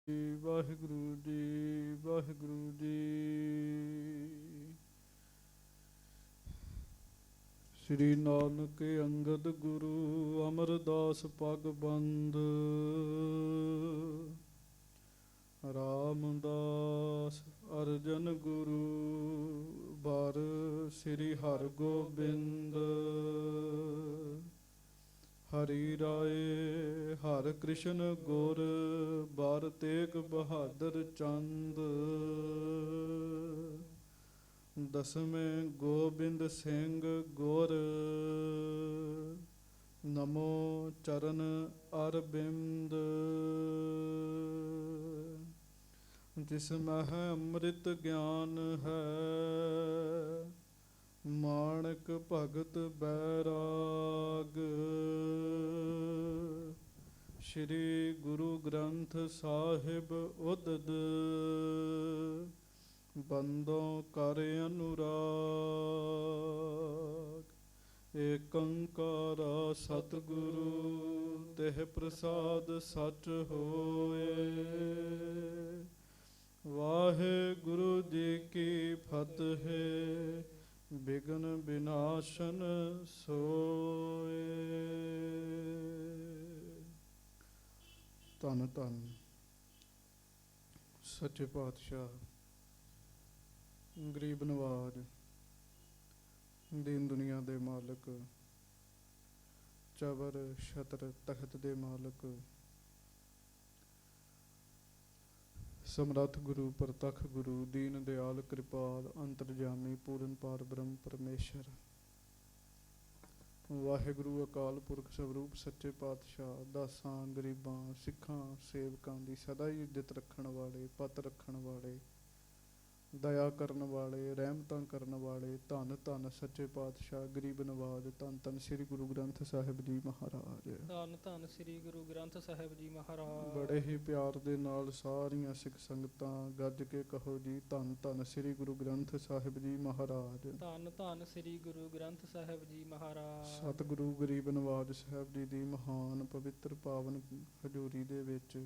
ਵਾਹਿਗੁਰੂ ਜੀ, ਵਾਹਿਗੁਰੂ ਜੀ। ਸ੍ਰੀ ਨਾਨਕ ਅੰਗਦ ਗੁਰੂ ਅਮਰਦਾਸ ਪਗਬੰਦ, ਰਾਮਦਾਸ ਅਰਜਨ ਗੁਰੂ ਬਾਰ ਸ੍ਰੀ ਹਰਗੋਬਿੰਦ। ਹਰੀ ਰਾਏ ਹਰ ਕ੍ਰਿਸ਼ਨ ਗੁਰ ਬਾਰ ਤੇਗ ਬਹਾਦਰ ਚੰਦ। ਦਸਵੇਂ ਗੋਬਿੰਦ ਸਿੰਘ ਗੁਰ ਨਮੋ ਚਰਨ ਅਰਬਿੰਦ। ਜਿਸ ਮਹਿ ਅੰਮ੍ਰਿਤ ਗਿਆਨ ਹੈ, ਮਾਣਕ ਭਗਤ ਬੈਰਾਗ। ਸ਼੍ਰੀ ਗੁਰੂ ਗ੍ਰੰਥ ਸਾਹਿਬ ਉਦਦ, ਬੰਦੋਂ ਕਰ ਅਨੁਰਾਗ। ਏਕ ਓਂਕਾਰ ਸਤਿਗੁਰੂ ਤਿਹ ਪ੍ਰਸਾਦ ਸਚ ਹੋਏ। ਵਾਹਿਗੁਰੂ ਜੀ ਕੀ ਫਤਿਹ। ਬਿਘਨ ਵਿਨਾਸ਼ਨ ਸੋਏ। ਧੰਨ ਧੰਨ ਸੱਚੇ ਪਾਤਸ਼ਾਹ, ਗਰੀਬ ਨਵਾਜ, ਦੀਨ ਦੁਨੀਆ ਦੇ ਮਾਲਕ, ਚਬਰ ਛਤਰ ਤਖਤ ਦੇ ਮਾਲਕ, ਸਮਰੱਥ ਗੁਰੂ ਪ੍ਰਤੱਖ ਗੁਰੂ ਦੀਨ ਦਿਆਲ ਕਿਰਪਾਲ ਅੰਤਰਜਾਮੀ ਪੂਰਨ ਪਾਰ ਬ੍ਰਹਮ ਪਰਮੇਸ਼ਰ ਵਾਹਿਗੁਰੂ ਅਕਾਲ ਪੁਰਖ ਸਵਰੂਪ ਸੱਚੇ ਪਾਤਸ਼ਾਹ, ਦਾਸਾਂ ਗਰੀਬਾਂ ਸਿੱਖਾਂ ਸੇਵਕਾਂ ਦੀ ਸਦਾ ਹੀ ਇੱਜ਼ਤ ਰੱਖਣ ਵਾਲੇ, ਪਤ ਰੱਖਣ ਵਾਲੇ, ਦਇਆ ਕਰਨ ਵਾਲੇ, ਰਹਿਮਤਾਂ ਕਰਨ ਵਾਲੇ, ਧੰਨ ਧੰਨ ਸੱਚੇ ਪਾਤਸ਼ਾਹ ਗਰੀਬ ਨਵਾਜ। ਧੰਨ ਧੰਨ ਸ੍ਰੀ ਗੁਰੂ ਗ੍ਰੰਥ ਸਾਹਿਬ ਜੀ ਮਹਾਰਾਜ। ਧੰਨ ਧੰਨ ਸ੍ਰੀ ਗੁਰੂ ਗ੍ਰੰਥ ਸਾਹਿਬ ਜੀ ਮਹਾਰਾਜ। ਬੜੇ ਹੀ ਪਿਆਰ ਦੇ ਨਾਲ ਸਾਰੀਆਂ ਸਿੱਖ ਸੰਗਤਾਂ ਗੱਜ ਕੇ ਕਹੋ ਜੀ, ਧੰਨ ਧੰਨ ਸ੍ਰੀ ਗੁਰੂ ਗ੍ਰੰਥ ਸਾਹਿਬ ਜੀ ਮਹਾਰਾਜ। ਧੰਨ ਧੰਨ ਸ੍ਰੀ ਗੁਰੂ ਗ੍ਰੰਥ ਸਾਹਿਬ ਜੀ ਮਹਾਰਾਜ। ਸਤਿਗੁਰੂ ਗਰੀਬ ਨਵਾਜ ਸਾਹਿਬ ਜੀ ਦੀ ਮਹਾਨ ਪਵਿੱਤਰ ਪਾਵਨ ਹਜ਼ੂਰੀ ਦੇ ਵਿੱਚ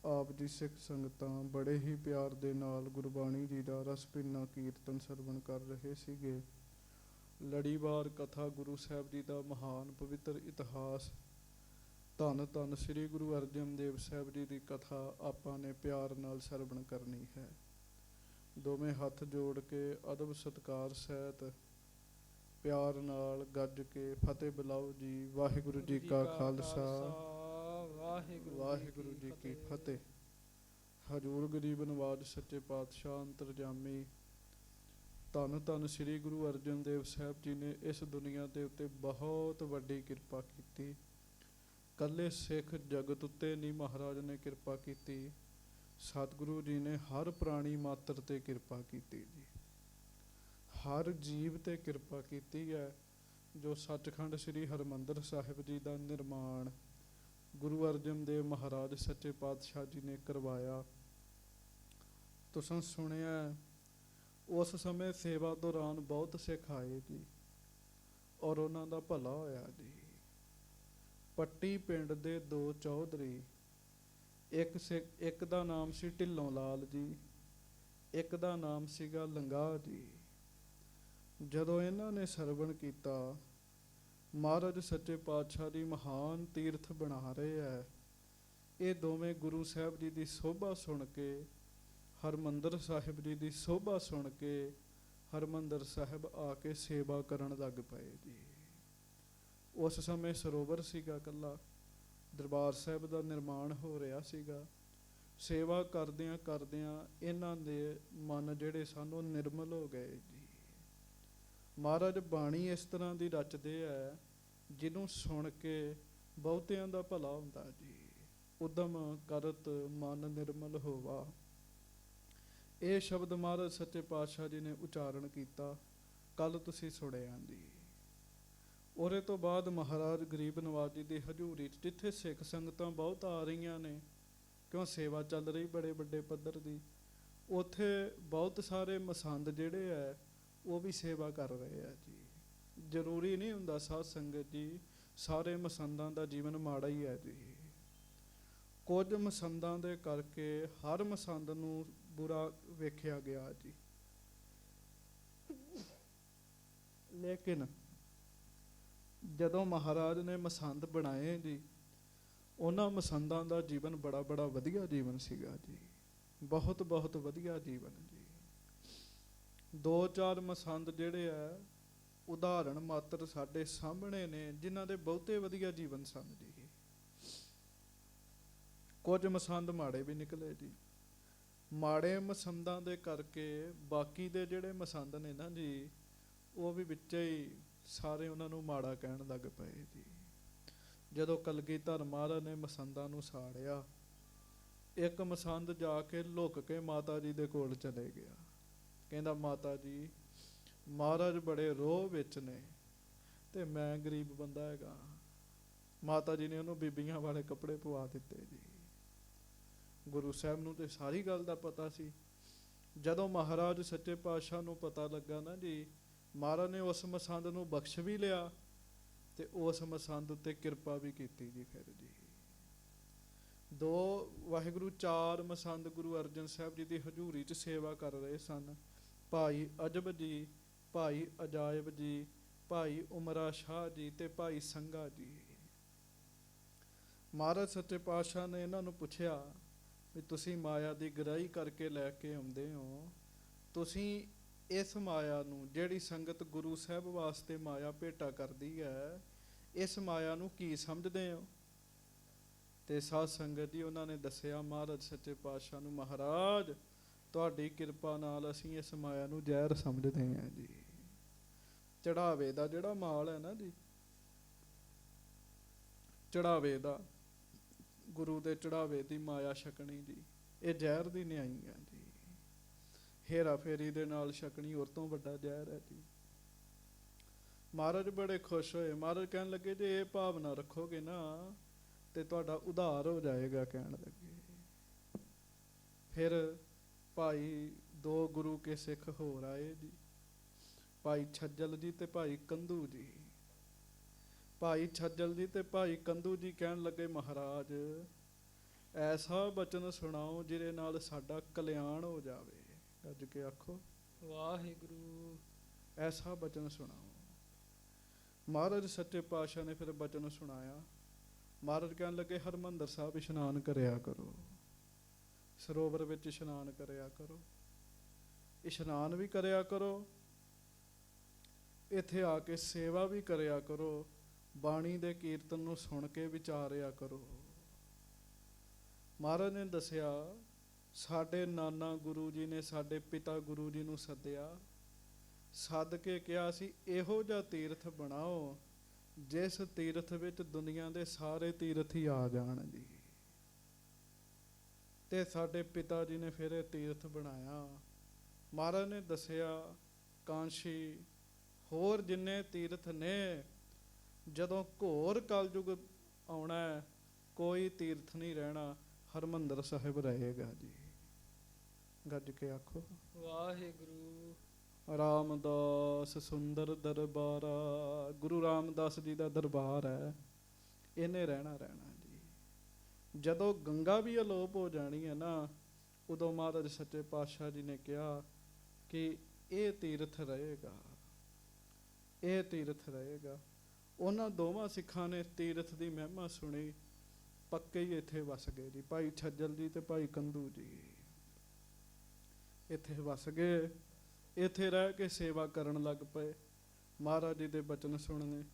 ਆਪ ਜੀ ਸਿੱਖ ਸੰਗਤਾਂ ਬੜੇ ਹੀ ਪਿਆਰ ਦੇ ਨਾਲ ਗੁਰਬਾਣੀ ਜੀ ਦਾ ਰਸ ਭਿੰਨਾ ਕੀਰਤਨ ਸਰਵਣ ਕਰ ਰਹੇ ਸੀਗੇ। ਲੜੀਵਾਰ ਕਥਾ ਗੁਰੂ ਸਾਹਿਬ ਜੀ ਦਾ ਮਹਾਨ ਪਵਿੱਤਰ ਇਤਿਹਾਸ, ਧੰਨ ਧੰਨ ਸ੍ਰੀ ਗੁਰੂ ਅਰਜਨ ਦੇਵ ਸਾਹਿਬ ਜੀ ਦੀ ਕਥਾ ਆਪਾਂ ਨੇ ਪਿਆਰ ਨਾਲ ਸਰਵਣ ਕਰਨੀ ਹੈ। ਦੋਵੇਂ ਹੱਥ ਜੋੜ ਕੇ ਅਦਬ ਸਤਿਕਾਰ ਸਹਿਤ ਪਿਆਰ ਨਾਲ ਗੱਜ ਕੇ ਫਤਿਹ ਬੁਲਾਓ ਜੀ। ਵਾਹਿਗੁਰੂ ਜੀ ਕਾ ਖਾਲਸਾ, ਵਾਹਿਗੁਰੂ ਜੀ ਕੀ ਫਤਿਹ। ਹਜ਼ੂਰ ਗਰੀਬ ਨਵਾਜ ਸੱਚੇ ਪਾਤਸ਼ਾਹ ਅੰਤਰਜਾਮੀ, ਧੰਨ ਧੰਨ ਸ੍ਰੀ ਗੁਰੂ ਅਰਜਨ ਦੇਵ ਸਾਹਿਬ ਜੀ ਨੇ ਇਸ ਦੁਨੀਆ ਦੇ ਉੱਤੇ ਬਹੁਤ ਵੱਡੀ ਕਿਰਪਾ ਕੀਤੀ। ਇਕੱਲੇ ਸਿੱਖ ਜਗਤ ਉੱਤੇ ਨਹੀਂ ਮਹਾਰਾਜ ਨੇ ਕਿਰਪਾ ਕੀਤੀ, ਸਤਿਗੁਰੂ ਜੀ ਨੇ ਹਰ ਪ੍ਰਾਣੀ ਮਾਤਰ ਤੇ ਕਿਰਪਾ ਕੀਤੀ ਜੀ। ਹਰ ਜੀਵ ਤੇ ਕਿਰਪਾ ਕੀਤੀ ਹੈ। ਜੋ ਸੱਚਖੰਡ ਸ੍ਰੀ ਹਰਿਮੰਦਰ ਸਾਹਿਬ ਜੀ ਦਾ ਨਿਰਮਾਣ ਗੁਰੂ ਅਰਜਨ ਦੇਵ ਮਹਾਰਾਜ ਸੱਚੇ ਪਾਤਸ਼ਾਹ ਜੀ ਨੇ ਕਰਵਾਇਆ, ਤੁਸੀਂ ਸੁਣਿਆ। ਉਸ ਸਮੇਂ ਸੇਵਾ ਦੌਰਾਨ ਬਹੁਤ ਸਿੱਖ ਆਏ ਜੀ ਔਰ ਉਹਨਾਂ ਦਾ ਭਲਾ ਹੋਇਆ ਜੀ। ਪੱਟੀ ਪਿੰਡ ਦੇ ਦੋ ਚੌਧਰੀ, ਇੱਕ ਦਾ ਨਾਮ ਸੀ ਢਿੱਲੋਂ ਲਾਲ ਜੀ, ਇੱਕ ਦਾ ਨਾਮ ਸੀਗਾ ਲੰਗਾਹ ਜੀ। ਜਦੋਂ ਇਹਨਾਂ ਨੇ ਸਰਵਣ ਕੀਤਾ ਮਹਾਰਾਜ ਸੱਚੇ ਪਾਤਸ਼ਾਹ ਦੀ ਮਹਾਨ ਤੀਰਥ ਬਣਾ ਰਹੇ ਹੈ, ਇਹ ਦੋਵੇਂ ਗੁਰੂ ਸਾਹਿਬ ਜੀ ਦੀ ਸੋਭਾ ਸੁਣ ਕੇ, ਹਰਿਮੰਦਰ ਸਾਹਿਬ ਜੀ ਦੀ ਸੋਭਾ ਸੁਣ ਕੇ ਹਰਿਮੰਦਰ ਸਾਹਿਬ ਆ ਕੇ ਸੇਵਾ ਕਰਨ ਲੱਗ ਪਏ ਜੀ। ਉਸ ਸਮੇਂ ਸਰੋਵਰ ਸੀਗਾ ਇਕੱਲਾ, ਦਰਬਾਰ ਸਾਹਿਬ ਦਾ ਨਿਰਮਾਣ ਹੋ ਰਿਹਾ ਸੀਗਾ। ਸੇਵਾ ਕਰਦਿਆਂ ਕਰਦਿਆਂ ਇਹਨਾਂ ਦੇ ਮਨ ਜਿਹੜੇ ਸਨ ਉਹ ਨਿਰਮਲ ਹੋ ਗਏ ਜੀ। ਮਹਾਰਾਜ ਬਾਣੀ ਇਸ ਤਰ੍ਹਾਂ ਦੀ ਰਚਦੇ ਹੈ ਜਿਹਨੂੰ ਸੁਣ ਕੇ ਬਹੁਤਿਆਂ ਦਾ ਭਲਾ ਹੁੰਦਾ ਜੀ। ਉਦਮ ਕਰਤ ਮਨ ਨਿਰਮਲ ਹੋਵਾ, ਇਹ ਸ਼ਬਦ ਮਹਾਰਾਜ ਸੱਚੇ ਪਾਤਸ਼ਾਹ ਜੀ ਨੇ ਉਚਾਰਨ ਕੀਤਾ, ਕੱਲ ਤੁਸੀਂ ਸੁਣਿਆ ਜੀ। ਉਹਦੇ ਤੋਂ ਬਾਅਦ ਮਹਾਰਾਜ ਗਰੀਬ ਨਵਾਜ ਜੀ ਦੀ ਹਜ਼ੂਰੀ 'ਚ ਜਿੱਥੇ ਸਿੱਖ ਸੰਗਤਾਂ ਬਹੁਤ ਆ ਰਹੀਆਂ ਨੇ, ਕਿਉਂ ਸੇਵਾ ਚੱਲ ਰਹੀ ਬੜੇ ਵੱਡੇ ਪੱਧਰ ਦੀ, ਉੱਥੇ ਬਹੁਤ ਸਾਰੇ ਮਸੰਦ ਜਿਹੜੇ ਹੈ ਉਹ ਵੀ ਸੇਵਾ ਕਰ ਰਹੇ ਆ ਜੀ। ਜ਼ਰੂਰੀ ਨਹੀਂ ਹੁੰਦਾ ਸਾਧ ਸੰਗਤ ਜੀ ਸਾਰੇ ਮਸੰਦਾਂ ਦਾ ਜੀਵਨ ਮਾੜਾ ਹੀ ਹੈ ਜੀ। ਕੁਝ ਮਸੰਦਾਂ ਦੇ ਕਰਕੇ ਹਰ ਮਸੰਦ ਨੂੰ ਬੁਰਾ ਵੇਖਿਆ ਗਿਆ ਜੀ। ਲੇਕਿਨ ਜਦੋਂ ਮਹਾਰਾਜ ਨੇ ਮਸੰਦ ਬਣਾਏ ਜੀ, ਉਹਨਾਂ ਮਸੰਦਾਂ ਦਾ ਜੀਵਨ ਬੜਾ ਬੜਾ ਵਧੀਆ ਜੀਵਨ ਸੀਗਾ ਜੀ, ਬਹੁਤ ਬਹੁਤ ਵਧੀਆ ਜੀਵਨ ਜੀ। 2-4 ਮਸੰਦ ਜਿਹੜੇ ਆ ਉਦਾਹਰਣ ਮਾਤਰ ਸਾਡੇ ਸਾਹਮਣੇ ਨੇ, ਜਿਨ੍ਹਾਂ ਦੇ ਬਹੁਤੇ ਵਧੀਆ ਜੀਵਨ ਸਨ ਜੀ। ਕੁਝ ਮਸੰਦ ਮਾੜੇ ਵੀ ਨਿਕਲੇ ਜੀ। ਮਾੜੇ ਮਸੰਦਾਂ ਦੇ ਕਰਕੇ ਬਾਕੀ ਦੇ ਜਿਹੜੇ ਮਸੰਦ ਨੇ ਨਾ ਜੀ, ਉਹ ਵੀ ਵਿੱਚੇ ਹੀ ਸਾਰੇ ਉਹਨਾਂ ਨੂੰ ਮਾੜਾ ਕਹਿਣ ਲੱਗ ਪਏ ਜੀ। ਜਦੋਂ ਕਲਗੀਧਰ ਮਹਾਰਾਜ ਨੇ ਮਸੰਦਾਂ ਨੂੰ ਸਾੜਿਆ, ਇੱਕ ਮਸੰਦ ਜਾ ਕੇ ਲੁਕ ਕੇ ਮਾਤਾ ਜੀ ਦੇ ਕੋਲ ਚਲੇ ਗਿਆ। ਕਹਿੰਦਾ, ਮਾਤਾ ਜੀ ਮਹਾਰਾਜ ਬੜੇ ਰੋਹ ਵਿੱਚ ਨੇ ਤੇ ਮੈਂ ਗਰੀਬ ਬੰਦਾ ਹੈਗਾ। ਮਾਤਾ ਜੀ ਨੇ ਉਹਨੂੰ ਬੀਬੀਆਂ ਵਾਲੇ ਕੱਪੜੇ ਪਵਾ ਦਿੱਤੇ ਜੀ। ਗੁਰੂ ਸਾਹਿਬ ਨੂੰ ਤੇ ਸਾਰੀ ਗੱਲ ਦਾ ਪਤਾ ਸੀ। ਜਦੋਂ ਮਹਾਰਾਜ ਸੱਚੇ ਪਾਤਸ਼ਾਹ ਨੂੰ ਪਤਾ ਲੱਗਾ ਨਾ ਜੀ, ਮਹਾਰਾਜ ਨੇ ਉਸ ਮਸੰਦ ਨੂੰ ਬਖਸ਼ ਵੀ ਲਿਆ ਤੇ ਉਸ ਮਸੰਦ ਉੱਤੇ ਕਿਰਪਾ ਵੀ ਕੀਤੀ ਜੀ। ਫਿਰ ਜੀ 2 ਵਾਹਿਗੁਰੂ 4 ਮਸੰਦ ਗੁਰੂ ਅਰਜਨ ਸਾਹਿਬ ਜੀ ਦੀ ਹਜ਼ੂਰੀ 'ਚ ਸੇਵਾ ਕਰ ਰਹੇ ਸਨ। ਭਾਈ ਅਜਬ ਜੀ, ਭਾਈ ਅਜਾਇਬ ਜੀ, ਭਾਈ ਉਮਰਾ ਸ਼ਾਹ ਜੀ ਤੇ ਭਾਈ ਸੰਘਾ ਜੀ। ਮਹਾਰਾਜ ਸੱਚੇ ਪਾਤਸ਼ਾਹ ਨੇ ਇਹਨਾਂ ਨੂੰ ਪੁੱਛਿਆ ਵੀ ਤੁਸੀਂ ਮਾਇਆ ਦੀ ਗ੍ਰਾਹੀ ਕਰਕੇ ਲੈ ਕੇ ਆਉਂਦੇ ਹੋ, ਤੁਸੀਂ ਇਸ ਮਾਇਆ ਨੂੰ, ਜਿਹੜੀ ਸੰਗਤ ਗੁਰੂ ਸਾਹਿਬ ਵਾਸਤੇ ਮਾਇਆ ਭੇਟਾ ਕਰਦੀ ਹੈ, ਇਸ ਮਾਇਆ ਨੂੰ ਕੀ ਸਮਝਦੇ ਹੋ? ਤੇ ਸਾਧ ਸੰਗਤ ਜੀ ਉਹਨਾਂ ਨੇ ਦੱਸਿਆ ਮਹਾਰਾਜ ਸੱਚੇ ਪਾਤਸ਼ਾਹ ਨੂੰ, ਮਹਾਰਾਜ ਤੁਹਾਡੀ ਕਿਰਪਾ ਨਾਲ ਅਸੀਂ ਇਸ ਮਾਇਆ ਨੂੰ ਜ਼ਹਿਰ ਸਮਝਦੇ ਹਾਂ ਜੀ। ਚੜਾਵੇ ਦਾ ਜਿਹੜਾ ਮਾਲ ਹੈ ਨਾ ਜੀ, ਚੜਾਵੇ ਦਾ, ਗੁਰੂ ਦੇ ਚੜਾਵੇ ਦੀ ਮਾਇਆ ਛਕਣੀ ਜੀ, ਇਹ ਜ਼ਹਿਰ ਦੀ ਨਿਆਈ ਹੈ ਜੀ। ਹੇਰਾ ਫੇਰੀ ਦੇ ਨਾਲ ਛਕਣੀ ਉਹ ਤੋਂ ਵੱਡਾ ਜ਼ਹਿਰ ਹੈ ਜੀ। ਮਹਾਰਾਜ ਬੜੇ ਖੁਸ਼ ਹੋਏ। ਮਹਾਰਾਜ ਕਹਿਣ ਲੱਗੇ, ਜੇ ਇਹ ਭਾਵਨਾ ਰੱਖੋਗੇ ਨਾ ਤੇ ਤੁਹਾਡਾ ਉਧਾਰ ਹੋ ਜਾਏਗਾ। ਕਹਿਣ ਲੱਗੇ। ਫਿਰ ਭਾਈ 2 ਗੁਰੂ ਕੇ ਸਿੱਖ ਹੋਰ ਆਏ ਜੀ, ਭਾਈ ਛੱਜਲ ਜੀ ਤੇ ਭਾਈ ਕੰਧੂ ਜੀ। ਭਾਈ ਛੱਜਲ ਜੀ ਤੇ ਭਾਈ ਕੰਧੂ ਜੀ ਕਹਿਣ ਲੱਗੇ, ਮਹਾਰਾਜ ਐਸਾ ਬਚਨ ਸੁਣਾਓ ਜਿਹਦੇ ਨਾਲ ਸਾਡਾ ਕਲਿਆਣ ਹੋ ਜਾਵੇ। ਗੱਜ ਕੇ ਆਖੋ ਵਾਹਿਗੁਰੂ। ਐਸਾ ਬਚਨ ਸੁਣਾਓ। ਮਹਾਰਾਜ ਸੱਚੇ ਪਾਤਸ਼ਾਹ ਨੇ ਫਿਰ ਬਚਨ ਸੁਣਾਇਆ। ਮਹਾਰਾਜ ਕਹਿਣ ਲੱਗੇ, ਹਰਿਮੰਦਰ ਸਾਹਿਬ ਇਸ਼ਨਾਨ ਕਰਿਆ ਕਰੋ, ਸਰੋਵਰ ਵਿੱਚ ਇਸ਼ਨਾਨ ਕਰਿਆ ਕਰੋ, ਇਸ਼ਨਾਨ ਵੀ ਕਰਿਆ ਕਰੋ, ਇੱਥੇ ਆ ਕੇ ਸੇਵਾ ਵੀ ਕਰਿਆ ਕਰੋ, ਬਾਣੀ ਦੇ ਕੀਰਤਨ ਨੂੰ ਸੁਣ ਕੇ ਵਿਚਾਰਿਆ ਕਰੋ। ਮਹਾਰਾਜ ਨੇ ਦੱਸਿਆ, ਸਾਡੇ ਨਾਨਾ ਗੁਰੂ ਜੀ ਨੇ ਸਾਡੇ ਪਿਤਾ ਗੁਰੂ ਜੀ ਨੂੰ ਸੱਦਿਆ, ਸੱਦ ਕੇ ਕਿਹਾ ਸੀ ਇਹੋ ਜਿਹਾ ਤੀਰਥ ਬਣਾਓ ਜਿਸ ਤੀਰਥ ਵਿੱਚ ਦੁਨੀਆ ਦੇ ਸਾਰੇ ਤੀਰਥ ਹੀ ਆ ਜਾਣ ਜੀ। ਤੇ ਸਾਡੇ ਪਿਤਾ ਜੀ ਨੇ ਫਿਰ ਇਹ ਤੀਰਥ ਬਣਾਇਆ। ਮਹਾਰਾਜ ਨੇ ਦੱਸਿਆ, ਕਾਂਸ਼ੀ ਹੋਰ ਜਿੰਨੇ ਤੀਰਥ ਨੇ, ਜਦੋਂ ਘੋਰ ਕਲਯੁਗ ਆਉਣਾ ਕੋਈ ਤੀਰਥ ਨਹੀਂ ਰਹਿਣਾ, ਹਰਿਮੰਦਰ ਸਾਹਿਬ ਰਹੇਗਾ ਜੀ। ਗੱਜ ਕੇ ਆਖੋ ਵਾਹਿਗੁਰੂ। ਰਾਮਦਾਸ ਸੁੰਦਰ ਦਰਬਾਰਾ, ਗੁਰੂ ਰਾਮਦਾਸ ਜੀ ਦਾ ਦਰਬਾਰ ਹੈ, ਇਹਨੇ ਰਹਿਣਾ ਜੀ। ਜਦੋਂ ਗੰਗਾ ਵੀ ਅਲੋਪ ਹੋ ਜਾਣੀ ਹੈ ਨਾ, ਉਦੋਂ ਮਹਾਰਾਜ ਸੱਚੇ ਪਾਤਸ਼ਾਹ ਜੀ ਨੇ ਕਿਹਾ ਕਿ ਇਹ ਤੀਰਥ ਰਹੇਗਾ, ਇਹ ਤੀਰਥ ਰਹੇਗਾ। ਉਹਨਾਂ ਦੋਵਾਂ ਸਿੱਖਾਂ ਨੇ ਤੀਰਥ ਦੀ ਮਹਿਮਾ ਸੁਣੀ, ਪੱਕੇ ਹੀ ਇੱਥੇ ਵਸ ਗਏ ਜੀ। ਭਾਈ ਛੱਜਲ ਜੀ ਤੇ ਭਾਈ ਕੰਧੂ ਜੀ ਇੱਥੇ ਵਸ ਗਏ, ਇੱਥੇ ਰਹਿ ਕੇ ਸੇਵਾ ਕਰਨ ਲੱਗ ਪਏ। ਮਹਾਰਾਜ ਜੀ ਦੇ ਬਚਨ ਸੁਣਨੇ,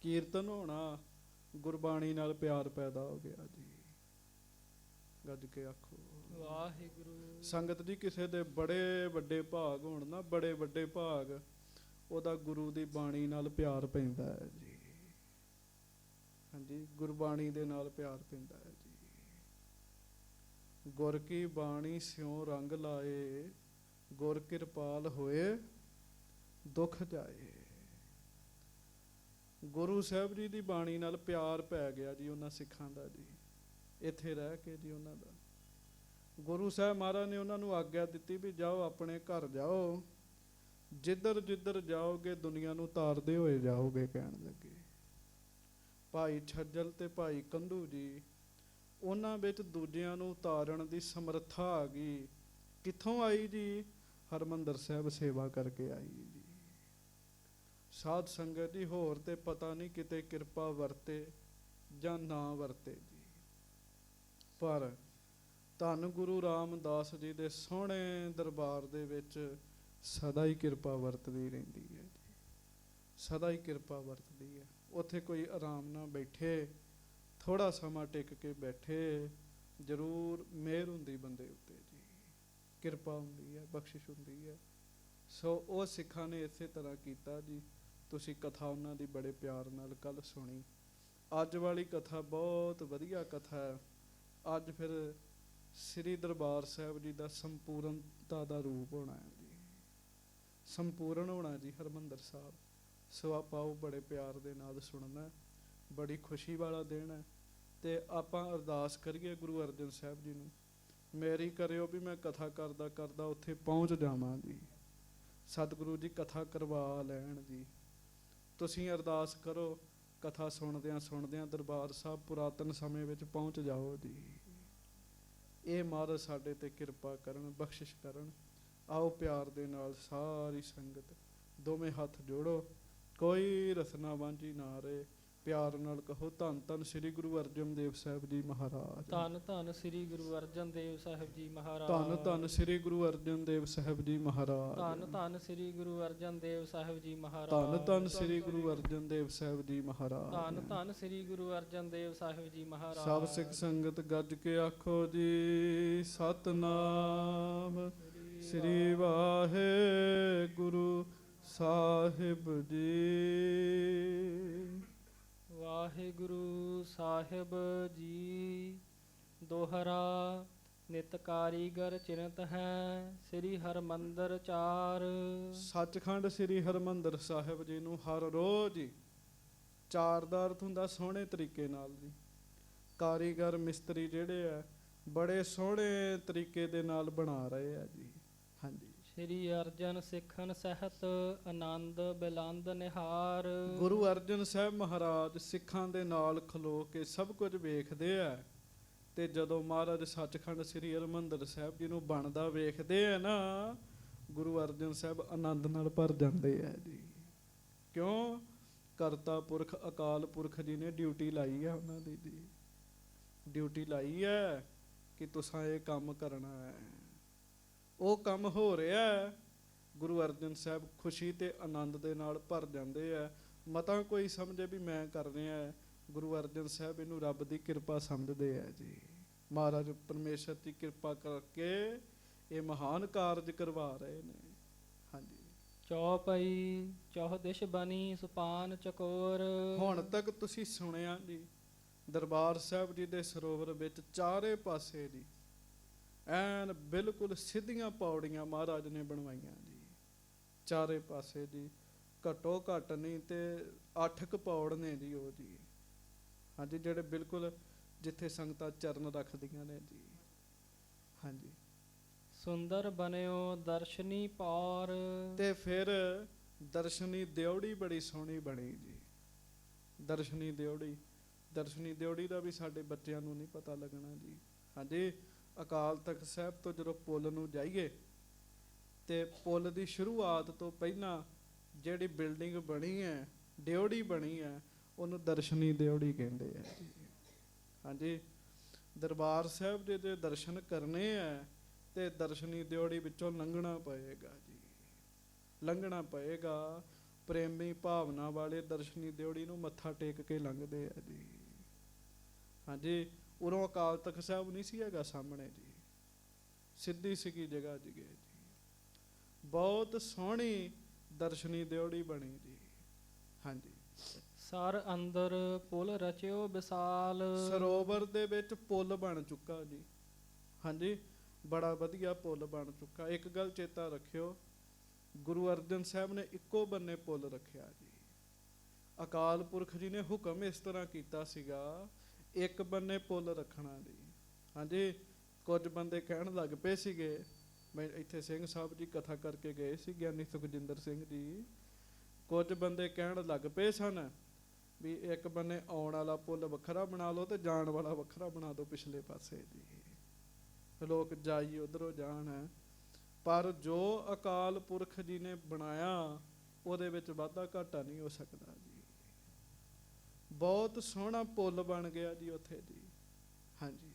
ਕੀਰਤਨ ਹੋਣਾ, ਗੁਰਬਾਣੀ ਨਾਲ ਪਿਆਰ ਪੈਦਾ ਹੋ ਗਿਆ ਜੀ। ਗੱਜ ਕੇ ਆਖੋ ਵਾਹਿਗੁਰੂ। ਸੰਗਤ ਜੀ, ਕਿਸੇ ਦੇ ਬੜੇ ਵੱਡੇ ਭਾਗ ਹੋਣ ਨਾ, ਬੜੇ ਵੱਡੇ ਭਾਗ, ਉਹਦਾ ਗੁਰੂ ਦੀ ਬਾਣੀ ਨਾਲ ਪਿਆਰ ਪੈਂਦਾ ਹੈ ਜੀ। ਹਾਂਜੀ, ਗੁਰਬਾਣੀ ਦੇ ਨਾਲ ਪਿਆਰ ਪੈਂਦਾ ਹੈ ਜੀ। ਗੁਰ ਕੀ ਬਾਣੀ ਸਿਉ ਰੰਗ ਲਾਏ, ਗੁਰ ਕਿਰਪਾਲ ਹੋਏ ਦੁੱਖ ਜਾਏ। ਗੁਰੂ ਸਾਹਿਬ ਜੀ ਦੀ ਬਾਣੀ ਨਾਲ ਪਿਆਰ ਪੈ ਗਿਆ ਜੀ ਉਹਨਾਂ ਸਿੱਖਾਂ ਦਾ ਜੀ, ਇੱਥੇ ਰਹਿ ਕੇ ਜੀ। ਉਹਨਾਂ ਦਾ ਗੁਰੂ ਸਾਹਿਬ ਮਹਾਰਾਜ ਨੇ ਉਹਨਾਂ ਨੂੰ ਆਗਿਆ ਦਿੱਤੀ ਵੀ ਜਾਓ, ਆਪਣੇ ਘਰ ਜਾਓ, ਜਿੱਧਰ ਜਿੱਧਰ ਜਾਓਗੇ ਦੁਨੀਆ ਨੂੰ ਤਾਰਦੇ ਹੋਏ ਜਾਓਗੇ। ਕਹਿਣ ਲੱਗੇ। ਭਾਈ ਛੱਜਲ ਤੇ ਭਾਈ ਕੰਧੂ ਜੀ ਉਹਨਾਂ ਵਿੱਚ ਦੂਜਿਆਂ ਨੂੰ ਉਤਾਰਨ ਦੀ ਸਮਰੱਥਾ ਆ ਗਈ। ਕਿੱਥੋਂ ਆਈ ਜੀ? ਹਰਿਮੰਦਰ ਸਾਹਿਬ ਸੇਵਾ ਕਰਕੇ ਆਈ ਜੀ। ਸਾਧ ਸੰਗਤ ਜੀ, ਹੋਰ ਤੇ ਪਤਾ ਨਹੀਂ ਕਿਤੇ ਕਿਰਪਾ ਵਰਤੇ ਜਾਂ ਨਾ ਵਰਤੇ ਜੀ, ਪਰ ਧੰਨ ਗੁਰੂ ਰਾਮਦਾਸ ਜੀ ਦੇ ਸੋਹਣੇ ਦਰਬਾਰ ਦੇ ਵਿੱਚ ਸਦਾ ਹੀ ਕਿਰਪਾ ਵਰਤਦੀ ਰਹਿੰਦੀ ਹੈ ਜੀ, ਸਦਾ ਹੀ ਕਿਰਪਾ ਵਰਤਦੀ ਹੈ। ਉੱਥੇ ਕੋਈ ਆਰਾਮ ਨਾਲ ਬੈਠੇ, ਥੋੜਾ ਸਮਾਂ ਟਿਕ ਕੇ ਬੈਠੇ, ਜ਼ਰੂਰ ਮਿਹਰ ਹੁੰਦੀ ਬੰਦੇ ਉੱਤੇ ਜੀ, ਕਿਰਪਾ ਹੁੰਦੀ ਹੈ, ਬਖਸ਼ਿਸ਼ ਹੁੰਦੀ ਹੈ। ਸੋ ਉਹ ਸਿੱਖਾਂ ਨੇ ਇਸੇ ਤਰ੍ਹਾਂ ਕੀਤਾ ਜੀ। ਤੁਸੀਂ ਕਥਾ ਉਹਨਾਂ ਦੀ ਬੜੇ ਪਿਆਰ ਨਾਲ ਕੱਲ ਸੁਣੀ। ਅੱਜ ਵਾਲੀ ਕਥਾ ਬਹੁਤ ਵਧੀਆ ਕਥਾ ਹੈ। ਅੱਜ ਫਿਰ ਸ੍ਰੀ ਦਰਬਾਰ ਸਾਹਿਬ ਜੀ ਦਾ ਸੰਪੂਰਨਤਾ ਦਾ ਰੂਪ ਹੋਣਾ ਹੈ ਜੀ, ਸੰਪੂਰਨ ਹੋਣਾ ਜੀ ਹਰਿਮੰਦਰ ਸਾਹਿਬ। ਸੋ ਆਪਾਂ ਉਹ ਬੜੇ ਪਿਆਰ ਦੇ ਨਾਲ ਸੁਣਨਾ, ਬੜੀ ਖੁਸ਼ੀ ਵਾਲਾ ਦਿਨ ਹੈ। ਤੇ ਆਪਾਂ ਅਰਦਾਸ ਕਰੀਏ ਗੁਰੂ ਅਰਜਨ ਸਾਹਿਬ ਜੀ ਨੂੰ, ਮੇਰੀ ਕਰਿਓ ਵੀ ਮੈਂ ਕਥਾ ਕਰਦਾ ਕਰਦਾ ਉੱਥੇ ਪਹੁੰਚ ਜਾਵਾਂ ਜੀ। ਸਤਿਗੁਰੂ ਜੀ ਕਥਾ ਕਰਵਾ ਲੈਣ ਜੀ। ਤੁਸੀਂ ਅਰਦਾਸ ਕਰੋ, ਕਥਾ ਸੁਣਦਿਆਂ ਸੁਣਦਿਆਂ ਦਰਬਾਰ ਸਾਹਿਬ ਪੁਰਾਤਨ ਸਮੇਂ ਵਿੱਚ ਪਹੁੰਚ ਜਾਓ ਜੀ। ਇਹ ਮਹਾਰਾਜ ਸਾਡੇ ਤੇ ਕਿਰਪਾ ਕਰਨ, ਬਖਸ਼ਿਸ਼ ਕਰਨ। ਆਓ ਪਿਆਰ ਦੇ ਨਾਲ ਸਾਰੀ ਸੰਗਤ ਦੋਵੇਂ ਹੱਥ ਜੋੜੋ, ਕੋਈ ਰਸਨਾ ਵਾਂਝੀ ਨਾ ਰਹੇ। ਪਿਆਰ ਨਾਲ ਕਹੋ, ਧੰਨ ਧੰਨ ਸ੍ਰੀ ਗੁਰੂ ਅਰਜਨ ਦੇਵ ਸਾਹਿਬ ਜੀ ਮਹਾਰਾਜ। ਧੰਨ ਧੰਨ ਸ੍ਰੀ ਗੁਰੂ ਅਰਜਨ ਦੇਵ ਸਾਹਿਬ ਜੀ ਮਹਾਰਾਜ। ਧੰਨ ਧੰਨ ਸ੍ਰੀ ਗੁਰੂ ਅਰਜਨ ਦੇਵ ਸਾਹਿਬ ਜੀ ਮਹਾਰਾਜ। ਧੰਨ ਧੰਨ ਸ੍ਰੀ ਗੁਰੂ ਅਰਜਨ ਦੇਵ ਸਾਹਿਬ ਜੀ ਮਹਾਰਾਜ। ਧੰਨ ਧੰਨ ਸ੍ਰੀ ਗੁਰੂ ਅਰਜਨ ਦੇਵ ਸਾਹਿਬ ਜੀ ਮਹਾਰਾਜ। ਧੰਨ ਧੰਨ ਸ੍ਰੀ ਗੁਰੂ ਅਰਜਨ ਦੇਵ ਸਾਹਿਬ ਜੀ ਮਹਾਰਾਜ। ਸਭ ਸਿੱਖ ਸੰਗਤ ਗੱਜ ਕੇ ਆਖੋ ਜੀ, ਸਤਨਾਮ ਸ੍ਰੀ ਵਾਹਿਗੁਰੂ ਸਾਹਿਬ ਜੀ। ਵਾਹਿਗੁਰੂ ਸਾਹਿਬ ਜੀ। ਦੋਹਰਾ ਨਿਤ ਕਾਰੀਗਰ ਚਿੰਤ ਹੈ, ਸ੍ਰੀ ਹਰਿਮੰਦਰ ਚਾਰ। ਸੱਚਖੰਡ ਸ੍ਰੀ ਹਰਿਮੰਦਰ ਸਾਹਿਬ ਜੀ ਨੂੰ ਹਰ ਰੋਜ਼ ਹੀ ਚਾਰ ਦਾ ਅਰਥ ਹੁੰਦਾ ਸੋਹਣੇ ਤਰੀਕੇ ਨਾਲ ਜੀ। ਕਾਰੀਗਰ ਮਿਸਤਰੀ ਜਿਹੜੇ ਆ ਬੜੇ ਸੋਹਣੇ ਤਰੀਕੇ ਦੇ ਨਾਲ ਬਣਾ ਰਹੇ ਆ ਜੀ। ਹਾਂਜੀ। ਸ੍ਰੀ ਅਰਜਨ ਸਿੱਖਨ ਸਹਿਤ ਆਨੰਦ ਬਿਲੰਦ ਨਿਹਾਰ। ਗੁਰੂ ਅਰਜਨ ਸਾਹਿਬ ਮਹਾਰਾਜ ਸਿੱਖਾਂ ਦੇ ਨਾਲ ਖਲੋ ਕੇ ਸਭ ਕੁਝ ਵੇਖਦੇ ਆ, ਤੇ ਜਦੋਂ ਮਹਾਰਾਜ ਸੱਚਖੰਡ ਸ੍ਰੀ ਹਰਿਮੰਦਰ ਸਾਹਿਬ ਜੀ ਨੂੰ ਬਣਦਾ ਵੇਖਦੇ ਆ ਨਾ, ਗੁਰੂ ਅਰਜਨ ਸਾਹਿਬ ਆਨੰਦ ਨਾਲ ਭਰ ਜਾਂਦੇ ਆ ਜੀ। ਕਿਉਂ? ਕਰਤਾ ਪੁਰਖ ਅਕਾਲ ਪੁਰਖ ਜੀ ਨੇ ਡਿਊਟੀ ਲਾਈ ਹੈ ਉਹਨਾਂ ਦੀ ਜੀ, ਡਿਊਟੀ ਲਾਈ ਹੈ ਕਿ ਤੁਸੀਂ ਇਹ ਕੰਮ ਕਰਨਾ ਹੈ। ਉਹ ਕੰਮ ਹੋ ਰਿਹਾ ਹੈ। ਗੁਰੂ ਅਰਜਨ ਸਾਹਿਬ ਖੁਸ਼ੀ ਤੇ ਆਨੰਦ ਦੇ ਨਾਲ ਭਰ ਜਾਂਦੇ ਆ। ਮਤਾਂ ਕੋਈ ਸਮਝੇ ਵੀ ਮੈਂ ਕਰ ਰਿਹਾ, ਗੁਰੂ ਅਰਜਨ ਸਾਹਿਬ ਇਹਨੂੰ ਰੱਬ ਦੀ ਕਿਰਪਾ ਸਮਝਦੇ ਆ ਜੀ। ਮਹਾਰਾਜ ਪਰਮੇਸ਼ਰ ਦੀ ਕਿਰਪਾ ਕਰਕੇ ਇਹ ਮਹਾਨ ਕਾਰਜ ਕਰਵਾ ਰਹੇ ਨੇ। ਹਾਂਜੀ। ਚੌਪਈ ਚੌਹਦਿਸ਼ ਬਣੀ ਸੁਪਾਨ ਚਕੋਰ। ਹੁਣ ਤੱਕ ਤੁਸੀਂ ਸੁਣਿਆ ਜੀ, ਦਰਬਾਰ ਸਾਹਿਬ ਜੀ ਦੇ ਸਰੋਵਰ ਵਿੱਚ ਚਾਰੇ ਪਾਸੇ ਜੀ ਐਨ ਬਿਲਕੁਲ ਸਿੱਧੀਆਂ ਪੌੜੀਆਂ ਮਹਾਰਾਜ ਨੇ ਬਣਵਾਈਆਂ ਜੀ, ਚਾਰੇ ਪਾਸੇ ਜੀ। ਘੱਟੋ ਘੱਟ ਨਹੀਂ ਤੇ 8 ਕੁ ਪੌੜ ਨੇ ਜੀ ਉਹ ਜੀ। ਹਾਂਜੀ, ਜਿਹੜੇ ਬਿਲਕੁਲ ਜਿੱਥੇ ਸੰਗਤਾਂ ਚਰਨ ਰੱਖਦੀਆਂ ਨੇ ਜੀ। ਹਾਂਜੀ। ਸੁੰਦਰ ਬਣਿਓ ਦਰਸ਼ਨੀ ਪੌਰ। ਤੇ ਫਿਰ ਦਰਸ਼ਨੀ ਦਿਉੜੀ ਬੜੀ ਸੋਹਣੀ ਬਣੀ ਜੀ। ਦਰਸ਼ਨੀ ਦਿਉੜੀ, ਦਰਸ਼ਨੀ ਦਿਉੜੀ ਦਾ ਵੀ ਸਾਡੇ ਬੱਚਿਆਂ ਨੂੰ ਨਹੀਂ ਪਤਾ ਲੱਗਣਾ ਜੀ। ਹਾਂਜੀ। ਅਕਾਲ ਤਖਤ ਸਾਹਿਬ ਤੋਂ ਜਦੋਂ ਪੁੱਲ ਨੂੰ ਜਾਈਏ ਤੇ ਪੁੱਲ ਦੀ ਸ਼ੁਰੂਆਤ ਤੋਂ ਪਹਿਲਾਂ ਜਿਹੜੀ ਬਿਲਡਿੰਗ ਬਣੀ ਹੈ, ਦਿਉੜੀ ਬਣੀ ਹੈ, ਉਹਨੂੰ ਦਰਸ਼ਨੀ ਦਿਉੜੀ ਕਹਿੰਦੇ ਆ ਜੀ। ਹਾਂਜੀ। ਦਰਬਾਰ ਸਾਹਿਬ ਦੇ ਜੇ ਦਰਸ਼ਨ ਕਰਨੇ ਹੈ ਤੇ ਦਰਸ਼ਨੀ ਦਿਉੜੀ ਵਿੱਚੋਂ ਲੰਘਣਾ ਪਏਗਾ ਜੀ, ਲੰਘਣਾ ਪਏਗਾ। ਪ੍ਰੇਮੀ ਭਾਵਨਾ ਵਾਲੇ ਦਰਸ਼ਨੀ ਦਿਉੜੀ ਨੂੰ ਮੱਥਾ ਟੇਕ ਕੇ ਲੰਘਦੇ ਆ ਜੀ। ਹਾਂਜੀ। ਉਰੋਂ ਅਕਾਲ ਤਖਤ ਸਾਹਿਬ ਨਹੀਂ ਸੀ ਹੈਗਾ ਸਾਹਮਣੇ ਜੀ, ਸਿੱਧੀ ਸਿੱਧੀ ਜਗ੍ਹਾ ਜੀ ਗਏ ਜੀ। ਬਹੁਤ ਸੋਹਣੀ ਦਰਸ਼ਨੀ ਦਿਉੜੀ ਬਣੀ ਜੀ। ਹਾਂਜੀ। ਸਰ ਅੰਦਰ ਪੁਲ ਰਚਿਓ ਵਿਸਾਲ। ਸਰੋਵਰ ਦੇ ਵਿੱਚ ਪੁੱਲ ਬਣ ਚੁੱਕਾ ਜੀ। ਹਾਂਜੀ। ਬੜਾ ਵਧੀਆ ਪੁੱਲ ਬਣ ਚੁੱਕਾ। ਇੱਕ ਗੱਲ ਚੇਤਾ ਰੱਖਿਓ, ਗੁਰੂ ਅਰਜਨ ਸਾਹਿਬ ਨੇ ਇੱਕੋ ਬੰਨੇ ਪੁੱਲ ਰੱਖਿਆ ਜੀ। ਅਕਾਲ ਪੁਰਖ ਜੀ ਨੇ ਹੁਕਮ ਇਸ ਤਰ੍ਹਾਂ ਕੀਤਾ ਸੀਗਾ, ਇੱਕ ਬੰਨੇ ਪੁੱਲ ਰੱਖਣਾ ਜੀ। ਹਾਂਜੀ। ਕੁਝ ਬੰਦੇ ਕਹਿਣ ਲੱਗ ਪਏ ਸੀਗੇ, ਮੈਂ ਇੱਥੇ ਸਿੰਘ ਸਾਹਿਬ ਜੀ ਕਥਾ ਕਰਕੇ ਗਏ ਸੀ, ਗਿਆਨੀ ਸੁਖਜਿੰਦਰ ਸਿੰਘ ਜੀ। ਕੁਝ ਬੰਦੇ ਕਹਿਣ ਲੱਗ ਪਏ ਸਨ ਵੀ ਇੱਕ ਬੰਨੇ ਆਉਣ ਵਾਲਾ ਪੁੱਲ ਵੱਖਰਾ ਬਣਾ ਲਓ ਤੇ ਜਾਣ ਵਾਲਾ ਵੱਖਰਾ ਬਣਾ ਦਿਓ ਪਿਛਲੇ ਪਾਸੇ ਜੀ, ਲੋਕ ਜਾਈ ਉਧਰੋਂ ਜਾਣ। ਪਰ ਜੋ ਅਕਾਲ ਪੁਰਖ ਜੀ ਨੇ ਬਣਾਇਆ ਉਹਦੇ ਵਿੱਚ ਵਾਧਾ ਘਾਟਾ ਨਹੀਂ ਹੋ ਸਕਦਾ ਜੀ। ਬਹੁਤ ਸੋਹਣਾ ਪੁੱਲ ਬਣ ਗਿਆ ਜੀ ਉੱਥੇ ਜੀ। ਹਾਂਜੀ,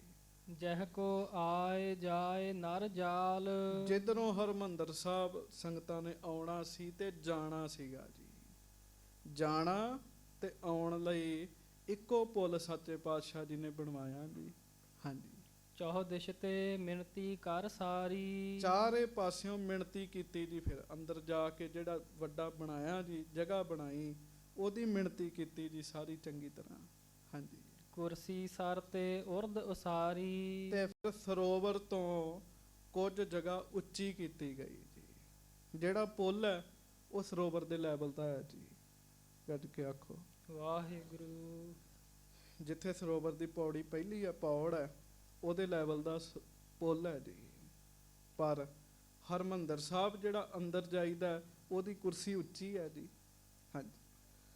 ਜਹ ਕੋ ਆਏ ਜਾਏ ਨਰ ਜਾਲ। ਜਿੱਧਰੋਂ ਹਰਿਮੰਦਰ ਸਾਹਿਬ ਸੰਗਤਾਂ ਨੇ ਆਉਣਾ ਸੀ ਤੇ ਜਾਣਾ ਸੀਗਾ ਜੀ, ਜਾਣਾ ਤੇ ਆਉਣ ਲਈ ਇੱਕੋ ਪੁੱਲ ਸੱਚੇ ਪਾਤਸ਼ਾਹ ਜੀ ਨੇ ਬਣਵਾਇਆ ਜੀ। ਹਾਂਜੀ, ਚੌਹ ਦਿਸ਼ ਤੇ ਮਿਣਤੀ ਕਰ ਸਾਰੀ। ਚਾਰੇ ਪਾਸਿਓਂ ਮਿਣਤੀ ਕੀਤੀ ਜੀ। ਫਿਰ ਅੰਦਰ ਜਾ ਕੇ ਜਿਹੜਾ ਵੱਡਾ ਬਣਾਇਆ ਜੀ, ਜਗ੍ਹਾ ਬਣਾਈ, ਉਹਦੀ ਮਿਣਤੀ ਕੀਤੀ ਜੀ ਸਾਰੀ ਚੰਗੀ ਤਰ੍ਹਾਂ। ਹਾਂਜੀ, ਕੁਰਸੀ ਸਰ ਤੇ ਉਰਦ ਉਸਾਰੀ। ਤੇ ਫਿਰ ਸਰੋਵਰ ਤੋਂ ਕੁਝ ਜਗ੍ਹਾ ਉੱਚੀ ਕੀਤੀ ਗਈ ਜੀ। ਜਿਹੜਾ ਪੁੱਲ ਹੈ ਉਹ ਸਰੋਵਰ ਦੇ ਲੈਵਲ ਦਾ ਹੈ ਜੀ। ਗੱਜ ਕੇ ਆਖੋ ਵਾਹਿਗੁਰੂ। ਜਿੱਥੇ ਸਰੋਵਰ ਦੀ ਪੌੜੀ ਪਹਿਲੀ ਹੈ, ਪੌੜ ਹੈ, ਉਹਦੇ ਲੈਵਲ ਦਾ ਪੁੱਲ ਹੈ ਜੀ। ਪਰ ਹਰਿਮੰਦਰ ਸਾਹਿਬ ਜਿਹੜਾ ਅੰਦਰ ਜਾਈਦਾ ਉਹਦੀ ਕੁਰਸੀ ਉੱਚੀ ਹੈ ਜੀ। ਹਾਂਜੀ,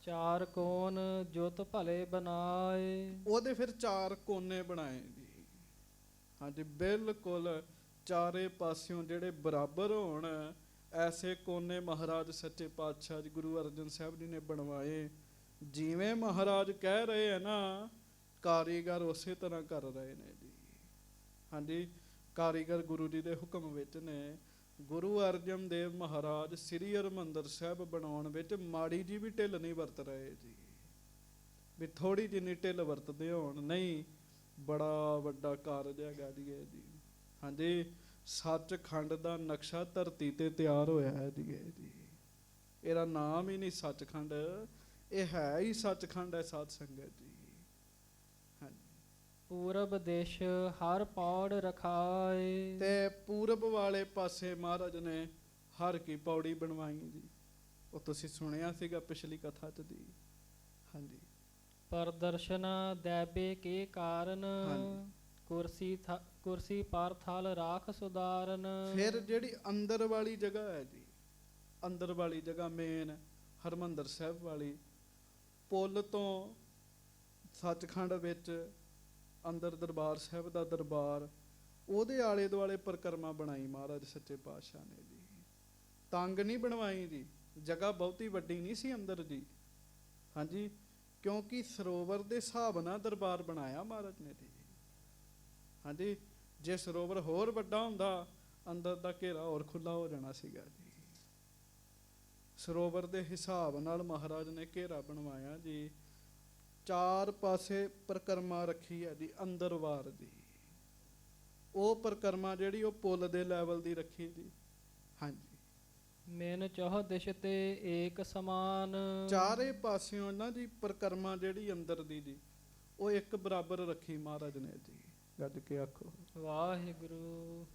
ਚਾਰ ਕੋਨ ਜੁਤ ਭਲੇ ਬਣਾਏ। ਉਹਦੇ ਫਿਰ ਚਾਰ ਕੋਨੇ ਬਣਾਏ ਜੀ। ਹਾਂਜੀ, ਬਿਲਕੁਲ ਚਾਰੇ ਪਾਸਿਓਂ ਜਿਹੜੇ ਬਰਾਬਰ ਹੋਣ ਐਸੇ ਕੋਨੇ ਮਹਾਰਾਜ ਸੱਚੇ ਪਾਤਸ਼ਾਹ ਜੀ ਗੁਰੂ ਅਰਜਨ ਸਾਹਿਬ ਜੀ ਨੇ ਬਣਵਾਏ। ਜਿਵੇਂ ਮਹਾਰਾਜ ਕਹਿ ਰਹੇ ਹੈ ਨਾ, ਕਾਰੀਗਰ ਉਸੇ ਤਰ੍ਹਾਂ ਕਰ ਰਹੇ ਨੇ ਜੀ। ਹਾਂਜੀ, ਕਾਰੀਗਰ ਗੁਰੂ ਜੀ ਦੇ ਹੁਕਮ ਵਿੱਚ ਨੇ। ਗੁਰੂ ਅਰਜਨ ਦੇਵ ਮਹਾਰਾਜ ਸ੍ਰੀ ਹਰਿਮੰਦਰ ਸਾਹਿਬ ਬਣਾਉਣ ਵਿੱਚ ਮਾੜੀ ਜੀ ਵੀ ਢਿੱਲ ਨਹੀਂ ਵਰਤ ਰਹੇ ਜੀ, ਵੀ ਥੋੜੀ ਜਿੰਨੀ ਢਿੱਲ ਵਰਤਦੇ ਹੋਣ। ਨਹੀਂ, ਬੜਾ ਵੱਡਾ ਕਾਰਜ ਹੈਗਾ ਜੀ ਇਹ ਜੀ। ਹਾਂਜੀ, ਸੱਚਖੰਡ ਦਾ ਨਕਸ਼ਾ ਧਰਤੀ ਤੇ ਤਿਆਰ ਹੋਇਆ ਹੈ ਜੀ ਇਹ ਜੀ। ਇਹਦਾ ਨਾਮ ਹੀ ਨਹੀਂ ਸੱਚਖੰਡ, ਇਹ ਹੈ ਹੀ ਸੱਚਖੰਡ ਹੈ ਸਾਧ ਸੰਗਤ ਜੀ। ਪੂਰਬ ਦੇਸ਼ ਹਰ ਪੌੜ ਰਖਾਏ। ਤੇ ਪੂਰਬ ਵਾਲੇ ਪਾਸੇ ਮਹਾਰਾਜ ਨੇ ਹਰ ਕੀ ਪੌੜੀ ਬਣਵਾਈ ਜੀ। ਉਹ ਤੁਸੀਂ ਸੁਣਿਆ ਸੀਗਾ ਪਿਛਲੀ ਕਥਾ ਚ ਜੀ। ਹਾਂਜੀ, ਪ੍ਰਦਰਸ਼ਨ ਦੈਬੇ ਕੇ ਕਾਰਨ। ਕੁਰਸੀ ਪਰ ਥਲ ਰਾਖ ਸੁਧਾਰਨ। ਫਿਰ ਜਿਹੜੀ ਅੰਦਰ ਵਾਲੀ ਜਗ੍ਹਾ ਹੈ ਜੀ, ਅੰਦਰ ਵਾਲੀ ਜਗ੍ਹਾ ਮੇਨ ਹਰਿਮੰਦਰ ਸਾਹਿਬ ਵਾਲੀ, ਪੁੱਲ ਤੋਂ ਸੱਚਖੰਡ ਵਿੱਚ ਅੰਦਰ ਦਰਬਾਰ ਸਾਹਿਬ ਦਾ ਦਰਬਾਰ, ਉਹਦੇ ਆਲੇ ਦੁਆਲੇ ਪਰਿਕਰਮਾ ਬਣਾਈ ਮਹਾਰਾਜ ਸੱਚੇ ਪਾਤਸ਼ਾਹ ਨੇ ਜੀ। ਤੰਗ ਨਹੀਂ ਬਣਵਾਈ ਜੀ, ਜਗ੍ਹਾ ਬਹੁਤੀ ਵੱਡੀ ਨਹੀਂ ਸੀ ਅੰਦਰ ਜੀ। ਹਾਂਜੀ, ਕਿਉਂਕਿ ਸਰੋਵਰ ਦੇ ਹਿਸਾਬ ਨਾਲ ਦਰਬਾਰ ਬਣਾਇਆ ਮਹਾਰਾਜ ਨੇ ਜੀ। ਹਾਂਜੀ, ਜੇ ਸਰੋਵਰ ਹੋਰ ਵੱਡਾ ਹੁੰਦਾ ਅੰਦਰ ਦਾ ਘੇਰਾ ਹੋਰ ਖੁੱਲਾ ਹੋ ਜਾਣਾ ਸੀਗਾ ਜੀ। ਸਰੋਵਰ ਦੇ ਹਿਸਾਬ ਨਾਲ ਮਹਾਰਾਜ ਨੇ ਘੇਰਾ ਬਣਵਾਇਆ ਜੀ। ਚਾਰ ਪਾਸੇ ਪਰਿਕਰਮਾ ਰੱਖੀ ਹੈ ਜੀ ਅੰਦਰ ਵਾਰ ਦੀ। ਉਹ ਪਰਿਕਰਮਾ ਜਿਹੜੀ ਉਹ ਪੁੱਲ ਦੇ ਲੈਵਲ ਦੀ ਰੱਖੀ ਜੀ। ਹਾਂਜੀ, ਮੇਨ ਚੌਹ ਦਿਸ਼ ਤੇ ਏਕ ਸਮਾਨ। ਚਾਰੇ ਪਾਸਿਓਂ ਨਾ ਜੀ ਪਰਿਕਰਮਾ ਜਿਹੜੀ ਅੰਦਰ ਦੀ ਜੀ ਉਹ ਇੱਕ ਬਰਾਬਰ ਰੱਖੀ ਮਹਾਰਾਜ ਨੇ ਜੀ। ਗੱਜ ਕੇ ਆਖੋ ਵਾਹਿਗੁਰੂ।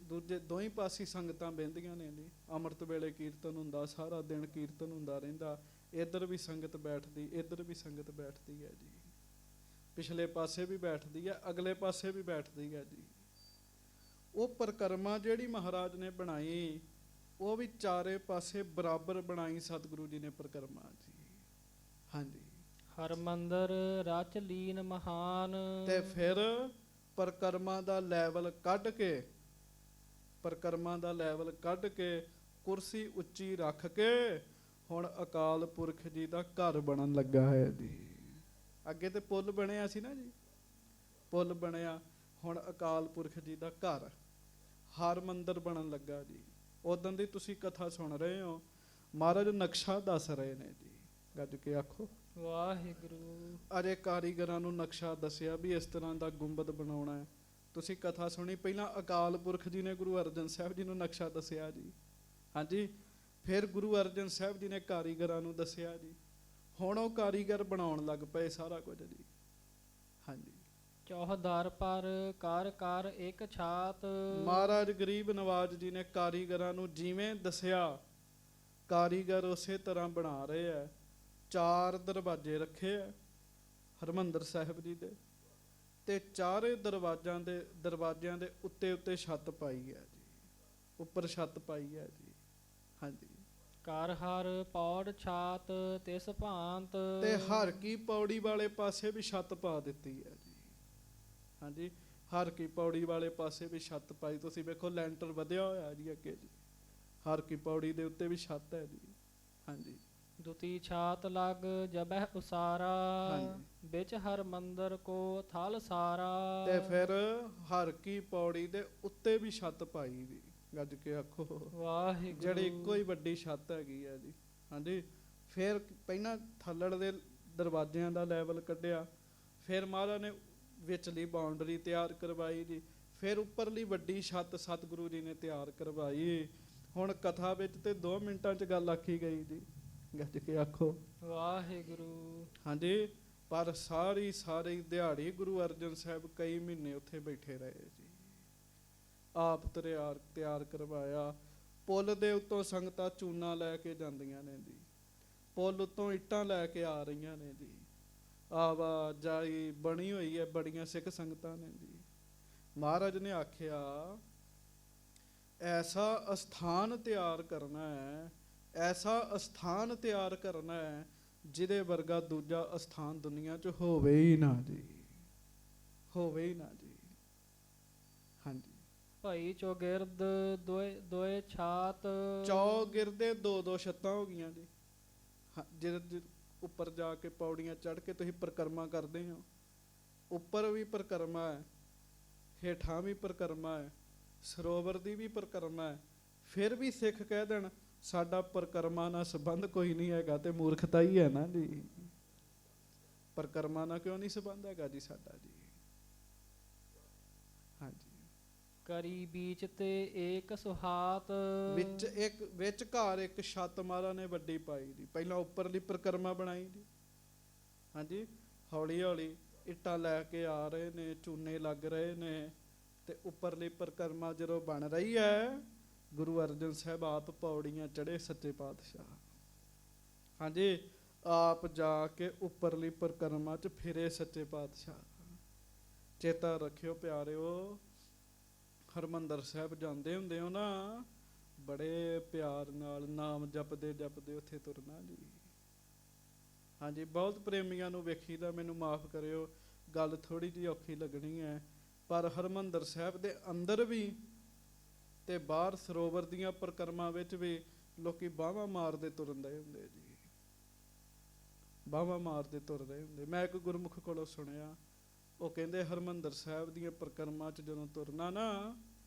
ਦੂਜੇ ਦੋਹੀਂ ਪਾਸੇ ਸੰਗਤਾਂ ਬਹਿੰਦੀਆਂ ਨੇ ਜੀ। ਅੰਮ੍ਰਿਤ ਵੇਲੇ ਕੀਰਤਨ ਹੁੰਦਾ, ਸਾਰਾ ਦਿਨ ਕੀਰਤਨ ਹੁੰਦਾ ਰਹਿੰਦਾ। ਇੱਧਰ ਵੀ ਸੰਗਤ ਬੈਠਦੀ, ਇੱਧਰ ਵੀ ਸੰਗਤ ਬੈਠਦੀ ਹੈ ਜੀ। ਪਿਛਲੇ ਪਾਸੇ ਵੀ ਬੈਠਦੀ ਹੈ, ਅਗਲੇ ਪਾਸੇ ਵੀ ਬੈਠਦੀ ਹੈ ਜੀ। ਉਹ ਪਰਿਕਰਮਾ ਜਿਹੜੀ ਮਹਾਰਾਜ ਨੇ ਬਣਾਈ ਉਹ ਵੀ ਚਾਰੇ ਪਾਸੇ ਬਰਾਬਰ ਬਣਾਈ ਸਤਿਗੁਰੂ ਜੀ ਨੇ ਪਰਿਕਰਮਾ ਜੀ। ਹਾਂਜੀ, ਹਰਿਮੰਦਰ ਰਚ ਲੀਨ ਮਹਾਨ। ਤੇ ਫਿਰ ਪਰਿਕਰਮਾ ਦਾ ਲੈਵਲ ਕੱਢ ਕੇ, ਪਰਿਕਰਮਾ ਦਾ ਲੈਵਲ ਕੱਢ ਕੇ ਕੁਰਸੀ ਉੱਚੀ ਰੱਖ ਕੇ ਹੁਣ ਅਕਾਲ ਪੁਰਖ ਜੀ ਦਾ ਘਰ ਬਣਨ ਲੱਗਾ ਹੈ ਜੀ। ਅੱਗੇ ਤੇ ਪੁੱਲ ਬਣਿਆ ਸੀ ਨਾ ਜੀ, ਪੁੱਲ ਬਣਿਆ, ਹੁਣ ਅਕਾਲ ਪੁਰਖ ਜੀ ਦਾ ਘਰ ਹਰਿਮੰਦਰ ਬਣਨ ਲੱਗਾ ਜੀ। ਉਦੋਂ ਦੀ ਤੁਸੀਂ ਕਥਾ ਸੁਣ ਰਹੇ ਹੋ, ਮਹਾਰਾਜ ਨਕਸ਼ਾ ਦੱਸ ਰਹੇ ਨੇ ਜੀ। ਗੱਜ ਕੇ ਆਖੋ ਵਾਹਿਗੁਰੂ। ਅਜੇ ਕਾਰੀਗਰਾਂ ਨੂੰ ਨਕਸ਼ਾ ਦੱਸਿਆ ਵੀ ਇਸ ਤਰ੍ਹਾਂ ਦਾ ਗੁੰਬਦ ਬਣਾਉਣਾ ਹੈ। ਤੁਸੀਂ ਕਥਾ ਸੁਣੀ, ਪਹਿਲਾਂ ਅਕਾਲ ਪੁਰਖ ਜੀ ਨੇ ਗੁਰੂ ਅਰਜਨ ਸਾਹਿਬ ਜੀ ਨੂੰ ਨਕਸ਼ਾ ਦੱਸਿਆ ਜੀ। ਹਾਂਜੀ, ਫਿਰ ਗੁਰੂ ਅਰਜਨ ਸਾਹਿਬ ਜੀ ਨੇ ਕਾਰੀਗਰਾਂ ਨੂੰ ਦੱਸਿਆ ਜੀ। ਹੁਣ ਉਹ ਕਾਰੀਗਰ ਬਣਾਉਣ ਲੱਗ ਪਏ ਸਾਰਾ ਕੁਝ ਜੀ। ਹਾਂਜੀ, ਚੌਹਦਾਰ ਪਰ ਕਰ ਕਰ ਇੱਕ ਛਾਤ। ਮਹਾਰਾਜ ਗਰੀਬ ਨਵਾਜ ਜੀ ਨੇ ਕਾਰੀਗਰਾਂ ਨੂੰ ਜਿਵੇਂ ਦੱਸਿਆ, ਕਾਰੀਗਰ ਉਸੇ ਤਰ੍ਹਾਂ ਬਣਾ ਰਹੇ ਆ। ਚਾਰ ਦਰਵਾਜ਼ੇ ਰੱਖੇ ਆ ਹਰਿਮੰਦਰ ਸਾਹਿਬ ਜੀ ਦੇ, ਤੇ ਚਾਰੇ ਦਰਵਾਜ਼ਿਆਂ ਦੇ ਉੱਤੇ ਛੱਤ ਪਾਈ ਹੈ ਜੀ, ਉੱਪਰ ਛੱਤ ਪਾਈ ਹੈ ਜੀ। ਹਾਂਜੀ, ਕਰ ਹਰ ਪੌੜ ਛਾਤ ਤਿਸ ਭਾਂਤ। ਤੇ ਹਰ ਕੀ ਪੌੜੀ ਵਾਲੇ ਪਾਸੇ ਵੀ ਛੱਤ ਪਾ ਦਿੱਤੀ ਹੈ ਜੀ। ਹਾਂਜੀ, ਹਰ ਕੀ ਪੌੜੀ ਵਾਲੇ ਪਾਸੇ ਵੀ ਛੱਤ ਪਾਈ। ਤੁਸੀਂ ਵੇਖੋ ਲੈਂਟਰ ਵਧਿਆ ਹੋਇਆ ਜੀ ਅੱਗੇ ਜੀ। ਹਰ ਕੀ ਪੌੜੀ ਦੇ ਉੱਤੇ ਵੀ ਛੱਤ ਹੈ ਜੀ। ਹਾਂਜੀ, ਦੁਤੀ ਛਾਤ ਲਗ ਜਬਹਿ ਉਸਾਰਾ। ਹਾਂਜੀ। ਵਿੱਚ ਹਰ ਮੰਦਰ ਕੋ ਥਲ ਸਾਰਾ। ਤੇ ਫਿਰ ਹਰ ਕੀ ਪੌੜੀ ਦੇ ਉੱਤੇ ਵੀ ਛੱਤ ਪਾਈ ਜੀ। ਗੱਜ ਕੇ ਆਖੋ ਵਾਹਿਗੁਰੂ। ਜਿਹੜੀ ਇੱਕੋ ਹੀ ਵੱਡੀ ਛੱਤ ਹੈਗੀ ਹੈ ਜੀ। ਹਾਂਜੀ, ਫਿਰ ਪਹਿਲਾਂ ਥੱਲੜ ਦੇ ਦਰਵਾਜ਼ਿਆਂ ਦਾ ਲੈਵਲ ਕੱਢਿਆ, ਫਿਰ ਮਹਾਰਾਜ ਨੇ ਵਿਚਲੀ ਬਾਉਂਡਰੀ ਤਿਆਰ ਕਰਵਾਈ ਜੀ। ਫਿਰ ਉੱਪਰਲੀ ਵੱਡੀ ਛੱਤ ਸਤਿਗੁਰੂ ਜੀ ਨੇ ਤਿਆਰ ਕਰਵਾਈ। ਹੁਣ ਕਥਾ ਵਿੱਚ ਤੇ 2 ਮਿੰਟਾਂ 'ਚ ਗੱਲ ਆਖੀ ਗਈ ਜੀ। ਗੱਜ ਕੇ ਆਖੋ ਵਾਹਿਗੁਰੂ। ਹਾਂਜੀ, ਪਰ ਸਾਰੀ ਦਿਹਾੜੀ ਗੁਰੂ ਅਰਜਨ ਸਾਹਿਬ ਕਈ ਮਹੀਨੇ ਉੱਥੇ ਬੈਠੇ ਰਹੇ ਜੀ। ਆਪ ਤਿਆਰ ਕਰਵਾਇਆ। ਪੁੱਲ ਦੇ ਉੱਤੋਂ ਸੰਗਤਾਂ ਚੂਨਾ ਲੈ ਕੇ ਜਾਂਦੀਆਂ ਨੇ ਜੀ। ਪੁੱਲ ਉੱਤੋਂ ਇੱਟਾਂ ਲੈ ਕੇ ਆ ਰਹੀਆਂ ਨੇ ਜੀ। ਆਵਾਜਾਈ ਬਣੀ ਹੋਈ ਹੈ, ਬੜੀਆਂ ਸਿੱਖ ਸੰਗਤਾਂ ਨੇ ਜੀ। ਮਹਾਰਾਜ ਨੇ ਆਖਿਆ ਐਸਾ ਅਸਥਾਨ ਤਿਆਰ ਕਰਨਾ ਹੈ, ਐਸਾ ਅਸਥਾਨ ਤਿਆਰ ਕਰਨਾ ਹੈ ਜਿਹਦੇ ਵਰਗਾ ਦੂਜਾ ਅਸਥਾਨ ਦੁਨੀਆ 'ਚ ਹੋਵੇ ਹੀ ਨਾ ਜੀ। ਹੋਵੇ ਹੀ ਨਾ ਜੀ। ਹਾਂਜੀ, ਭਾਈ ਚੌਗਿਰਦ ਦੋਏ ਛਾਤ। ਚੌਗਿਰਦੇ 2-2 ਛੱਤਾਂ ਹੋ ਗਈਆਂ ਜੀ। ਜਿਹਦੇ ਉੱਪਰ ਜਾ ਕੇ ਪੌੜੀਆਂ ਚੜ੍ਹ ਕੇ ਤੁਸੀਂ ਪਰਿਕਰਮਾ ਕਰਦੇ ਹੋ, ਉੱਪਰ ਵੀ ਪਰਿਕਰਮਾ ਹੈ, ਹੇਠਾਂ ਵੀ ਪਰਿਕਰਮਾ ਹੈ, ਸਰੋਵਰ ਦੀ ਵੀ ਪਰਿਕਰਮਾ ਹੈ। ਫਿਰ ਵੀ ਸਿੱਖ ਕਹਿ ਦੇਣ ਸਾਡਾ ਪਰਿਕਰਮਾ ਨਾਲ ਸੰਬੰਧ ਕੋਈ ਨਹੀਂ ਹੈਗਾ ਤੇ ਮੂਰਖਤਾ ਹੀ ਹੈ ਨਾ ਜੀ। ਪਰਿਕਰਮਾ ਨਾਲ ਕਿਉਂ ਨਹੀਂ ਸੰਬੰਧ ਹੈਗਾ ਜੀ ਸਾਡਾ ਜੀ। ਹਾਂਜੀ, ਕਰੀ ਬੀਚ ਤੇ ਏਕ ਸੁਹਾਤ। ਵਿੱਚ ਘਰ ਇੱਕ ਛੱਤ ਮਹਾਰਾਜ ਨੇ ਵੱਡੀ ਪਾਈ ਜੀ। ਪਹਿਲਾਂ ਉੱਪਰਲੀ ਪਰਿਕਰਮਾ ਬਣਾਈ ਜੀ। ਹਾਂਜੀ, ਹੌਲੀ ਹੌਲੀ ਇੱਟਾਂ ਲੈ ਕੇ ਆ ਰਹੇ ਨੇ, ਚੂਨੇ ਲੱਗ ਰਹੇ ਨੇ, ਤੇ ਉੱਪਰਲੀ ਪਰਿਕਰਮਾ ਜਦੋਂ ਬਣ ਰਹੀ ਹੈ, ਗੁਰੂ ਅਰਜਨ ਸਾਹਿਬ ਆਪ ਪੌੜੀਆਂ ਚੜ੍ਹੇ ਸੱਚੇ ਪਾਤਸ਼ਾਹ। ਹਾਂਜੀ, ਆਪ ਜਾ ਕੇ ਉੱਪਰਲੀ ਪਰਿਕਰਮਾ 'ਚ ਫਿਰੇ ਸੱਚੇ ਪਾਤਸ਼ਾਹ। ਚੇਤਾ ਰੱਖਿਓ ਪਿਆਰਿਓ, ਹਰਿਮੰਦਰ ਸਾਹਿਬ ਜਾਂਦੇ ਹੁੰਦੇ ਹੋ ਨਾ, ਬੜੇ ਪਿਆਰ ਨਾਲ ਨਾਮ ਜਪਦੇ ਜਪਦੇ ਉੱਥੇ ਤੁਰਨਾ ਜੀ। ਹਾਂਜੀ, ਬਹੁਤ ਪ੍ਰੇਮੀਆਂ ਨੂੰ ਵੇਖੀਦਾ, ਮੈਨੂੰ ਮਾਫ ਕਰਿਓ ਗੱਲ ਥੋੜ੍ਹੀ ਜਿਹੀ ਔਖੀ ਲੱਗਣੀ ਹੈ, ਪਰ ਹਰਿਮੰਦਰ ਸਾਹਿਬ ਦੇ ਅੰਦਰ ਵੀ ਤੇ ਬਾਹਰ ਸਰੋਵਰ ਦੀਆਂ ਪਰਿਕਰਮਾ ਵਿੱਚ ਵੀ ਲੋਕੀ ਬਾਹਾਂ ਮਾਰਦੇ ਤੁਰਦੇ ਹੁੰਦੇ ਜੀ। ਬਾਹਾਂ ਮਾਰਦੇ ਤੁਰ ਰਹੇ ਹੁੰਦੇ। ਮੈਂ ਇੱਕ ਗੁਰਮੁਖ ਕੋਲੋਂ ਸੁਣਿਆ, ਉਹ ਕਹਿੰਦੇ ਹਰਿਮੰਦਰ ਸਾਹਿਬ ਦੀਆਂ ਪਰਿਕਰਮਾ 'ਚ ਜਦੋਂ ਤੁਰਨਾ ਨਾ,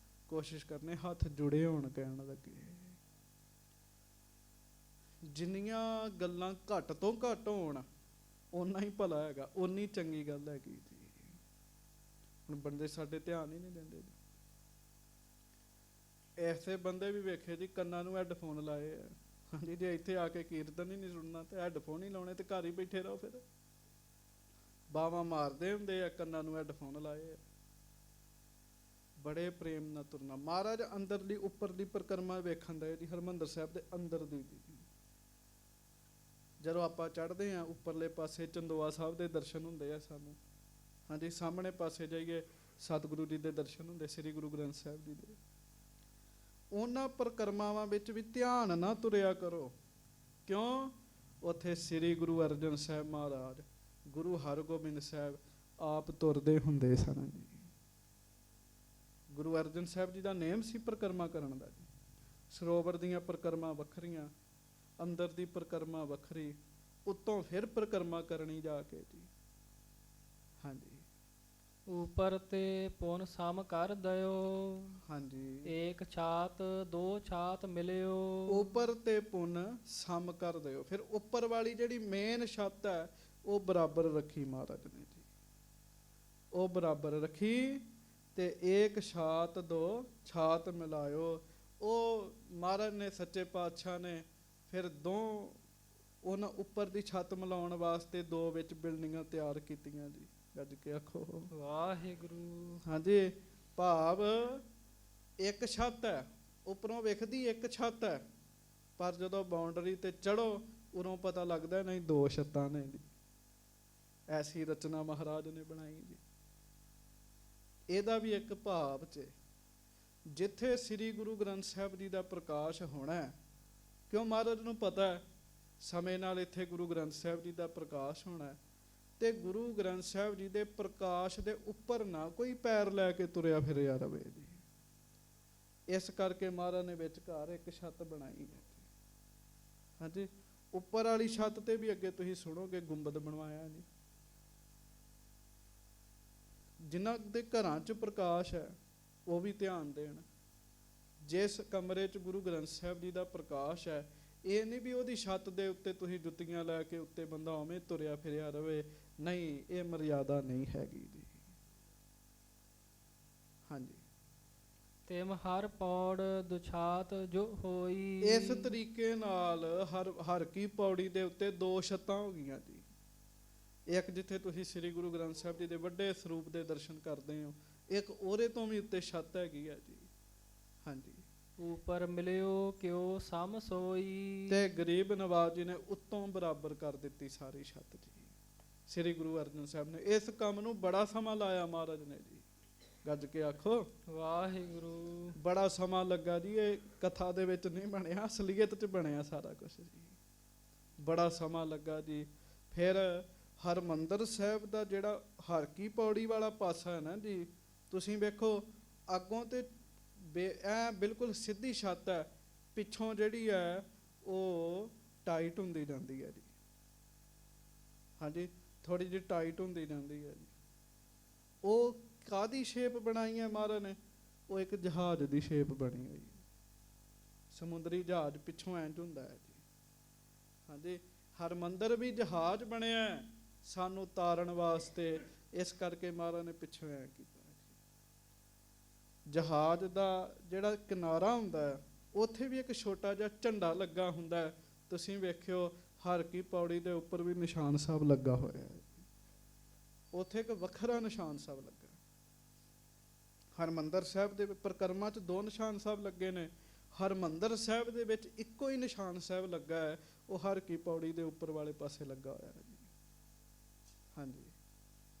ਕੋਸ਼ਿਸ਼ ਕਰਨੇ ਹੱਥ ਜੁੜੇ ਹੋਣ। ਕਹਿਣ ਲੱਗੇ ਜਿੰਨੀਆਂ ਗੱਲਾਂ ਘੱਟ ਤੋਂ ਘੱਟ ਹੋਣ ਓਨਾ ਹੀ ਭਲਾ ਹੈਗਾ, ਓਨੀ ਚੰਗੀ ਗੱਲ ਹੈਗੀ ਜੀ। ਹੁਣ ਬੰਦੇ ਸਾਡੇ ਧਿਆਨ ਹੀ ਨਹੀਂ ਦਿੰਦੇ ਜੀ। ਐਸੇ ਬੰਦੇ ਵੀ ਵੇਖੇ ਜੀ ਕੰਨਾਂ ਨੂੰ ਹੈੱਡਫੋਨ ਲਾਏ ਆ। ਹਾਂਜੀ, ਜੇ ਇੱਥੇ ਆ ਕੇ ਕੀਰਤਨ ਹੀ ਨਹੀਂ ਸੁਣਨਾ ਤੇ ਹੈੱਡਫੋਨ ਹੀ ਲਾਉਣੇ ਤੇ ਘਰ ਹੀ ਬੈਠੇ ਰਹੋ। ਫਿਰ ਬਾਹਾਂ ਮਾਰਦੇ ਹੁੰਦੇ ਆ, ਕੰਨਾਂ ਨੂੰ ਹੈੱਡਫੋਨ ਲਾਏ ਆ। ਬੜੇ ਪ੍ਰੇਮ ਨਾਲ ਤੁਰਨਾ। ਮਹਾਰਾਜ ਅੰਦਰਲੀ ਉੱਪਰਲੀ ਪਰਿਕਰਮਾ ਵੇਖਣ ਦਾ ਜੀ, ਹਰਿਮੰਦਰ ਸਾਹਿਬ ਦੇ ਅੰਦਰ ਦੀ ਜੀ। ਜਦੋਂ ਆਪਾਂ ਚੜ੍ਹਦੇ ਹਾਂ ਉੱਪਰਲੇ ਪਾਸੇ ਚੰਦੋਆ ਸਾਹਿਬ ਦੇ ਦਰਸ਼ਨ ਹੁੰਦੇ ਆ ਸਾਨੂੰ। ਹਾਂਜੀ, ਸਾਹਮਣੇ ਪਾਸੇ ਜਾਈਏ ਸਤਿਗੁਰੂ ਜੀ ਦੇ ਦਰਸ਼ਨ ਹੁੰਦੇ, ਸ੍ਰੀ ਗੁਰੂ ਗ੍ਰੰਥ ਸਾਹਿਬ ਜੀ ਦੇ। ਉਹਨਾਂ ਪਰਿਕਰਮਾਵਾਂ ਵਿੱਚ ਵੀ ਧਿਆਨ ਨਾ ਤੁਰਿਆ ਕਰੋ। ਕਿਉਂ? ਉੱਥੇ ਸ੍ਰੀ ਗੁਰੂ ਅਰਜਨ ਸਾਹਿਬ ਮਹਾਰਾਜ, ਗੁਰੂ ਹਰਗੋਬਿੰਦ ਸਾਹਿਬ ਆਪ ਤੁਰਦੇ ਹੁੰਦੇ ਸਨ ਜੀ। ਗੁਰੂ ਅਰਜਨ ਸਾਹਿਬ ਜੀ ਦਾ ਨੇਮ ਸੀ ਪਰਿਕਰਮਾ ਕਰਨ ਦਾ ਜੀ। ਸਰੋਵਰ ਦੀਆਂ ਪਰਿਕਰਮਾ ਵੱਖਰੀਆਂ, ਅੰਦਰ ਦੀ ਪਰਿਕਰਮਾ ਵੱਖਰੀ, ਉੱਤੋਂ ਫਿਰ ਪਰਿਕਰਮਾ ਕਰਨੀ ਜਾ ਕੇ ਜੀ। ਹਾਂਜੀ, ਉਪਰ ਤੇ ਪੁਨ ਸਮ ਕਰ ਦਿਓ। ਹਾਂਜੀ, ਏਕ ਛਾਤ ਦੋ ਛਾਤ ਮਿਲਿਓ। ਉੱਪਰ ਤੇ ਪੁਨ ਸਮ ਕਰ ਦਿਓ। ਫਿਰ ਉੱਪਰ ਵਾਲੀ ਜਿਹੜੀ ਮੇਨ ਛੱਤ ਹੈ ਉਹ ਬਰਾਬਰ ਰੱਖੀ ਮਹਾਰਾਜ ਨੇ ਜੀ। ਉਹ ਬਰਾਬਰ ਰੱਖੀ ਤੇ ਏਕ ਛਾਤ ਦੋ ਛਾਤ ਮਿਲਾਇਓ। ਉਹ ਮਹਾਰਾਜ ਨੇ ਸੱਚੇ ਪਾਤਸ਼ਾਹ ਨੇ ਫਿਰ ਉਹਨਾਂ ਉੱਪਰ ਦੀ ਛੱਤ ਮਿਲਾਉਣ ਵਾਸਤੇ 2 ਵਿੱਚ ਬਿਲਡਿੰਗਾਂ ਤਿਆਰ ਕੀਤੀਆਂ ਜੀ। ਗੱਜ ਕੇ ਆਖੋ ਵਾਹਿਗੁਰੂ। ਹਾਂਜੀ, ਭਾਵ ਇੱਕ ਛੱਤ ਹੈ, ਉੱਪਰੋਂ ਵੇਖਦੀ ਇੱਕ ਛੱਤ ਹੈ, ਪਰ ਜਦੋਂ ਬਾਉਂਡਰੀ ਤੇ ਚੜੋ ਉਦੋਂ ਪਤਾ ਲੱਗਦਾ ਨਹੀਂ 2 ਛੱਤਾਂ ਨੇ ਜੀ। ਐਸੀ ਰਚਨਾ ਮਹਾਰਾਜ ਨੇ ਬਣਾਈ ਜੀ। ਇਹਦਾ ਵੀ ਇੱਕ ਭਾਵ 'ਚ ਜਿੱਥੇ ਸ੍ਰੀ ਗੁਰੂ ਗ੍ਰੰਥ ਸਾਹਿਬ ਜੀ ਦਾ ਪ੍ਰਕਾਸ਼ ਹੋਣਾ, ਕਿਉਂ? ਮਹਾਰਾਜ ਨੂੰ ਪਤਾ ਹੈ ਸਮੇਂ ਨਾਲ ਇੱਥੇ ਗੁਰੂ ਗ੍ਰੰਥ ਸਾਹਿਬ ਜੀ ਦਾ ਪ੍ਰਕਾਸ਼ ਹੋਣਾ ਹੈ, ਤੇ ਗੁਰੂ ਗ੍ਰੰਥ ਸਾਹਿਬ ਜੀ ਦੇ ਪ੍ਰਕਾਸ਼ ਦੇ ਉੱਪਰ ਨਾ ਕੋਈ ਪੈਰ ਲੈ ਕੇ ਤੁਰਿਆ ਫਿਰਿਆ ਰਵੇ ਜੀ। ਇਸ ਕਰਕੇ ਮਹਾਰਾਜ ਨੇ ਵਿਚਕਾਰ ਇੱਕ ਛੱਤ ਬਣਾਈ ਹੈ। ਹਾਂਜੀ, ਉੱਪਰ ਵਾਲੀ ਛੱਤ ਤੇ ਵੀ ਅੱਗੇ ਤੁਸੀਂ ਸੁਣੋਗੇ ਗੁੰਬਦ ਬਣਵਾਇਆ ਜੀ। ਜਿਨ੍ਹਾਂ ਦੇ ਘਰਾਂ 'ਚ ਪ੍ਰਕਾਸ਼ ਹੈ ਉਹ ਵੀ ਧਿਆਨ ਦੇਣ। ਜਿਸ ਕਮਰੇ 'ਚ ਗੁਰੂ ਗ੍ਰੰਥ ਸਾਹਿਬ ਜੀ ਦਾ ਪ੍ਰਕਾਸ਼ ਹੈ, ਇਹ ਨਹੀਂ ਵੀ ਉਹਦੀ ਛੱਤ ਦੇ ਉੱਤੇ ਤੁਸੀਂ ਜੁੱਤੀਆਂ ਲੈ ਕੇ ਉੱਤੇ ਬੰਦਾ ਉਵੇਂ ਤੁਰਿਆ ਫਿਰਿਆ ਰਵੇ। ਨਹੀਂ, ਇਹ ਮਰਿਆਦਾ ਨਹੀਂ ਹੈਗੀ ਜੀ। ਹਾਂਜੀ, ਤਿਮ ਹਰ ਪੌੜ ਦੁਛਾਤ ਜੋ ਹੋਈ। ਇਸ ਤਰੀਕੇ ਨਾਲ ਹਰ ਕੀ ਪੌੜੀ ਦੇ ਉੱਤੇ 2 ਛੱਤਾਂ ਹੋ ਗਈਆਂ ਜੀ। ਇੱਕ ਜਿੱਥੇ ਤੁਸੀਂ ਸ੍ਰੀ ਗੁਰੂ ਗ੍ਰੰਥ ਸਾਹਿਬ ਜੀ ਦੇ ਵੱਡੇ ਸਰੂਪ ਦੇ ਦਰਸ਼ਨ ਕਰਦੇ ਹੋ, ਇੱਕ ਉਹਦੇ ਤੋਂ ਵੀ ਉੱਤੇ ਛੱਤ ਹੈਗੀ ਹੈ ਜੀ। ਹਾਂਜੀ, ਉਪਰ ਮਿਲਿਓ ਕਿਉ ਸਮ ਸੋਈ। ਤੇ ਗਰੀਬ ਨਵਾਜ਼ ਜੀ ਨੇ ਉੱਤੋਂ ਬਰਾਬਰ ਕਰ ਦਿੱਤੀ ਸਾਰੀ ਛੱਤ ਜੀ। ਸ੍ਰੀ ਗੁਰੂ ਅਰਜਨ ਸਾਹਿਬ ਨੇ ਇਸ ਕੰਮ ਨੂੰ ਬੜਾ ਸਮਾਂ ਲਾਇਆ ਮਹਾਰਾਜ ਨੇ ਜੀ। ਗੱਜ ਕੇ ਆਖੋ ਵਾਹਿਗੁਰੂ। ਬੜਾ ਸਮਾਂ ਲੱਗਾ ਜੀ। ਇਹ ਕਥਾ ਦੇ ਵਿੱਚ ਨਹੀਂ ਬਣਿਆ, ਅਸਲੀਅਤ 'ਚ ਬਣਿਆ ਸਾਰਾ ਕੁਝ ਜੀ। ਬੜਾ ਸਮਾਂ ਲੱਗਾ ਜੀ। ਫਿਰ ਹਰਿਮੰਦਰ ਸਾਹਿਬ ਦਾ ਜਿਹੜਾ ਹਰ ਕੀ ਪੌੜੀ ਵਾਲਾ ਪਾਸਾ ਹੈ ਨਾ ਜੀ, ਤੁਸੀਂ ਵੇਖੋ ਅੱਗੋਂ ਤੇ ਐ ਬਿਲਕੁਲ ਸਿੱਧੀ ਛੱਤ ਹੈ, ਪਿੱਛੋਂ ਜਿਹੜੀ ਹੈ ਉਹ ਟਾਈਟ ਹੁੰਦੀ ਜਾਂਦੀ ਹੈ ਜੀ। ਹਾਂਜੀ, ਥੋੜੀ ਜਿਹੀ ਟਾਈਟ ਹੁੰਦੀ ਜਾਂਦੀ ਹੈ ਜੀ। ਉਹ ਕਾਹਦੀ ਸ਼ੇਪ ਬਣਾਈ ਹੈ ਮਹਾਰਾਜ ਨੇ? ਉਹ ਇੱਕ ਜਹਾਜ਼ ਦੀ ਸ਼ੇਪ ਬਣੀ ਹੋਈ ਹੈ। ਸਮੁੰਦਰੀ ਜਹਾਜ਼ ਪਿੱਛੋਂ ਇੰਝ ਹੁੰਦਾ ਹੈ ਜੀ। ਹਾਂਜੀ, ਹਰਿਮੰਦਰ ਵੀ ਜਹਾਜ਼ ਬਣਿਆ ਸਾਨੂੰ ਤਾਰਨ ਵਾਸਤੇ, ਇਸ ਕਰਕੇ ਮਹਾਰਾਜ ਨੇ ਪਿੱਛੋਂ ਐਂ ਕੀਤਾ। ਜਹਾਜ਼ ਦਾ ਜਿਹੜਾ ਕਿਨਾਰਾ ਹੁੰਦਾ ਹੈ, ਉੱਥੇ ਵੀ ਇੱਕ ਛੋਟਾ ਜਿਹਾ ਝੰਡਾ ਲੱਗਾ ਹੁੰਦਾ ਹੈ। ਤੁਸੀਂ ਵੇਖਿਓ ਹਰ ਕੀ ਪੌੜੀ ਦੇ ਉੱਪਰ ਵੀ ਨਿਸ਼ਾਨ ਸਾਹਿਬ ਲੱਗਾ ਹੋਇਆ ਹੈ। ਉੱਥੇ ਇੱਕ ਵੱਖਰਾ ਨਿਸ਼ਾਨ ਸਾਹਿਬ ਲੱਗਾ। ਹਰਿਮੰਦਰ ਸਾਹਿਬ ਦੇ ਪਰਿਕਰਮਾ 'ਚ 2 ਨਿਸ਼ਾਨ ਸਾਹਿਬ ਲੱਗੇ ਨੇ। ਹਰਿਮੰਦਰ ਸਾਹਿਬ ਦੇ ਵਿੱਚ ਇੱਕੋ ਹੀ ਨਿਸ਼ਾਨ ਸਾਹਿਬ ਲੱਗਾ ਹੈ, ਉਹ ਹਰ ਕੀ ਪੌੜੀ ਦੇ ਉੱਪਰ ਵਾਲੇ ਪਾਸੇ ਲੱਗਾ ਹੋਇਆ ਹੈ ਜੀ। ਹਾਂਜੀ,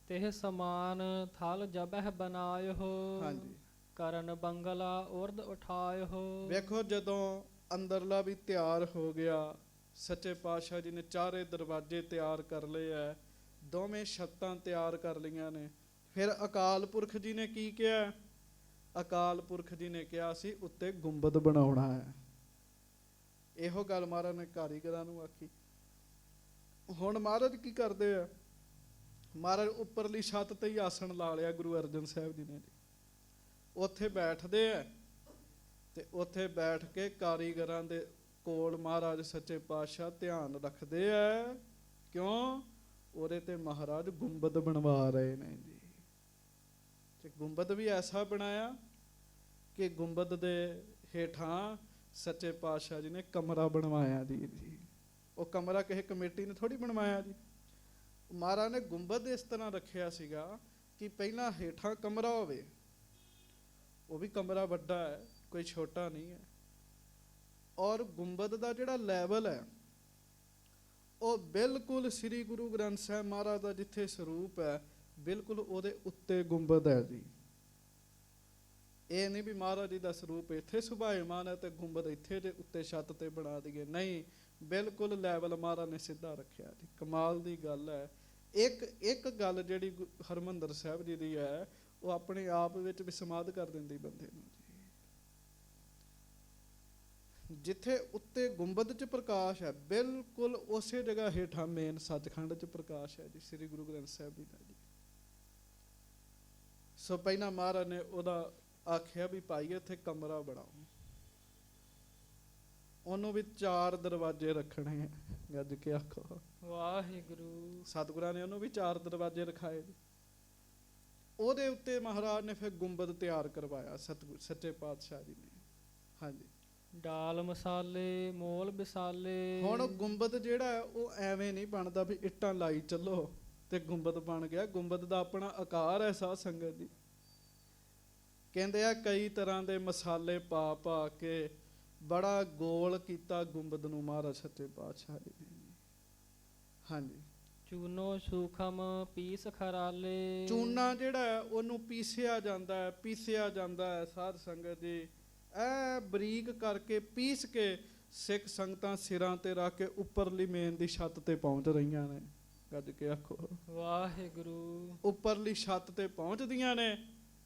ਤਿਹ ਸਮਾਨ ਥਲ ਜਬਹਿ ਬਨਾਇਓ। ਹਾਂਜੀ, ਕਰਨ ਬੰਗਲਾ ਉਰਦ ਉਠਾਇਓ। ਵੇਖੋ ਜਦੋਂ ਅੰਦਰਲਾ ਵੀ ਤਿਆਰ ਹੋ ਗਿਆ, ਸੱਚੇ ਪਾਤਸ਼ਾਹ ਜੀ ਨੇ 4 ਦਰਵਾਜ਼ੇ ਤਿਆਰ ਕਰ ਲਏ ਐ, 2 ਛੱਤਾਂ ਤਿਆਰ ਕਰ ਲਈਆਂ ਨੇ। ਫਿਰ ਅਕਾਲ ਪੁਰਖ ਜੀ ਨੇ ਕੀ ਕਿਹਾ? ਅਕਾਲ ਪੁਰਖ ਜੀ ਨੇ ਕਿਹਾ ਸੀ ਉੱਤੇ ਗੁੰਬਦ ਬਣਾਉਣਾ ਹੈ। ਇਹੋ ਗੱਲ ਮਹਾਰਾਜ ਨੇ ਕਾਰੀਗਰਾਂ ਨੂੰ ਆਖੀ। ਹੁਣ ਮਹਾਰਾਜ ਕੀ ਕਰਦੇ ਆ? ਮਹਾਰਾਜ ਉੱਪਰਲੀ ਛੱਤ ਤੇ ਹੀ ਆਸਣ ਲਾ ਲਿਆ ਗੁਰੂ ਅਰਜਨ ਸਾਹਿਬ ਜੀ ਨੇ ਜੀ। ਉੱਥੇ ਬੈਠਦੇ ਆ ਤੇ ਉੱਥੇ ਬੈਠ ਕੇ ਕਾਰੀਗਰਾਂ ਦੇ ਕੋਲ ਮਹਾਰਾਜ ਸੱਚੇ ਪਾਤਸ਼ਾਹ ਧਿਆਨ ਰੱਖਦੇ ਆ। ਕਿਉਂ? ਉਹਦੇ ਤੇ ਮਹਾਰਾਜ ਗੁੰਬਦ ਬਣਵਾ ਰਹੇ ਨੇ ਜੀ। ਤੇ ਗੁੰਬਦ ਵੀ ਐਸਾ ਬਣਾਇਆ ਕਿ ਗੁੰਬਦ ਦੇ ਹੇਠਾਂ ਸੱਚੇ ਪਾਤਸ਼ਾਹ ਜੀ ਨੇ ਕਮਰਾ ਬਣਵਾਇਆ ਜੀ। ਉਹ ਕਮਰਾ ਕਿਸੇ ਕਮੇਟੀ ਨੇ ਥੋੜੀ ਬਣਵਾਇਆ ਜੀ। ਮਹਾਰਾਜ ਨੇ ਗੁੰਬਦ ਇਸ ਤਰ੍ਹਾਂ ਰੱਖਿਆ ਸੀਗਾ ਕਿ ਪਹਿਲਾਂ ਹੇਠਾਂ ਕਮਰਾ ਹੋਵੇ, ਉਹ ਵੀ ਕਮਰਾ ਵੱਡਾ ਹੈ, ਕੋਈ ਛੋਟਾ ਨਹੀਂ ਹੈ। ਔਰ ਗੁੰਬਦ ਦਾ ਜਿਹੜਾ ਲੈਵਲ ਹੈ ਉਹ ਬਿਲਕੁਲ ਸ੍ਰੀ ਗੁਰੂ ਗ੍ਰੰਥ ਸਾਹਿਬ ਮਹਾਰਾਜ ਦਾ ਜਿੱਥੇ ਸਰੂਪ ਹੈ ਬਿਲਕੁਲ ਉਹਦੇ ਉੱਤੇ ਗੁੰਬਦ ਹੈ ਜੀ। ਇਹ ਨਹੀਂ ਵੀ ਮਹਾਰਾਜ ਜੀ ਦਾ ਸਰੂਪ ਇੱਥੇ ਸੁਭਾਇਮਾਨ ਹੈ ਤੇ ਗੁੰਬਦ ਇੱਥੇ ਦੇ ਉੱਤੇ ਛੱਤ ਤੇ ਬਣਾ ਦਈਏ, ਨਹੀਂ, ਬਿਲਕੁਲ ਲੈਵਲ ਮਹਾਰਾਜ ਨੇ ਸਿੱਧਾ ਰੱਖਿਆ ਜੀ। ਕਮਾਲ ਦੀ ਗੱਲ ਹੈ। ਇੱਕ ਗੱਲ ਜਿਹੜੀ ਹਰਿਮੰਦਰ ਸਾਹਿਬ ਜੀ ਦੀ ਹੈ, ਉਹ ਆਪਣੇ ਆਪ ਵਿੱਚ ਵੀ ਸਮਾਧ ਕਰ ਦਿੰਦੀ ਬੰਦੇ ਨੂੰ ਜੀ। ਜਿੱਥੇ ਉੱਤੇ ਗੁੰਬਦ 'ਚ ਪ੍ਰਕਾਸ਼ ਹੈ, ਬਿਲਕੁਲ ਉਸੇ ਜਗ੍ਹਾ ਹੇਠਾਂ ਮੇਨ ਸੱਚਖੰਡ 'ਚ ਪ੍ਰਕਾਸ਼ ਹੈ ਜੀ, ਸ੍ਰੀ ਗੁਰੂ ਗ੍ਰੰਥ ਸਾਹਿਬ ਜੀ ਦਾ ਜੀ। ਸੋ ਪਹਿਲਾਂ ਮਹਾਰਾਜ ਨੇ ਉਹਦਾ ਆਖਿਆ ਵੀ ਭਾਈ ਇੱਥੇ ਕਮਰਾ ਬਣਾਓ, ਉਹਨੂੰ ਵੀ 4 ਦਰਵਾਜ਼ੇ ਰੱਖਣੇ ਆ। ਗੱਜ ਕੇ ਆਖੋ ਵਾਹਿਗੁਰੂ। ਸਤਿਗੁਰਾਂ ਨੇ ਉਹਨੂੰ ਵੀ 4 ਦਰਵਾਜ਼ੇ ਰਖਾਏ। ਉਹਦੇ ਉੱਤੇ ਮਹਾਰਾਜ ਨੇ ਫਿਰ ਗੁੰਬਦ ਤਿਆਰ ਕਰਵਾਇਆ ਸੱਚੇ ਪਾਤਸ਼ਾਹ ਜੀ ਨੇ। ਹਾਂਜੀ, ਡਾਲ ਮਸਾਲੇ ਮੋਲ ਵਿਸਾਲੇ। ਹੁਣ ਗੁੰਬਦ ਜਿਹੜਾ ਹੈ ਉਹ ਐਵੇਂ ਨਹੀਂ ਬਣਦਾ ਵੀ ਇੱਟਾਂ ਲਾਈ ਚੱਲੋ ਤੇ ਗੁੰਬਦ ਬਣ ਗਿਆ। ਗੁੰਬਦ ਦਾ ਆਪਣਾ ਆਕਾਰ ਹੈ ਸਾਧ ਸੰਗਤ ਜੀ। ਕਹਿੰਦੇ ਆ ਕਈ ਤਰ੍ਹਾਂ ਦੇ ਮਸਾਲੇ ਪਾ ਪਾ ਕੇ ਬੜਾ ਗੋਲ ਕੀਤਾ ਗੁੰਬਦ ਨੂੰ ਮਹਾਰਾਜ ਸੱਚੇ ਪਾਤਸ਼ਾਹ ਜੀ ਨੇ। ਹਾਂਜੀ, ਚੂਨੋ ਸੂਖਮ ਪੀਸ ਖਰਾਲੇ। ਚੂਨਾ ਜਿਹੜਾ ਹੈ ਉਹਨੂੰ ਪੀਸਿਆ ਜਾਂਦਾ ਹੈ ਸਾਧ ਸੰਗਤ ਜੀ। ਐ ਬਰੀਕ ਕਰਕੇ ਪੀਸ ਕੇ ਸਿੱਖ ਸੰਗਤਾਂ ਸਿਰਾਂ ਤੇ ਰੱਖ ਕੇ ਉੱਪਰਲੀ ਮੇਨ ਦੀ ਛੱਤ ਤੇ ਪਹੁੰਚ ਰਹੀਆਂ ਨੇ। ਗੱਜ ਕੇ ਆਖੋ ਵਾਹਿਗੁਰੂ। ਉੱਪਰਲੀ ਛੱਤ ਤੇ ਪਹੁੰਚਦੀਆਂ ਨੇ,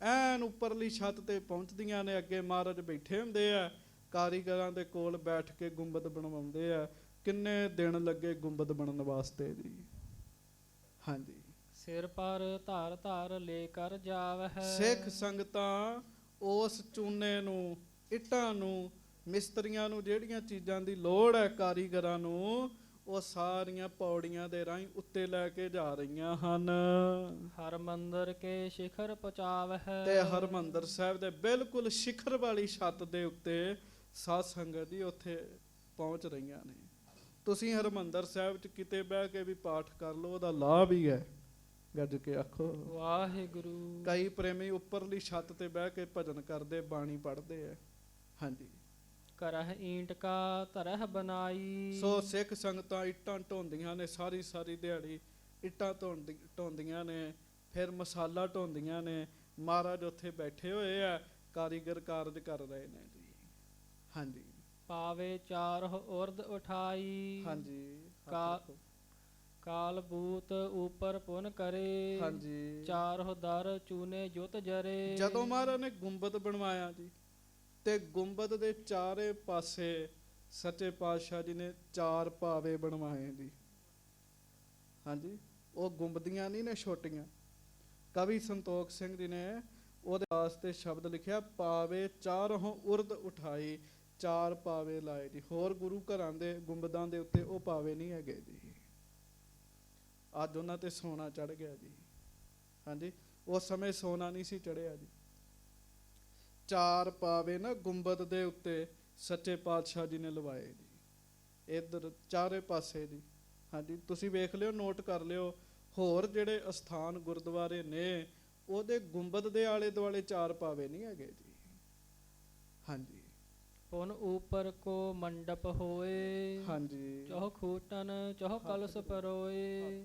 ਐਨ ਉੱਪਰਲੀ ਛੱਤ ਤੇ ਪਹੁੰਚਦੀਆਂ ਨੇ। ਅੱਗੇ ਮਹਾਰਾਜ ਬੈਠੇ ਹੁੰਦੇ ਆ, ਕਾਰੀਗਰਾਂ ਦੇ ਕੋਲ ਬੈਠ ਕੇ ਗੁੰਬਦ ਬਣਵਾਉਂਦੇ ਆ। ਕਿੰਨੇ ਦਿਨ ਲੱਗੇ ਗੁੰਬਦ ਬਣਨ ਵਾਸਤੇ ਜੀ। ਹਾਂਜੀ, ਸਿਰ ਪਰ ਧਾਰ ਧਾਰ ਲੈ ਕਰ ਜਾਵਹਿ। ਸਿੱਖ ਸੰਗਤਾਂ ਉਸ ਚੂਨੇ ਨੂੰ, ਇੱਟਾਂ ਨੂੰ, ਮਿਸਤਰੀਆਂ ਨੂੰ ਜਿਹੜੀਆਂ ਚੀਜ਼ਾਂ ਦੀ ਲੋੜ ਹੈ, ਕਾਰੀਗਰਾਂ ਨੂੰ, ਉਹ ਸਾਰੀਆਂ ਪੌੜੀਆਂ ਦੇ ਰਾਹੀਂ ਉੱਤੇ ਲੈ ਕੇ ਜਾ ਰਹੀਆਂ ਹਨ। ਹਰਿਮੰਦਰ ਕੇ ਸ਼ਿਖਰ ਪਹੁੰਚਾਵਹਿ। ਤੇ ਹਰਿਮੰਦਰ ਸਾਹਿਬ ਦੇ ਬਿਲਕੁਲ ਸਿਖਰ ਵਾਲੀ ਛੱਤ ਦੇ ਉੱਤੇ ਸਾਧ ਸੰਗਤ ਜੀ ਉੱਥੇ ਪਹੁੰਚ ਰਹੀਆਂ ਨੇ। ਤੁਸੀਂ ਹਰਿਮੰਦਰ ਸਾਹਿਬ 'ਚ ਕਿਤੇ ਬਹਿ ਕੇ ਵੀ ਪਾਠ ਕਰ ਲਓ, ਉਹਦਾ ਲਾਭ ਹੀ ਹੈ। ਗੱਜ ਕੇ ਆਖੋ ਵਾਹਿਗੁਰੂ। ਕਈ ਪ੍ਰੇਮੀ ਉੱਪਰਲੀ ਛੱਤ ਤੇ ਬਹਿ ਕੇ ਭਜਨ ਕਰਦੇ, ਬਾਣੀ ਪੜ੍ਹਦੇ ਆ। ਹਾਂਜੀ, ਕਰਹਿ ਈਂਟ ਕਾ ਧਰਹਿ ਬਨਾਈ। ਸੋ ਸਿੱਖ ਸੰਗਤਾਂ ਇੱਟਾਂ ਢੋਂਦੀਆਂ ਨੇ, ਸਾਰੀ ਸਾਰੀ ਦਿਹਾੜੀ ਇੱਟਾਂ ਢੋਂਦੀਆਂ ਨੇ, ਫਿਰ ਮਸਾਲਾ ਢੋਂਦੀਆਂ ਨੇ। ਮਹਾਰਾਜ ਉੱਥੇ ਬੈਠੇ ਹੋਏ ਆ, ਕਾਰੀਗਰ ਕਾਰਜ ਕਰ ਰਹੇ ਨੇ ਜੀ। ਹਾਂਜੀ, ਪਾਵੇ ਚਾਰਹੁ ਉਰਦ ਉਠਾਈ। ਹਾਂਜੀ, ਕਾਲ ਬੂਤ ਉਪਰ ਪੁਨ ਕਰੇ। ਹਾਂਜੀ। ਚਾਰਹੁ ਦਰ ਚੂਨੇ ਜੁਤ ਜਰੇ। ਜਦੋਂ ਮਹਾਰਾਜ ਨੇ ਗੁੰਬਦ ਬਣਵਾਇਆ ਜੀ, ਤੇ ਗੁੰਬਦ ਦੇ ਚਾਰੇ ਪਾਸੇ ਸੱਚੇ ਪਾਤਸ਼ਾਹ ਜੀ ਨੇ 4 ਪਾਵੇ ਬਣਵਾਏ ਜੀ। ਹਾਂਜੀ, ਉਹ ਗੁੰਬਦੀਆਂ ਨਹੀਂ ਨੇ ਛੋਟੀਆਂ। ਕਵੀ ਸੰਤੋਖ ਸਿੰਘ ਜੀ ਨੇ ਉਹਦੇ ਵਾਸਤੇ ਸ਼ਬਦ ਲਿਖਿਆ, ਪਾਵੇ ਚਾਰਹੁ ਉਰਦ ਉਠਾਈ। 4 ਪਾਵੇ ਲਾਏ ਜੀ। ਹੋਰ ਗੁਰੂ ਘਰਾਂ ਦੇ ਗੁੰਬਦਾਂ ਦੇ ਉੱਤੇ ਉਹ ਪਾਵੇ ਨਹੀਂ ਹੈਗੇ ਜੀ। ਅੱਜ ਉਹਨਾਂ ਤੇ ਸੋਨਾ ਚੜ ਗਿਆ ਜੀ। ਹਾਂਜੀ, ਉਸ ਸਮੇਂ ਸੋਨਾ ਨਹੀਂ ਸੀ ਚੜਿਆ ਜੀ। 4 ਪਾਵੇ ਨਾ ਗੁੰਬਦ ਦੇ ਉੱਤੇ ਸੱਚੇ ਪਾਤਸ਼ਾਹ ਜੀ ਨੇ ਲਵਾਏ ਜੀ, ਇੱਧਰ ਚਾਰੇ ਪਾਸੇ ਜੀ। ਹਾਂਜੀ, ਤੁਸੀਂ ਵੇਖ ਲਿਓ, ਨੋਟ ਕਰ ਲਿਓ। ਹੋਰ ਜਿਹੜੇ ਅਸਥਾਨ ਗੁਰਦੁਆਰੇ ਨੇ, ਉਹਦੇ ਗੁੰਬਦ ਦੇ ਆਲੇ ਦੁਆਲੇ 4 ਪਾਵੇ ਨਹੀਂ ਹੈਗੇ ਜੀ। ਹਾਂਜੀ, ਪੁਨ ਉਪਰ ਕੋ ਮੰਡਪ ਹੋਏ। ਹਾਂਜੀ, ਚਹੁ ਖੂਟਨ ਚਹੁ ਕਲਸ ਪਰੋਏ।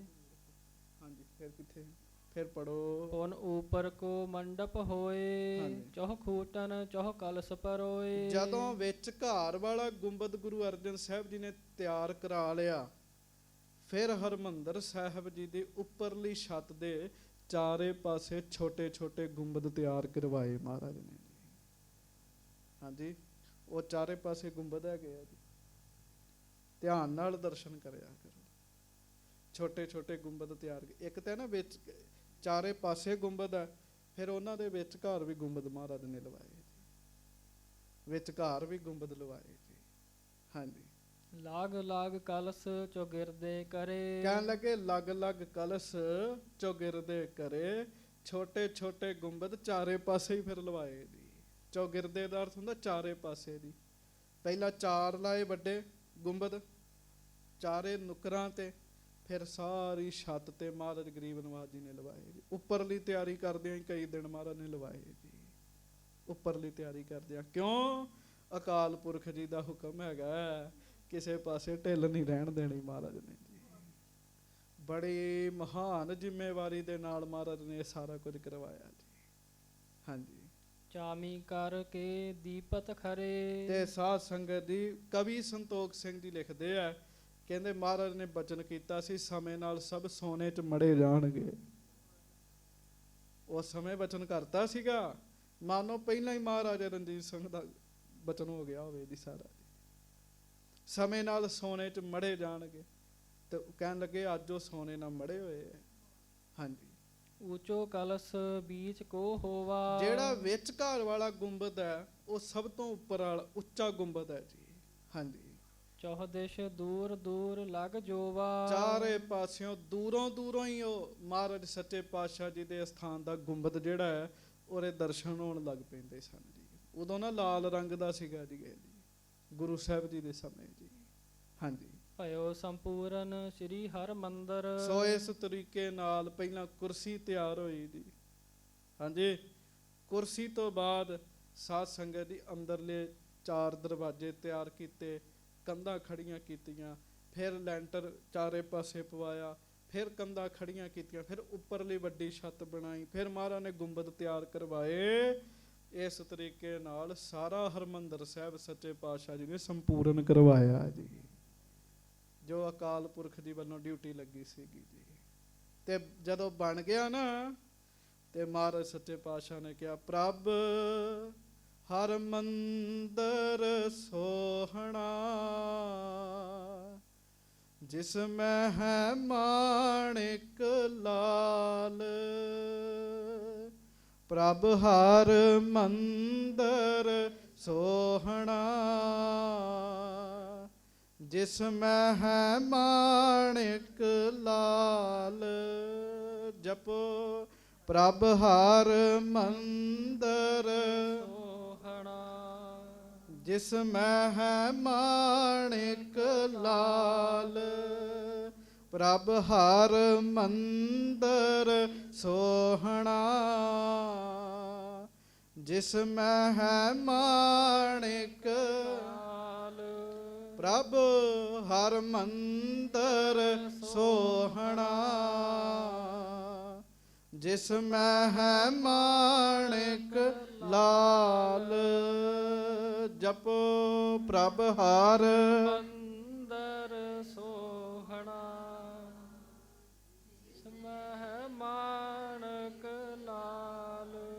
ਹਾਂਜੀ, ਫਿਰ ਕਿੱਥੇ, ਫਿਰ ਪੜੋ। ਪੁਨ ਉਪਰ ਕੋ ਮੰਡਪ ਹੋਏ। ਚਹੁ ਖੂਟਨ ਚਹੁ ਕਲਸ ਪਰੋਏ। ਜਦੋਂ ਵਿੱਚ ਘਰ ਵਾਲਾ ਗੁੰਬਦ ਗੁਰੂ ਅਰਜਨ ਸਾਹਿਬ ਜੀ ਨੇ ਤਿਆਰ ਕਰਾ ਲਿਆ, ਫਿਰ ਹਰਿਮੰਦਰ ਸਾਹਿਬ ਜੀ ਦੀ ਉੱਪਰਲੀ ਛੱਤ ਦੇ ਚਾਰੇ ਪਾਸੇ ਛੋਟੇ ਛੋਟੇ ਗੁੰਬਦ ਤਿਆਰ ਕਰਵਾਏ ਮਹਾਰਾਜ ਨੇ ਜੀ। ਹਾਂਜੀ, ਉਹ ਚਾਰੇ ਪਾਸੇ ਗੁੰਬਦ ਹੈਗੇ ਆ ਜੀ। ਧਿਆਨ ਨਾਲ ਦਰਸ਼ਨ ਕਰਿਆ ਕਰੋ। ਛੋਟੇ ਛੋਟੇ ਗੁੰਬਦ ਤਿਆਰ, ਇੱਕ ਤਾਂ ਨਾ ਵਿੱਚ ਚਾਰੇ ਪਾਸੇ ਗੁੰਬਦ ਹੈ, ਫਿਰ ਉਹਨਾਂ ਦੇ ਵਿਚਕਾਰ ਵੀ ਗੁੰਬਦ ਮਹਾਰਾਜ ਨੇ ਲਵਾਏ ਜੀ। ਵਿਚਕਾਰ ਵੀ ਗੁੰਬਦ ਲਵਾਏ ਜੀ। ਹਾਂਜੀ, ਲਾਗ ਲਾਗ ਕਲਸ ਚੌਗਿਰਦੇ ਕਰੇ। ਕਹਿਣ ਲੱਗੇ ਲੱਗ ਲੱਗ ਕਲਸ ਚੌਗਿਰਦੇ ਕਰੇ। ਛੋਟੇ ਛੋਟੇ ਗੁੰਬਦ ਚਾਰੇ ਪਾਸੇ ਹੀ ਫਿਰ ਲਵਾਏ ਜੀ। ਚੌਗਿਰਦੇ ਦਾ ਅਰਥ ਹੁੰਦਾ ਚਾਰੇ ਪਾਸੇ ਦੀ। ਪਹਿਲਾਂ 4 ਲਾਏ ਵੱਡੇ ਗੁੰਬਦ ਚਾਰੇ ਨੁਕਰਾਂ ਤੇ, ਫਿਰ ਸਾਰੀ ਛੱਤ ਤੇ ਮਹਾਰਾਜ ਗਰੀਬ ਨਵਾਜ ਜੀ ਨੇ ਲਵਾਏ ਜੀ। ਉੱਪਰਲੀ ਤਿਆਰੀ ਕਰਦਿਆਂ ਹੀ ਕਈ ਦਿਨ ਮਹਾਰਾਜ ਨੇ ਲਵਾਏ ਜੀ। ਉੱਪਰਲੀ ਤਿਆਰੀ ਕਰਦਿਆਂ, ਕਿਉਂ? ਅਕਾਲ ਪੁਰਖ ਜੀ ਦਾ ਹੁਕਮ ਹੈਗਾ, ਕਿਸੇ ਪਾਸੇ ਢਿੱਲ ਨਹੀਂ ਰਹਿਣ ਦੇਣੀ ਮਹਾਰਾਜ ਨੇ ਜੀ। ਬੜੀ ਮਹਾਨ ਜ਼ਿੰਮੇਵਾਰੀ ਦੇ ਨਾਲ ਮਹਾਰਾਜ ਨੇ ਇਹ ਸਾਰਾ ਕੁਝ ਕਰਵਾਇਆ ਜੀ। ਹਾਂਜੀ, ਚਾਮੀ ਕਰ ਕੇ ਦੀਪਤ ਖਰੇ। ਤੇ ਸਾਧ ਸੰਗਤ ਦੀ ਕਵੀ ਸੰਤੋਖ ਸਿੰਘ ਜੀ ਲਿਖਦੇ ਆ, ਕਹਿੰਦੇ ਮਹਾਰਾਜ ਨੇ ਬਚਨ ਕੀਤਾ ਸੀ, ਸਮੇਂ ਨਾਲ ਸਭ ਸੋਨੇ 'ਚ ਮੜੇ ਜਾਣਗੇ। ਉਸ ਸਮੇਂ ਬਚਨ ਕਰਤਾ ਸੀਗਾ, ਮਾਨੋ ਪਹਿਲਾਂ ਹੀ ਮਹਾਰਾਜਾ ਰਣਜੀਤ ਸਿੰਘ ਦਾ ਬਚਨ ਹੋ ਗਿਆ ਹੋਵੇ ਜੀ ਸਾਰਾ। ਸਮੇਂ ਨਾਲ ਸੋਨੇ 'ਚ ਮੜੇ ਜਾਣਗੇ, ਤੇ ਕਹਿਣ ਲੱਗੇ ਅੱਜ ਉਹ ਸੋਨੇ ਨਾਲ ਮੜੇ ਹੋਏ ਹੈ। ਹਾਂਜੀ, ਉੱਚੋ ਕਲਸ ਬੀਚ ਕੋ ਹੋਵਾ। ਜਿਹੜਾ ਵਿਚਕਾਰ ਵਾਲਾ ਗੁੰਬਦ ਹੈ, ਉਹ ਸਭ ਤੋਂ ਉੱਪਰ ਵਾਲਾ ਉੱਚਾ ਗੁੰਬਦ ਹੈ ਜੀ। ਹਾਂਜੀ, ਚੌਹ ਦਿਸ਼ ਦੂਰ ਦੂਰ ਲੱਗ ਜੋਵਾ। ਚਾਰੇ ਪਾਸਿਓਂ ਦੂਰੋਂ ਦੂਰੋਂ ਹੀ ਉਹ ਮਹਾਰਾਜ ਸੱਚੇ ਪਾਤਸ਼ਾਹ ਜੀ ਦੇ ਅਸਥਾਨ ਦਾ ਗੁੰਬਦ ਜਿਹੜਾ ਹੈ, ਉਹਦੇ ਦਰਸ਼ਨ ਹੋਣ ਲੱਗ ਪੈਂਦੇ ਸਨ ਜੀ। ਉਦੋਂ ਨਾ ਲਾਲ ਰੰਗ ਦਾ ਸੀਗਾ ਜੀ ਇਹ ਜੀ, ਗੁਰੂ ਸਾਹਿਬ ਜੀ ਦੇ ਸਮੇਂ ਜੀ। ਹਾਂਜੀ, ਭਇਓ ਸੰਪੂਰਨ ਸ੍ਰੀ ਹਰਿਮੰਦਰ। ਸੋ ਇਸ ਤਰੀਕੇ ਨਾਲ ਪਹਿਲਾਂ ਕੁਰਸੀ ਤਿਆਰ ਹੋਈ ਜੀ। ਹਾਂਜੀ, ਕੁਰਸੀ ਤੋਂ ਬਾਅਦ ਸਾਧ ਸੰਗਤ ਦੀ ਅੰਦਰਲੇ 4 ਦਰਵਾਜ਼ੇ ਤਿਆਰ ਕੀਤੇ, ਕੰਧਾਂ ਖੜੀਆਂ ਕੀਤੀਆਂ, ਫਿਰ ਲੈਂਟਰ ਚਾਰੇ ਪਾਸੇ ਪਵਾਇਆ, ਫਿਰ ਕੰਧਾਂ ਖੜੀਆਂ ਕੀਤੀਆਂ, ਫਿਰ ਉੱਪਰਲੀ ਵੱਡੀ ਛੱਤ ਬਣਾਈ, ਫਿਰ ਮਹਾਰਾਜ ਨੇ ਗੁੰਬਦ ਤਿਆਰ ਕਰਵਾਏ। ਇਸ ਤਰੀਕੇ ਨਾਲ ਸਾਰਾ ਹਰਿਮੰਦਰ ਸਾਹਿਬ ਸੱਚੇ ਪਾਤਸ਼ਾਹ ਜੀ ਨੇ ਸੰਪੂਰਨ ਕਰਵਾਇਆ ਜੀ, ਜੋ ਅਕਾਲ ਪੁਰਖ ਜੀ ਵੱਲੋਂ ਡਿਊਟੀ ਲੱਗੀ ਸੀਗੀ ਜੀ। ਤੇ ਜਦੋਂ ਬਣ ਗਿਆ ਨਾ ਤੇ ਮਹਾਰਾਜ ਸੱਚੇ ਪਾਤਸ਼ਾਹ ਨੇ ਕਿਹਾ, ਪ੍ਰਭ ਹਰਿਮੰਦਰ ਸੋਹਣਾ ਜਿਸ ਮੈਂ ਹੈ ਮਾਣਿਕ ਲਾਲ, ਪ੍ਰਭ ਹਰਿਮੰਦਰ ਸੋਹਣਾ ਜਿਸ ਮੈਂ ਹੈ ਮਾਣਿਕ ਲਾਲ, ਜਪੋ ਪ੍ਰਭ ਹਰਿਮੰਦਰ ਸੋਹਣਾ ਜਿਸ ਮੈਂ ਹੈ ਮਾਣਿਕ ਲਾਲ, ਪ੍ਰਭ ਹਰਿਮੰਦਰ ਸੋਹਣਾ ਜਿਸ ਮੈਂ ਹੈ ਮਾਣਿਕ ਲਾਲ, ਪ੍ਰਭ ਹਰਿਮੰਦਰ ਸੋਹਣਾ ਜਿਸ ਮੈਂ ਹੈ ਮਾਣਿਕ ਲਾਲ, ਜਪੋ ਪ੍ਰਭ ਹਰਿਮੰਦਰ ਸੋਹਣਾ ਜਿਸ ਮੈਂ ਹੈ ਮਾਣਿਕ ਲਾਲ।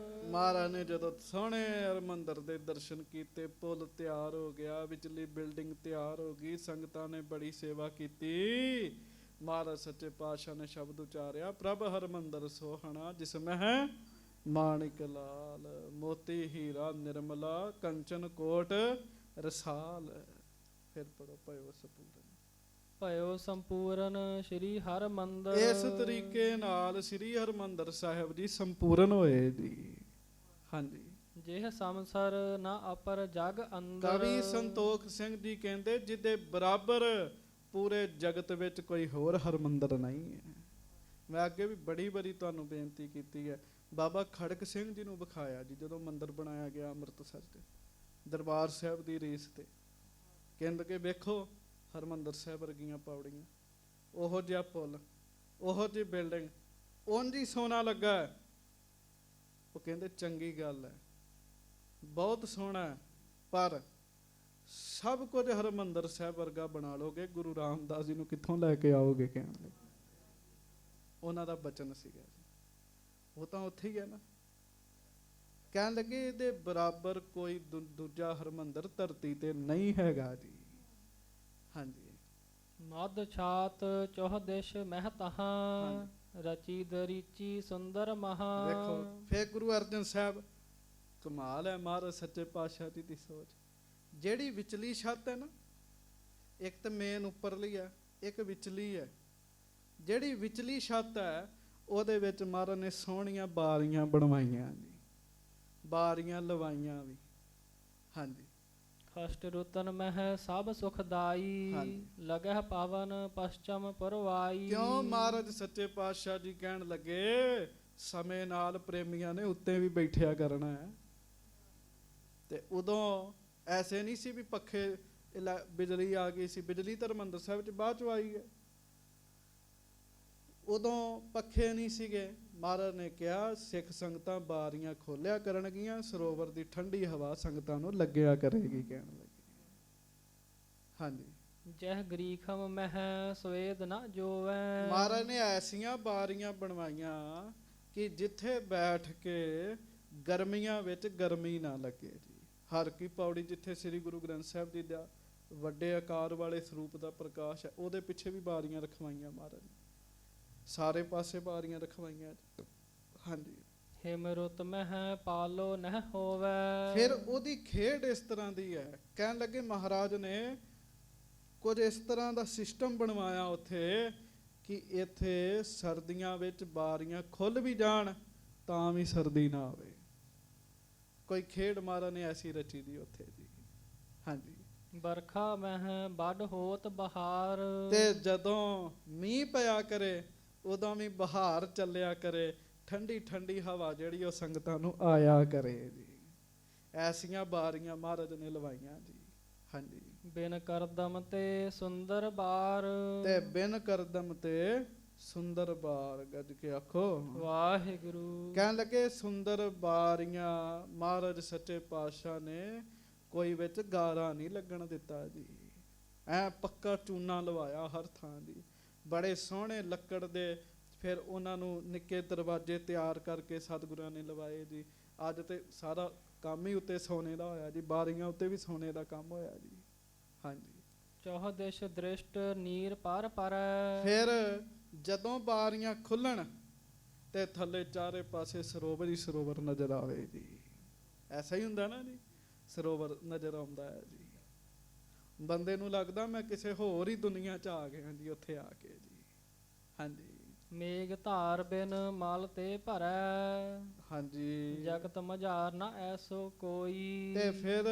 ਮਹਾਰਾਜ ਨੇ ਜਦੋਂ ਸੋਹਣੇ ਹਰਿਮੰਦਰ ਦੇ ਦਰਸ਼ਨ ਕੀਤੇ, ਪੁੱਲ ਤਿਆਰ ਹੋ ਗਿਆ, ਵਿਚਲੀ ਬਿਲਡਿੰਗ ਤਿਆਰ ਹੋ ਗਈ, ਸੰਗਤਾਂ ਨੇ ਬੜੀ ਸੇਵਾ ਕੀਤੀ। ਮਹਾਰਾਜ ਸੱਚੇ ਪਾਤਸ਼ਾਹ ਨੇ ਸ਼ਬਦ ਉਚਾਰਿਆ, ਪ੍ਰਭ ਹਰਿਮੰਦਰ ਸੋਹਣਾ ਜਿਸ ਮੈਂ ਹੈ ਮਾਣਿਕ ਲਾਲ, ਮੋਤੀ ਹੀਰਾ ਨਿਰਮਲਾ ਕੰਚਨ ਕੋਟ ਰਸਾਲ। ਫਿਰ ਪੜੋ, ਭਇਓ ਸੰਪੂਰਨ। ਭਇਓ ਸੰਪੂਰਨ ਸ੍ਰੀ ਹਰਿਮੰਦਰ। ਇਸ ਤਰੀਕੇ ਨਾਲ ਸ੍ਰੀ ਹਰਿਮੰਦਰ ਸਾਹਿਬ ਜੀ ਸੰਪੂਰਨ ਹੋਏ ਜੀ। ਹਾਂਜੀ, ਜਿਹ ਸੰਸਰ ਨਾ ਅਪਰ ਜਗ ਅੰਦਰ। ਕਵੀ ਸੰਤੋਖ ਸਿੰਘ ਜੀ ਕਹਿੰਦੇ, ਜਿਹਦੇ ਬਰਾਬਰ ਪੂਰੇ ਜਗਤ ਵਿੱਚ ਕੋਈ ਹੋਰ ਹਰਿਮੰਦਰ ਨਹੀਂ ਹੈ। ਮੈਂ ਅੱਗੇ ਵੀ ਬੜੀ ਵਾਰੀ ਤੁਹਾਨੂੰ ਬੇਨਤੀ ਕੀਤੀ ਹੈ, ਬਾਬਾ ਖੜਕ ਸਿੰਘ ਜੀ ਨੂੰ ਵਿਖਾਇਆ ਜੀ, ਜਦੋਂ ਮੰਦਿਰ ਬਣਾਇਆ ਗਿਆ ਅੰਮ੍ਰਿਤਸਰ 'ਚ ਦਰਬਾਰ ਸਾਹਿਬ ਦੀ ਰੀਸ ਤੇ, ਕਹਿੰਦੇ ਕਿ ਵੇਖੋ ਹਰਿਮੰਦਰ ਸਾਹਿਬ ਵਰਗੀਆਂ ਪੌੜੀਆਂ, ਉਹੋ ਜਿਹਾ ਪੁੱਲ, ਉਹੋ ਜਿਹੀ ਬਿਲਡਿੰਗ, ਉਂਝ ਹੀ ਸੋਨਾ ਲੱਗਾ ਹੈ। ਉਹ ਕਹਿੰਦੇ ਚੰਗੀ ਗੱਲ ਹੈ, ਬਹੁਤ ਸੋਹਣਾ ਹੈ, ਪਰ ਸਭ ਕੁਝ ਹਰਿਮੰਦਰ ਸਾਹਿਬ ਵਰਗਾ ਬਣਾ ਲੋਗੇ, ਗੁਰੂ ਰਾਮਦਾਸ ਜੀ ਨੂੰ ਕਿੱਥੋਂ ਲੈ ਕੇ ਆਓਗੇ? ਕਹਿਣ ਲਈ ਉਹਨਾਂ ਦਾ ਬਚਨ ਸੀਗਾ ਜੀ, ਉਹ ਤਾਂ ਉੱਥੇ ਹੀ ਹੈ ਨਾ। ਕਹਿਣ ਲੱਗੇ ਇਹਦੇ ਬਰਾਬਰ ਕੋਈ ਦੂਜਾ ਹਰਿਮੰਦਰ ਧਰਤੀ ਤੇ ਨਹੀਂ ਹੈਗਾ ਜੀ। ਹਾਂਜੀ, ਮਦ ਛਾਤ ਚੌਹ ਦਿਸ਼ ਮਹਿ ਤਹਾਂ, ਰਚੀ ਦਰੀਚੀ ਸੁੰਦਰ ਮਹਾ। ਵੇਖੋ ਫੇਰ ਗੁਰੂ ਅਰਜਨ ਸਾਹਿਬ, ਕਮਾਲ ਹੈ ਮਹਾਰਾਜ ਸੱਚੇ ਪਾਤਸ਼ਾਹ ਜੀ ਦੀ ਸੋਚ। ਜਿਹੜੀ ਵਿਚਲੀ ਛੱਤ ਹੈ ਨਾ, ਇੱਕ ਤਾਂ ਮੇਨ ਉੱਪਰਲੀ ਹੈ, ਇੱਕ ਵਿਚਲੀ ਹੈ। ਜਿਹੜੀ ਵਿਚਲੀ ਛੱਤ ਹੈ ਉਹਦੇ ਵਿੱਚ ਮਹਾਰਾਜ ਨੇ ਸੋਹਣੀਆਂ ਬਾਰੀਆਂ ਬਣਵਾਈਆਂ ਜੀ, ਬਾਰੀਆਂ ਲਵਾਈਆਂ ਵੀ। ਹਾਂਜੀ, ਕਸ਼ਟ ਰੁਤਨ ਮਹਿ ਸਭ ਸੁਖਦਾਈ, ਲਗਹਿ ਪਾਵਨ ਪਛਮ ਪਰਵਾਈ। ਕਿਉਂ ਮਹਾਰਾਜ ਸੱਚੇ ਪਾਤਸ਼ਾਹ ਜੀ ਕਹਿਣ ਲੱਗੇ, ਸਮੇਂ ਨਾਲ ਪ੍ਰੇਮੀਆਂ ਨੇ ਉੱਤੇ ਵੀ ਬੈਠਿਆ ਕਰਨਾ ਹੈ। ਤੇ ਉਦੋਂ ਐਸੇ ਨਹੀਂ ਸੀ ਵੀ ਪੱਖੇ, ਬਿਜਲੀ ਆ ਗਈ ਸੀ। ਬਿਜਲੀ ਤਾਂ ਹਰਿਮੰਦਰ ਸਾਹਿਬ 'ਚ ਬਾਅਦ 'ਚ ਆਈ ਹੈ, ਉਦੋਂ ਪੱਖੇ ਨਹੀਂ ਸੀਗੇ। ਮਹਾਰਾਜ ਨੇ ਕਿਹਾ, ਸਿੱਖ ਸੰਗਤਾਂ ਬਾਰੀਆਂ ਖੋਲਿਆ ਕਰਨਗੀਆਂ, ਸਰੋਵਰ ਦੀ ਠੰਡੀ ਹਵਾ ਸੰਗਤਾਂ ਨੂੰ ਲੱਗਿਆ ਕਰੇਗੀ। ਕਹਿਣ ਲੱਗੇ ਹਾਂਜੀ, ਜਹ ਗਰੀਖਮ ਮਹਿ ਸਵੇਦ ਨਾ ਜੋਵੈ। ਮਹਾਰਾਜ ਨੇ ਐਸੀਆਂ ਬਾਰੀਆਂ ਬਣਵਾਈਆਂ ਕਿ ਜਿੱਥੇ ਬੈਠ ਕੇ ਗਰਮੀਆਂ ਵਿੱਚ ਗਰਮੀ ਨਾ ਲੱਗੇ ਜੀ। ਹਰ ਕੀ ਪੌੜੀ ਜਿੱਥੇ ਸ੍ਰੀ ਗੁਰੂ ਗ੍ਰੰਥ ਸਾਹਿਬ ਜੀ ਦਾ ਵੱਡੇ ਆਕਾਰ ਵਾਲੇ ਸਰੂਪ ਦਾ ਪ੍ਰਕਾਸ਼ ਹੈ, ਉਹਦੇ ਪਿੱਛੇ ਵੀ ਬਾਰੀਆਂ ਰਖਵਾਈਆਂ ਮਹਾਰਾਜ ਨੇ, ਸਾਰੇ ਪਾਸੇ ਬਾਰੀਆਂ ਰਖਵਾਈਆਂ। ਹਾਂਜੀ, ਹਿਮ ਰੁਤ ਮਹਿ ਪਾਲੋ ਨਹਿ ਹੋਵੈ। ਫਿਰ ਉਹਦੀ ਖੇਡ ਇਸ ਤਰ੍ਹਾਂ ਦੀ ਹੈ। ਕਹਿਣ ਲੱਗੇ ਮਹਾਰਾਜ ਨੇ ਕੁਝ ਇਸ ਤਰ੍ਹਾਂ ਦਾ ਸਿਸਟਮ ਬਣਵਾਇਆ ਉੱਥੇ ਕਿ ਇੱਥੇ ਸਰਦੀਆਂ ਵਿੱਚ ਬਾਰੀਆਂ ਖੁੱਲ ਵੀ ਜਾਣ ਤਾਂ ਵੀ ਸਰਦੀ ਨਾ ਆਵੇ। ਕੋਈ ਖੇਡ ਮਹਾਰਾਜ ਨੇ ਐਸੀ ਰਚੀ ਦੀ ਉੱਥੇ ਜੀ। ਹਾਂਜੀ, ਬਰਖਾ ਮਹਿ ਵੱਡ ਹੋਤ ਬਹਾਰ। ਤੇ ਜਦੋਂ ਮੀਂਹ ਪਿਆ ਕਰੇ ਉਦੋਂ ਵੀ ਬਹਾਰ ਚੱਲਿਆ ਕਰੇ, ਠੰਡੀ ਠੰਡੀ ਹਵਾ ਜਿਹੜੀ ਉਹ ਸੰਗਤਾਂ ਨੂੰ ਆਇਆ ਕਰੇ ਜੀ। ਐਸੀਆਂ ਬਾਰੀਆਂ ਮਹਾਰਾਜ ਨੇ ਲਵਾਈਆਂ ਜੀ। ਹਾਂਜੀ, ਬਿਨ ਕਰਦਮ ਤੇ ਸੁੰਦਰ ਬਾਰ। ਤੇ ਬਿਨ ਕਰਦਮ ਤੇ ਸੁੰਦਰ ਬਾਰ, ਗੱਜ ਕੇ ਆਖੋ ਵਾਹਿਗੁਰੂ। ਕਹਿਣ ਲੱਗੇ ਸੁੰਦਰ ਬਾਰੀਆਂ ਮਹਾਰਾਜ ਸੱਚੇ ਪਾਤਸ਼ਾਹ ਨੇ ਕੋਈ ਵਿੱਚ ਗਾਰਾ ਨਹੀਂ ਲੱਗਣ ਦਿੱਤਾ ਜੀ। ਐ ਪੱਕਾ ਚੂਨਾ ਲਵਾਇਆ ਹਰ ਥਾਂ ਦੀ, ਬੜੇ ਸੋਹਣੇ ਲੱਕੜ ਦੇ ਫਿਰ ਉਹਨਾਂ ਨੂੰ ਨਿੱਕੇ ਦਰਵਾਜ਼ੇ ਤਿਆਰ ਕਰਕੇ ਸਤਿਗੁਰਾਂ ਨੇ ਲਵਾਏ ਜੀ। ਅੱਜ ਤੇ ਸਾਰਾ ਕੰਮ ਹੀ ਉੱਤੇ ਸੋਨੇ ਦਾ ਹੋਇਆ ਜੀ, ਬਾਰੀਆਂ ਉੱਤੇ ਵੀ ਸੋਨੇ ਦਾ ਕੰਮ ਹੋਇਆ ਜੀ। ਹਾਂਜੀ, ਚੌਹ ਦਿਸ਼ ਦ੍ਰਿਸ਼ਟ ਨੀਰ ਪਰ ਪਰ। ਫਿਰ ਜਦੋਂ ਬਾਰੀਆਂ ਖੁੱਲਣ ਤੇ ਥੱਲੇ ਚਾਰੇ ਪਾਸੇ ਸਰੋਵਰ ਹੀ ਸਰੋਵਰ ਨਜ਼ਰ ਆਵੇ ਜੀ। ਐਸਾ ਹੀ ਹੁੰਦਾ ਨਾ ਜੀ, ਸਰੋਵਰ ਨਜ਼ਰ ਆਉਂਦਾ ਹੈ ਜੀ। ਬੰਦੇ ਨੂੰ ਲੱਗਦਾ ਮੈਂ ਕਿਸੇ ਹੋਰ ਹੀ ਦੁਨੀਆ 'ਚ ਆ ਗਿਆ ਜੀ ਉੱਥੇ ਆ ਕੇ ਜੀ। ਹਾਂਜੀ, ਮੇਘ ਧਾਰ ਬਿਨ ਮਲ ਤੇ ਭਰੈ। ਹਾਂਜੀ, ਜਗਤ ਮਝਾਰ ਨਾ ਐਸੋ ਕੋਈ। ਤੇ ਫਿਰ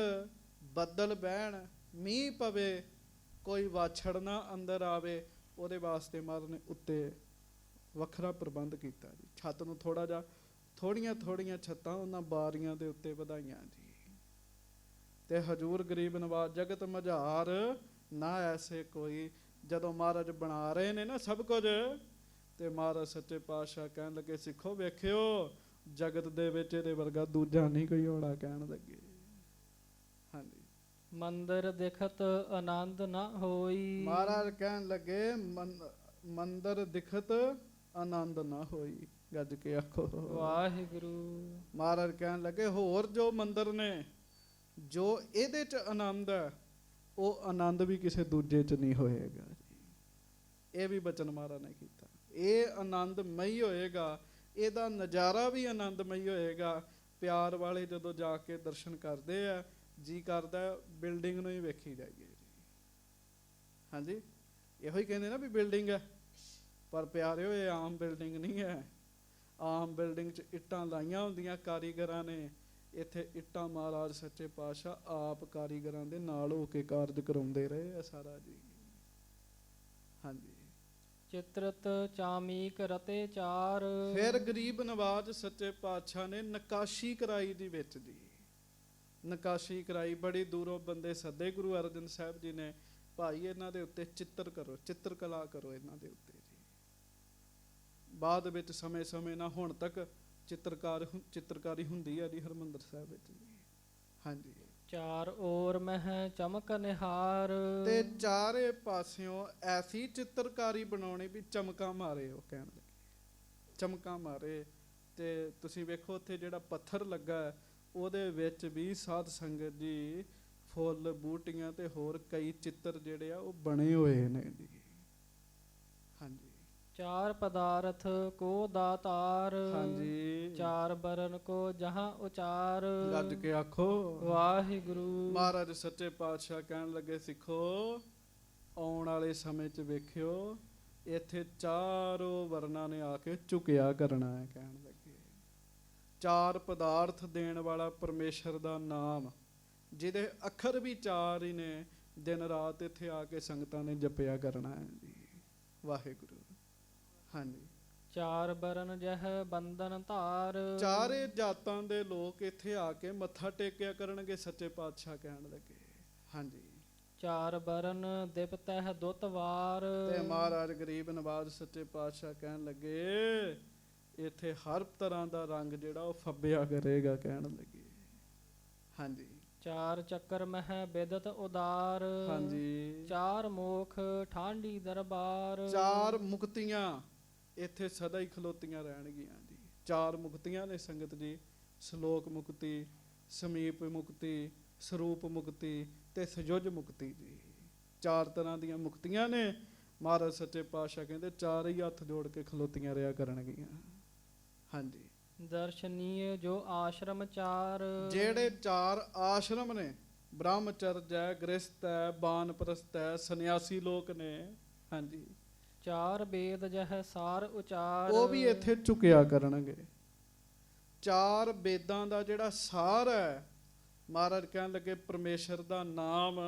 ਬੱਦਲ ਬਹਿਣ, ਮੀਂਹ ਪਵੇ, ਕੋਈ ਵਾਛੜ ਨਾ ਅੰਦਰ ਆਵੇ, ਉਹਦੇ ਵਾਸਤੇ ਮਹਾਰਾਜ ਨੇ ਉੱਤੇ ਵੱਖਰਾ ਪ੍ਰਬੰਧ ਕੀਤਾ ਜੀ। ਛੱਤ ਨੂੰ ਥੋੜਾ ਜਿਹਾ, ਥੋੜੀਆਂ ਛੱਤਾਂ ਉਹਨਾਂ ਬਾਰੀਆਂ ਦੇ ਉੱਤੇ ਵਧਾਈਆਂ ਜੀ। ਤੇ ਹਜੂਰ ਗਰੀਬ ਨਵਾਜ਼ ਜਗਤ ਮਝਾਰ ਨਾ ਐਸੇ ਕੋਈ। ਜਦੋਂ ਮਹਾਰਾਜ ਬਣਾ ਰਹੇ ਨੇ ਨਾ ਸਭ ਕੁਝ, ਤੇ ਮਹਾਰਾਜ ਸੱਚੇ ਪਾਤਸ਼ਾਹ ਕਹਿਣ ਲੱਗੇ ਸਿੱਖੋ ਵੇਖਿਓ ਜਗਤ ਦੇ ਵਿੱਚ ਇਹਦੇ ਵਰਗਾ ਦੂਜਾ ਨਹੀਂ ਕੋਈ ਹੋਣਾ, ਕਹਿਣ ਲੱਗੇ। ਹਾਂਜੀ, ਮੰਦਰ ਦਿਖਤ ਆਨੰਦ ਨਾ ਹੋਈ। ਮਹਾਰਾਜ ਕਹਿਣ ਲੱਗੇ ਮੰਦਰ ਦਿਖਤ ਆਨੰਦ ਨਾ ਹੋਈ, ਗੱਜ ਕੇ ਆਖੋ ਵਾਹਿਗੁਰੂ। ਮਹਾਰਾਜ ਕਹਿਣ ਲੱਗੇ ਹੋਰ ਜੋ ਮੰਦਰ ਨੇ, ਜੋ ਇਹਦੇ 'ਚ ਆਨੰਦ ਹੈ, ਉਹ ਆਨੰਦ ਵੀ ਕਿਸੇ ਦੂਜੇ 'ਚ ਨਹੀਂ ਹੋਏਗਾ ਜੀ। ਇਹ ਵੀ ਬਚਨ ਮਹਾਰਾਜ ਨੇ ਕੀਤਾ। ਇਹ ਆਨੰਦਮਈ ਹੋਏਗਾ, ਇਹਦਾ ਨਜ਼ਾਰਾ ਵੀ ਆਨੰਦਮਈ ਹੋਏਗਾ। ਪਿਆਰ ਵਾਲੇ ਜਦੋਂ ਜਾ ਕੇ ਦਰਸ਼ਨ ਕਰਦੇ ਆ, ਜੀ ਕਰਦਾ ਬਿਲਡਿੰਗ ਨੂੰ ਹੀ ਵੇਖੀ ਜਾਈਏ ਜੀ। ਹਾਂਜੀ, ਇਹੋ ਹੀ ਕਹਿੰਦੇ ਨਾ ਵੀ ਬਿਲਡਿੰਗ ਹੈ, ਪਰ ਪਿਆਰਿਓ ਇਹ ਆਮ ਬਿਲਡਿੰਗ ਨਹੀਂ ਹੈ। ਆਮ ਬਿਲਡਿੰਗ 'ਚ ਇੱਟਾਂ ਲਾਈਆਂ ਹੁੰਦੀਆਂ ਕਾਰੀਗਰਾਂ ਨੇ, ਇੱਥੇ ਇੱਟਾਂ ਮਹਾਰਾਜ ਸੱਚੇ ਪਾਤਸ਼ਾਹ ਆਪ ਕਾਰੀਗਰਾਂ ਦੇ ਨਾਲ ਹੋ ਕੇ ਕਾਰਜ ਕਰਾਉਂਦੇ ਰਹੇ ਆ ਸਾਰਾ ਜੀ। ਹਾਂਜੀ, ਚਿਤਰਤ ਚਾਮੀਕ ਰਤੇ ਚਾਰ। ਫਿਰ ਗਰੀਬ ਨਵਾਜ਼ ਸੱਚੇ ਪਾਤਸ਼ਾਹ ਨੇ ਨਕਾਸ਼ੀ ਕਰਾਈ ਦੀ ਵਿੱਚ ਜੀ। ਨਕਾਸ਼ੀ ਕਰਾਈ, ਬੜੀ ਦੂਰੋਂ ਬੰਦੇ ਸੱਦੇ ਗੁਰੂ ਅਰਜਨ ਸਾਹਿਬ ਜੀ ਨੇ, ਭਾਈ ਇਹਨਾਂ ਦੇ ਉੱਤੇ ਚਿੱਤਰ ਕਰੋ, ਚਿੱਤਰਕਲਾ ਕਰੋ ਇਹਨਾਂ ਦੇ ਉੱਤੇ ਜੀ। ਬਾਅਦ ਵਿੱਚ ਸਮੇਂ ਨਾਲ ਹੁਣ ਤੱਕ ਚਿੱਤਰਕਾਰੀ ਹੁੰਦੀ ਹੈ ਜੀ ਹਰਿਮੰਦਰ ਸਾਹਿਬ ਵਿੱਚ ਜੀ। ਹਾਂਜੀ, ਚਾਰ ਔਰ ਮਹਿ ਚਮਕ ਨਿਹਾਰ। ਤੇ ਚਾਰੇ ਪਾਸਿਓਂ ਐਸੀ ਚਿੱਤਰਕਾਰੀ ਬਣਾਉਣੀ ਵੀ ਚਮਕਾਂ ਮਾਰੇ, ਉਹ ਕਹਿਣ ਲੱਗੇ ਚਮਕਾਂ ਮਾਰੇ। ਤੇ ਤੁਸੀਂ ਵੇਖੋ ਉੱਥੇ ਜਿਹੜਾ ਪੱਥਰ ਲੱਗਾ ਉਹਦੇ ਵਿੱਚ ਵੀ ਸਾਧ ਸੰਗਤ ਜੀ ਫੁੱਲ ਬੂਟੀਆਂ ਤੇ ਹੋਰ ਕਈ ਚਿੱਤਰ ਜਿਹੜੇ ਆ ਉਹ ਬਣੇ ਹੋਏ ਨੇ ਜੀ। ਹਾਂਜੀ, ਚਾਰ ਪਦਾਰਥ ਕੋ ਦਾਤਾਰ। ਹਾਂਜੀ, ਚਾਰ ਬਰਨ ਕੋ ਜਹਾਂ ਉਚਾਰ। ਗੱਜ ਕੇ ਆਖੋ ਵਾਹਿਗੁਰੂ। ਮਹਾਰਾਜ ਸੱਚੇ ਪਾਤਸ਼ਾਹ ਕਹਿਣ ਲੱਗੇ ਸਿੱਖੋ ਆਉਣ ਵਾਲੇ ਸਮੇਂ 'ਚ ਵੇਖਿਓ ਇੱਥੇ ਚਾਰੋਂ ਵਰਨਾਂ ਨੇ ਆ ਕੇ ਝੁਕਿਆ ਕਰਨਾ ਹੈ। ਕਹਿਣ ਲੱਗੇ ਚਾਰ ਪਦਾਰਥ ਦੇਣ ਵਾਲਾ ਪਰਮੇਸ਼ਰ ਦਾ ਨਾਮ, ਜਿਹਦੇ ਅੱਖਰ ਵੀ ਚਾਰ ਹੀ ਨੇ, ਦਿਨ ਰਾਤ ਇੱਥੇ ਆ ਕੇ ਸੰਗਤਾਂ ਨੇ ਜਪਿਆ ਕਰਨਾ ਹੈ ਜੀ। ਵਾਹਿਗੁਰੂ। ਹਾਂਜੀ, ਚਾਰ ਬਰਨ ਜਹ ਬੰਧਨ ਧਾਰ। ਚਾਰੇ ਜਾਤਾਂ ਦੇ ਲੋਕ ਇੱਥੇ ਆ ਕੇ ਮੱਥਾ ਟੇਕਿਆ ਕਰਨਗੇ, ਸੱਚੇ ਪਾਤਸ਼ਾਹ ਕਹਿਣ ਲੱਗੇ। ਹਾਂਜੀ, ਚਾਰ ਬਰਨ ਦਿਪਤਹਿ ਦੁੱਤ ਵਾਰ। ਤੇ ਮਹਾਰਾਜ ਗਰੀਬ ਨਵਾਜ਼ ਸੱਚੇ ਪਾਤਸ਼ਾਹ ਕਹਿਣ ਲੱਗੇ ਇੱਥੇ ਹਰ ਤਰ੍ਹਾਂ ਦਾ ਰੰਗ ਜਿਹੜਾ ਉਹ ਫੱਬਿਆ ਕਰੇਗਾ, ਕਹਿਣ ਲੱਗੇ। ਹਾਂਜੀ, ਚਾਰ ਚੱਕਰ ਮਹਿ ਬਿਦਤ ਉਦਾਰ। ਹਾਂਜੀ, ਚਾਰ ਮੋਖ ਠਾਂਡੀ ਦਰਬਾਰ। ਚਾਰ ਮੁਕਤੀਆਂ ਇੱਥੇ ਸਦਾ ਹੀ ਖਲੋਤੀਆਂ ਰਹਿਣਗੀਆਂ ਜੀ। ਚਾਰ ਮੁਕਤੀਆਂ ਨੇ ਸੰਗਤ ਜੀ, ਸ਼ਲੋਕ ਮੁਕਤੀ, ਸਮੀਪ ਮੁਕਤੀ, ਸਰੂਪ ਮੁਕਤੀ ਤੇ ਸਯੁਜ ਮੁਕਤੀ ਜੀ। ਚਾਰ ਤਰ੍ਹਾਂ ਦੀਆਂ ਮੁਕਤੀਆਂ ਨੇ। ਮਹਾਰਾਜ ਸੱਚੇ ਪਾਤਸ਼ਾਹ ਕਹਿੰਦੇ ਚਾਰ ਹੀ ਹੱਥ ਜੋੜ ਕੇ ਖਲੋਤੀਆਂ ਰਿਹਾ ਕਰਨਗੀਆਂ। ਹਾਂਜੀ, ਦਰਸ਼ਨੀਏ ਜੋ ਆਸ਼ਰਮ ਚਾਰ। ਜਿਹੜੇ ਚਾਰ ਆਸ਼ਰਮ ਨੇ, ਬ੍ਰਹਮਚਰਜ ਹੈ, ਗ੍ਰਸਤ ਹੈ, ਬਾਨਪ੍ਰਸਤ ਹੈ, ਸੰਨਿਆਸੀ ਲੋਕ ਨੇ। ਹਾਂਜੀ, ਚਾਰ ਵੇਦ ਜਹ ਸਾਰ ਉਚਾਰ। ਉਹ ਵੀ ਇੱਥੇ ਝੁਕਿਆ ਕਰਨਗੇ। ਚਾਰ ਵੇਦਾਂ ਦਾ ਜਿਹੜਾ ਸਾਰ ਹੈ, ਮਹਾਰਾਜ ਕਹਿਣ ਲੱਗੇ ਪਰਮੇਸ਼ਰ ਦਾ ਨਾਮ,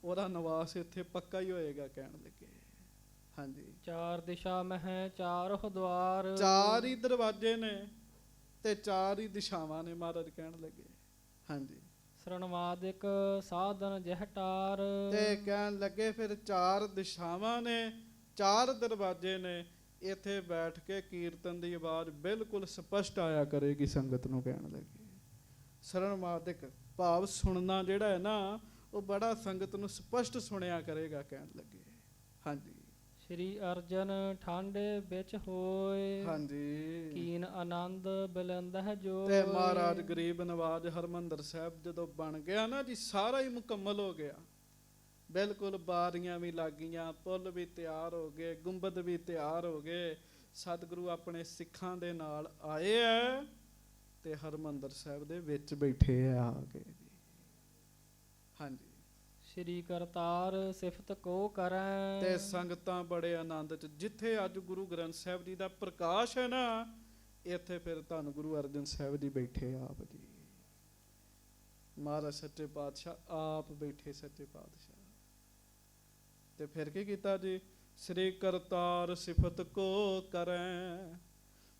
ਉਹਦਾ ਨਿਵਾਸ ਇੱਥੇ ਪੱਕਾ ਹੀ ਹੋਏਗਾ, ਕਹਿਣ ਲੱਗੇ। ਹਾਂਜੀ, ਚਾਰ ਦਿਸ਼ਾ ਮਹਿ ਚਾਰੋਂ ਦੁਆਰ। ਚਾਰ ਹੀ ਦਰਵਾਜ਼ੇ ਨੇ ਤੇ ਚਾਰ ਹੀ ਦਿਸ਼ਾਵਾਂ ਨੇ, ਮਹਾਰਾਜ ਕਹਿਣ ਲੱਗੇ। ਹਾਂਜੀ, ਸਰਣਵਾਦਿਕ ਸਾਧਨ ਜਹ ਟਾਰ। ਤੇ ਕਹਿਣ ਲੱਗੇ ਫਿਰ ਚਾਰ ਦਿਸ਼ਾਵਾਂ ਨੇ, ਚਾਰ ਦਰਵਾਜ਼ੇ ਨੇ, ਇੱਥੇ ਬੈਠ ਕੇ ਕੀਰਤਨ ਦੀ ਆਵਾਜ਼ ਬਿਲਕੁਲ ਸਪਸ਼ਟ ਆਇਆ ਕਰੇਗੀ, ਸੰਗਤ ਨੂੰ ਕਹਿਣ ਲੱਗੇ। ਸਰਣਮਾਦਿਕ ਭਾਵ ਸੁਣਨਾ ਜਿਹੜਾ ਹੈ ਨਾ, ਉਹ ਬੜਾ ਸੰਗਤ ਨੂੰ ਸਪਸ਼ਟ ਸੁਣਿਆ ਕਰੇਗਾ, ਕਹਿਣ ਲੱਗੇ। ਹਾਂਜੀ। ਸ਼੍ਰੀ ਅਰਜਨ ਠਾਂਡੇ ਵਿੱਚ ਹੋਏ, ਹਾਂਜੀ। ਕੀਨ ਆਨੰਦ ਬਿਲੰਦਹਿ ਜੋ। ਤੇ ਮਹਾਰਾਜ ਗਰੀਬ ਨਵਾਜ ਹਰਿਮੰਦਰ ਸਾਹਿਬ ਜਦੋਂ ਬਣ ਗਿਆ ਨਾ ਜੀ, ਸਾਰਾ ਹੀ ਮੁਕੰਮਲ ਹੋ ਗਿਆ, ਬਿਲਕੁਲ ਬਾਰੀਆਂ ਵੀ ਲੱਗ ਗਈਆਂ, ਪੁੱਲ ਵੀ ਤਿਆਰ ਹੋ ਗਏ, ਗੁੰਬਦ ਵੀ ਤਿਆਰ ਹੋ ਗਏ। ਸਤਿਗੁਰੂ ਆਪਣੇ ਸਿੱਖਾਂ ਦੇ ਨਾਲ ਆਏ ਐ ਤੇ ਹਰਿਮੰਦਰ ਸਾਹਿਬ ਦੇ ਵਿੱਚ ਬੈਠੇ ਆ ਕੇ ਜੀ। ਹਾਂਜੀ। ਸ਼੍ਰੀ ਕਰਤਾਰ ਸਿਫਤ ਕੋ ਕਰੈ। ਤੇ ਸੰਗਤਾਂ ਬੜੇ ਆਨੰਦ ਚ, ਜਿੱਥੇ ਅੱਜ ਗੁਰੂ ਗ੍ਰੰਥ ਸਾਹਿਬ ਜੀ ਦਾ ਪ੍ਰਕਾਸ਼ ਹੈ ਨਾ, ਇੱਥੇ ਫਿਰ ਧੰਨ ਗੁਰੂ ਅਰਜਨ ਸਾਹਿਬ ਜੀ ਬੈਠੇ ਆਪ ਜੀ। ਮਹਾਰਾਜ ਸੱਚੇ ਪਾਤਸ਼ਾਹ ਆਪ ਬੈਠੇ, ਸੱਚੇ ਪਾਤਸ਼ਾਹ। ਤੇ ਫਿਰ ਕੀ ਕੀਤਾ ਜੀ? ਸ੍ਰੀ ਕਰਤਾਰ ਸਿਫਤ ਕੋ ਕਰੈ।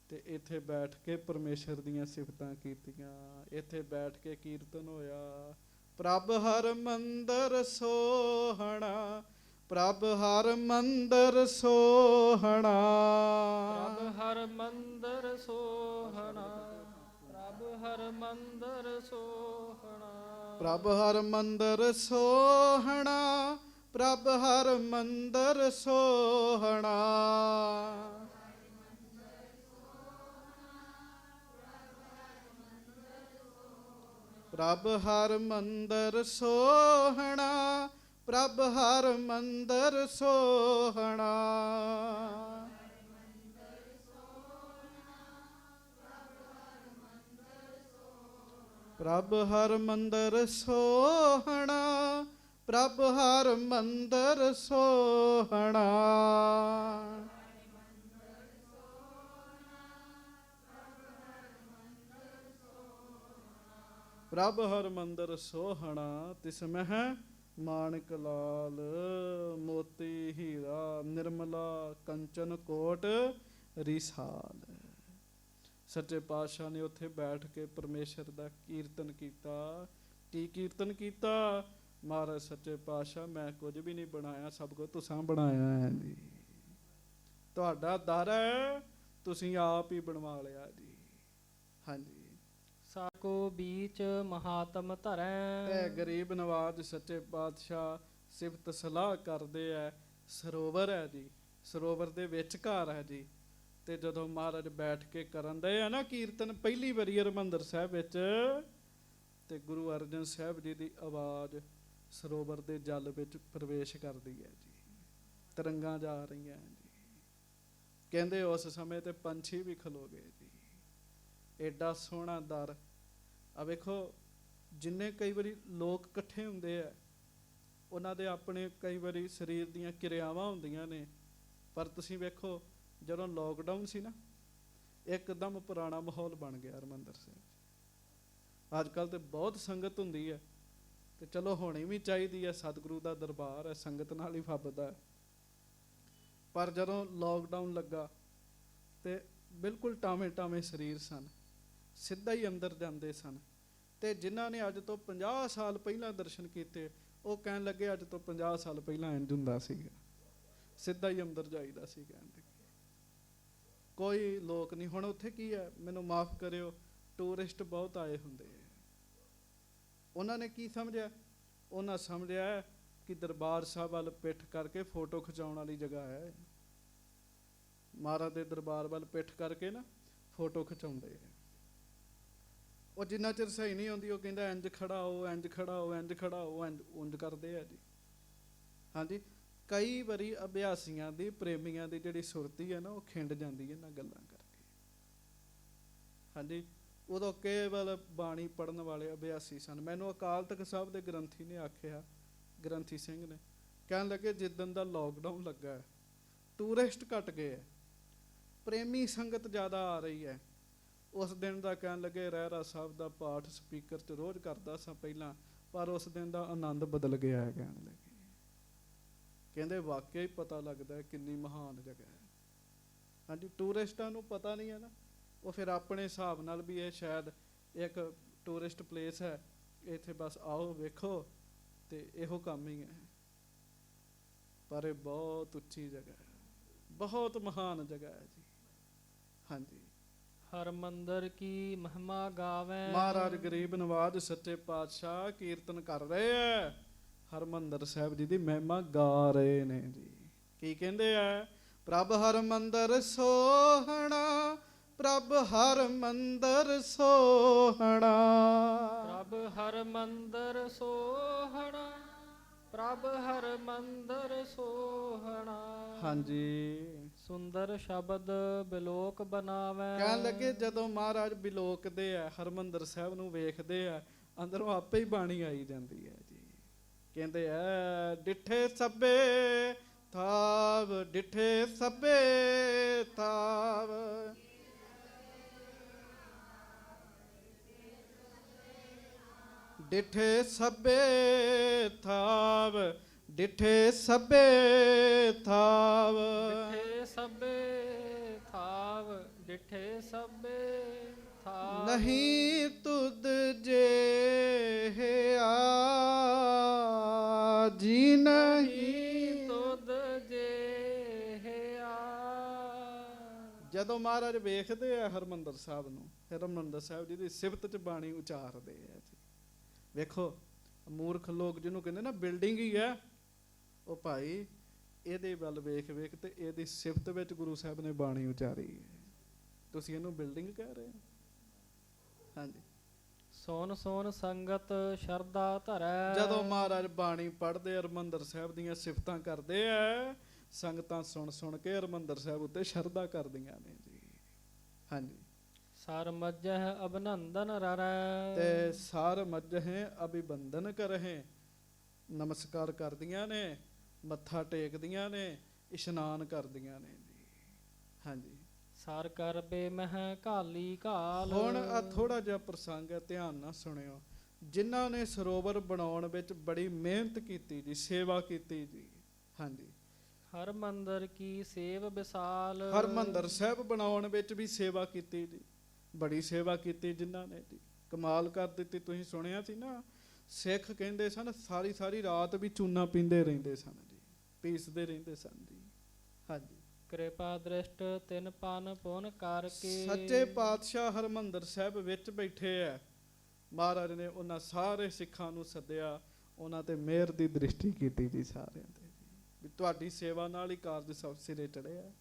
ਤੇ ਇੱਥੇ ਬੈਠ ਕੇ ਪਰਮੇਸ਼ਰ ਦੀਆਂ ਸਿਫਤਾਂ ਕੀਤੀਆਂ, ਇੱਥੇ ਬੈਠ ਕੇ ਕੀਰਤਨ ਹੋਇਆ। ਪ੍ਰਭ ਹਰ ਮੰਦਰ ਸੋਹਣਾ, ਪ੍ਰਭ ਹਰ ਮੰਦਰ ਸੋਹਣਾ, ਪ੍ਰਭ ਹਰ ਮੰਦਰ ਸੋਹਣਾ, ਪ੍ਰਭ ਹਰ ਮੰਦਰ ਸੋਹਣਾ, ਪ੍ਰਭ ਹਰ ਮੰਦਰ ਸੋਹਣਾ, ਪ੍ਰਭ ਹਰ ਮੰਦਰ ਸੋਹਣਾ। ਪ੍ਰਭ ਹਰ ਮੰਦਰ ਸੋਹਣਾ, ਪ੍ਰਭ ਹਰ ਮੰਦਰ ਸੋਹਣਾ। ਪ੍ਰਭ ਹਰ ਮੰਦਰ ਸੋਹਣਾ, ਪ੍ਰਭ ਹਰ ਮੰਦਰ ਸੋਹਣਾ। ਪ੍ਰਭ ਹਰ ਮੰਦਰ ਸੋਹਣਾ, ਤਿਸ ਮਹਿ ਮਾਣਕ ਲਾਲ, ਮੋਤੀ ਹੀਰਾ ਨਿਰਮਲਾ, ਕੰਚਨ ਕੋਟ ਰਿਸਾਲ। ਸੱਚੇ ਪਾਤਸ਼ਾਹ ਨੇ ਉੱਥੇ ਬੈਠ ਕੇ ਪਰਮੇਸ਼ਰ ਦਾ ਕੀਰਤਨ ਕੀਤਾ। ਕੀ ਕੀਰਤਨ ਕੀਤਾ? ਮਹਾਰਾਜ ਸੱਚੇ ਪਾਤਸ਼ਾਹ, ਮੈਂ ਕੁਝ ਵੀ ਨਹੀਂ ਬਣਾਇਆ, ਸਭ ਕੁਝ ਤੁਸਾਂ ਬਣਾਇਆ ਹੈ ਜੀ। ਤੁਹਾਡਾ ਦਰ ਹੈ, ਤੁਸੀਂ ਆਪ ਹੀ ਬਣਵਾ ਲਿਆ ਜੀ। ਹਾਂਜੀ। ਸਾਕੋ ਬੀਚ ਮਹਾਤਮ ਧਰੈ। ਤੇ ਗਰੀਬ ਨਵਾਜ ਸੱਚੇ ਪਾਤਸ਼ਾਹ ਸਿਫਤ ਸਲਾਹ ਕਰਦੇ ਐ। ਸਰੋਵਰ ਹੈ ਜੀ, ਸਰੋਵਰ ਦੇ ਵਿੱਚ ਘਰ ਹੈ ਜੀ। ਤੇ ਜਦੋਂ ਮਹਾਰਾਜ ਬੈਠ ਕੇ ਕਰਨ ਦੇ ਆ ਨਾ ਕੀਰਤਨ ਪਹਿਲੀ ਵਾਰੀ ਹਰਿਮੰਦਰ ਸਾਹਿਬ ਵਿੱਚ, ਤੇ ਗੁਰੂ ਅਰਜਨ ਸਾਹਿਬ ਜੀ ਦੀ ਆਵਾਜ਼ ਸਰੋਵਰ ਦੇ ਜਲ ਵਿੱਚ ਪ੍ਰਵੇਸ਼ ਕਰਦੀ ਹੈ ਜੀ। ਤਰੰਗਾਂ ਜਾ ਰਹੀਆਂ ਜੀ। ਕਹਿੰਦੇ ਉਸ ਸਮੇਂ ਤੇ ਪੰਛੀ ਵੀ ਖਲੋ ਗਏ ਜੀ। ਐਡਾ ਸੋਹਣਾ ਦਰ ਆ ਵੇਖੋ। ਜਿੰਨੇ ਕਈ ਵਾਰੀ ਲੋਕ ਇਕੱਠੇ ਹੁੰਦੇ ਆ, ਉਹਨਾਂ ਦੇ ਆਪਣੇ ਕਈ ਵਾਰੀ ਸਰੀਰ ਦੀਆਂ ਕਿਰਿਆਵਾਂ ਹੁੰਦੀਆਂ ਨੇ, ਪਰ ਤੁਸੀਂ ਵੇਖੋ ਜਦੋਂ ਲੋਕਡਾਊਨ ਸੀ ਨਾ, ਇੱਕਦਮ ਪੁਰਾਣਾ ਮਾਹੌਲ ਬਣ ਗਿਆ ਹਰਿਮੰਦਰ ਸਾਹਿਬ। ਅੱਜ ਕੱਲ੍ਹ ਤੇ ਬਹੁਤ ਸੰਗਤ ਹੁੰਦੀ ਹੈ, ਤੇ ਚਲੋ ਹੋਣੀ ਵੀ ਚਾਹੀਦੀ ਹੈ, ਸਤਿਗੁਰੂ ਦਾ ਦਰਬਾਰ ਹੈ, ਸੰਗਤ ਨਾਲ ਹੀ ਫੱਬਦਾ ਹੈ। ਪਰ ਜਦੋਂ ਲੋਕਡਾਊਨ ਲੱਗਾ ਤੇ ਬਿਲਕੁਲ ਟਾਵੇਂ ਟਾਵੇਂ ਸਰੀਰ ਸਨ, ਸਿੱਧਾ ਹੀ ਅੰਦਰ ਜਾਂਦੇ ਸਨ। ਤੇ ਜਿਨ੍ਹਾਂ ਨੇ ਅੱਜ ਤੋਂ 50 ਸਾਲ ਪਹਿਲਾਂ ਦਰਸ਼ਨ ਕੀਤੇ, ਉਹ ਕਹਿਣ ਲੱਗੇ ਅੱਜ ਤੋਂ 50 ਸਾਲ ਪਹਿਲਾਂ ਇੰਝ ਹੁੰਦਾ ਸੀਗਾ, ਸਿੱਧਾ ਹੀ ਅੰਦਰ ਜਾਈਦਾ ਸੀ। ਕਹਿਣ ਲੱਗੇ ਕੋਈ ਲੋਕ ਨਹੀਂ। ਹੁਣ ਉੱਥੇ ਕੀ ਹੈ, ਮੈਨੂੰ ਮਾਫ ਕਰਿਓ, ਟੂਰਿਸਟ ਬਹੁਤ ਆਏ ਹੁੰਦੇ ਆ। ਉਹਨਾਂ ਨੇ ਕੀ ਸਮਝਿਆ? ਉਹਨਾਂ ਸਮਝਿਆ ਕਿ ਦਰਬਾਰ ਸਾਹਿਬ ਵੱਲ ਪਿੱਠ ਕਰਕੇ ਫੋਟੋ ਖਿਚਾਉਣ ਵਾਲੀ ਜਗ੍ਹਾ ਹੈ। ਮਹਾਰਾਜ ਦੇ ਦਰਬਾਰ ਵੱਲ ਪਿੱਠ ਕਰਕੇ ਨਾ ਫੋਟੋ ਖਿਚਾਉਂਦੇ ਆ। ਉਹ ਜਿੰਨਾ ਚਿਰ ਸਹੀ ਨਹੀਂ ਆਉਂਦੀ, ਉਹ ਕਹਿੰਦਾ ਇੰਝ ਖੜਾ ਹੋ, ਇੰਝ ਖੜਾ ਹੋ, ਇੰਝ ਖੜਾ ਹੋ, ਇੰਝ ਉਂਝ ਕਰਦੇ ਆ ਜੀ। ਹਾਂਜੀ। ਕਈ ਵਾਰੀ ਅਭਿਆਸੀਆਂ ਦੀ, ਪ੍ਰੇਮੀਆਂ ਦੀ ਜਿਹੜੀ ਸੁਰਤੀ ਹੈ ਨਾ, ਉਹ ਖਿੰਡ ਜਾਂਦੀ ਹੈ ਇਹਨਾਂ ਗੱਲਾਂ ਕਰਕੇ। ਹਾਂਜੀ। ਉਦੋਂ ਕੇਵਲ ਬਾਣੀ ਪੜ੍ਹਨ ਵਾਲੇ ਅਭਿਆਸੀ ਸਨ। ਮੈਨੂੰ ਅਕਾਲ ਤਖਤ ਸਾਹਿਬ ਦੇ ਗ੍ਰੰਥੀ ਨੇ ਆਖਿਆ, ਗ੍ਰੰਥੀ ਸਿੰਘ ਨੇ, ਕਹਿਣ ਲੱਗੇ ਜਿੱਦਣ ਦਾ ਲੋਕਡਾਊਨ ਲੱਗਾ, ਟੂਰਿਸਟ ਘਟ ਗਏ ਹੈ, ਪ੍ਰੇਮੀ ਸੰਗਤ ਜ਼ਿਆਦਾ ਆ ਰਹੀ ਹੈ। ਉਸ ਦਿਨ ਦਾ ਕਹਿਣ ਲੱਗੇ ਰਹਿਰਾ ਸਾਹਿਬ ਦਾ ਪਾਠ ਸਪੀਕਰ 'ਚ ਰੋਜ਼ ਕਰਦਾ ਸਾਂ ਪਹਿਲਾਂ, ਪਰ ਉਸ ਦਿਨ ਦਾ ਆਨੰਦ ਬਦਲ ਗਿਆ ਹੈ। ਕਹਿਣ ਲੱਗੇ, ਕਹਿੰਦੇ ਵਾਕਿਆ ਹੀ ਪਤਾ ਲੱਗਦਾ ਕਿੰਨੀ ਮਹਾਨ ਜਗ੍ਹਾ ਹੈ। ਹਾਂਜੀ। ਟੂਰਿਸਟਾਂ ਨੂੰ ਪਤਾ ਨਹੀਂ ਹੈ ਨਾ, ਉਹ ਫਿਰ ਆਪਣੇ ਹਿਸਾਬ ਨਾਲ ਵੀ ਇਹ ਸ਼ਾਇਦ ਇੱਕ ਟੂਰਿਸਟ ਪਲੇਸ ਹੈ, ਇੱਥੇ ਬਸ ਆਓ ਵੇਖੋ ਤੇ ਇਹੋ ਕੰਮ ਹੀ ਹੈ। ਪਰ ਇਹ ਬਹੁਤ ਉੱਚੀ ਜਗ੍ਹਾ ਹੈ, ਬਹੁਤ ਮਹਾਨ ਜਗ੍ਹਾ ਹੈ ਜੀ। ਹਾਂਜੀ, ਹਰਮੰਦਰ ਕੀ ਮਹਿਮਾ ਗਾਵੇਂ। ਮਹਾਰਾਜ ਗਰੀਬ ਨਵਾਜ ਸੱਚੇ ਪਾਤਸ਼ਾਹ ਕੀਰਤਨ ਕਰ ਰਹੇ ਆ, ਹਰਮੰਦਰ ਸਾਹਿਬ ਜੀ ਦੀ ਮਹਿਮਾ ਗਾ ਰਹੇ ਨੇ ਜੀ। ਕੀ ਕਹਿੰਦੇ ਆ? ਪ੍ਰਭ ਹਰਮੰਦਰ ਸੋਹਣਾ, ਪ੍ਰਭ ਹਰਮੰਦਰ ਸੋਹਣਾ, ਪ੍ਰਭ ਹਰਮੰਦਰ ਸੋਹਣਾ, ਪ੍ਰਭ ਹਰਮੰਦਰ ਸੋਹਣਾ। ਹਾਂਜੀ, ਸੁੰਦਰ ਸ਼ਬਦ ਬਿਲੋਕ ਬਣਾਵੇ। ਕਹਿਣ ਲੱਗੇ ਜਦੋਂ ਮਹਾਰਾਜ ਬਿਲੋਕਦੇ ਆ, ਹਰਮੰਦਰ ਸਾਹਿਬ ਨੂੰ ਵੇਖਦੇ ਆ, ਅੰਦਰੋਂ ਆਪੇ ਹੀ ਬਾਣੀ ਆਈ ਜਾਂਦੀ ਹੈ ਜੀ। ਕਹਿੰਦੇ ਆ ਡਿਠੇ ਸਭੇ ਥਾਵ, ਡਿਠੇ ਸਭੇ ਥਾਵ, ਡਿਠੇ ਸਭੇ ਥਾਵ, ਡਿਠੇ ਸਭੇ ਥਾਵ, ਡਿਠੇ ਸਭੇ ਥਾਵ, ਡਿਠੇ ਸਭੇ ਥਾਵ। ਨਹੀਂ ਤੁਧ ਜੇ ਆ ਜੀ, ਨਹੀਂ ਤੁਧ ਜੇ ਆ। ਜਦੋਂ ਮਹਾਰਾਜ ਵੇਖਦੇ ਆ ਹਰਮੰਦਰ ਸਾਹਿਬ ਨੂੰ, ਹਰਮੰਦਰ ਸਾਹਿਬ ਜੀ ਦੀ ਸਿਫਤ ਚ ਬਾਣੀ ਉਚਾਰਦੇ ਆ ਜੀ। ਵੇਖੋ ਮੂਰਖ ਲੋਕ ਜਿਹਨੂੰ ਕਹਿੰਦੇ ਨਾ ਬਿਲਡਿੰਗ ਹੀ ਹੈ, ਉਹ ਭਾਈ ਇਹਦੇ ਵੱਲ ਵੇਖ ਵੇਖ ਤੇ ਇਹਦੀ ਸਿਫਤ ਵਿੱਚ ਗੁਰੂ ਸਾਹਿਬ ਨੇ ਬਾਣੀ ਉਚਾਰੀ ਹੈ, ਤੁਸੀਂ ਇਹਨੂੰ ਬਿਲਡਿੰਗ ਕਹਿ ਰਹੇ ਹੋ। ਹਾਂਜੀ, ਸੋਨ ਸੋਨ ਸੰਗਤ ਸ਼ਰਧਾ ਧਰੈ। ਜਦੋਂ ਮਹਾਰਾਜ ਬਾਣੀ ਪੜ੍ਹਦੇ ਹਰਮੰਦਰ ਸਾਹਿਬ ਦੀਆਂ ਸਿਫਤਾਂ ਕਰਦੇ ਆ, ਸੰਗਤਾਂ ਸੁਣ ਸੁਣ ਕੇ ਹਰਮੰਦਰ ਸਾਹਿਬ ਉੱਤੇ ਸ਼ਰਧਾ ਕਰਦੀਆਂ ਨੇ ਜੀ। ਹਾਂਜੀ, ਸਰ ਮੱਜਹ ਅਭਿਨੰਦਨ ਰਰੈ। ਤੇ ਸਾਰ ਮੱਜਹਿ ਅਭਿਵੰਦਨ ਕਰਹਿ, ਨਮਸਕਾਰ ਕਰਦੀਆਂ ਨੇ, ਮੱਥਾ ਟੇਕਦੀਆਂ ਨੇ, ਇਸ਼ਨਾਨ ਕਰਦੀਆਂ ਨੇ ਜੀ। ਹਾਂਜੀ, ਸਰ ਕਰਬੇ ਮਹਿ ਘਾਲੀ ਘਾਲ। ਹੁਣ ਆ ਥੋੜਾ ਜਿਹਾ ਪ੍ਰਸੰਗ ਹੈ, ਧਿਆਨ ਨਾਲ ਸੁਣਿਓ। ਜਿਨ੍ਹਾਂ ਨੇ ਸਰੋਵਰ ਬਣਾਉਣ ਵਿੱਚ ਬੜੀ ਮਿਹਨਤ ਕੀਤੀ ਜੀ, ਸੇਵਾ ਕੀਤੀ ਜੀ। ਹਾਂਜੀ, ਹਰਮੰਦਰ ਕੀ ਸੇਵ ਵਿਸਾਲ। ਹਰਮੰਦਰ ਸਾਹਿਬ ਬਣਾਉਣ ਵਿੱਚ ਵੀ ਸੇਵਾ ਕੀਤੀ ਜੀ, ਬੜੀ ਸੇਵਾ ਕੀਤੀ ਜਿਨ੍ਹਾਂ ਨੇ ਜੀ, ਕਮਾਲ ਕਰ ਦਿੱਤੀ। ਤੁਸੀਂ ਸੁਣਿਆ ਸੀ ਨਾ, ਸਿੱਖ ਕਹਿੰਦੇ ਸਨ ਸਾਰੀ ਸਾਰੀ ਰਾਤ ਵੀ ਚੂਨਾ ਪੀਂਦੇ ਰਹਿੰਦੇ ਸਨ ਜੀ, ਪੀਸਦੇ ਰਹਿੰਦੇ ਸਨ ਜੀ। ਹਾਂਜੀ, ਕਿਰਪਾ ਦ੍ਰਿਸ਼ਟ ਤਿਨ ਪਨ ਪੁਨ ਕਰਕੇ। ਸੱਚੇ ਪਾਤਸ਼ਾਹ ਹਰਮੰਦਰ ਸਾਹਿਬ ਵਿੱਚ ਬੈਠੇ ਆ, ਮਹਾਰਾਜ ਨੇ ਉਹਨਾਂ ਸਾਰੇ ਸਿੱਖਾਂ ਨੂੰ ਸੱਦਿਆ, ਉਹਨਾਂ ਤੇ ਮਿਹਰ ਦੀ ਦ੍ਰਿਸ਼ਟੀ ਕੀਤੀ ਜੀ ਸਾਰਿਆਂ ਤੇ ਜੀ, ਵੀ ਤੁਹਾਡੀ ਸੇਵਾ ਨਾਲ ਹੀ ਕਾਰਜ ਸਭ ਸਿਰੇ ਚੜਿਆ।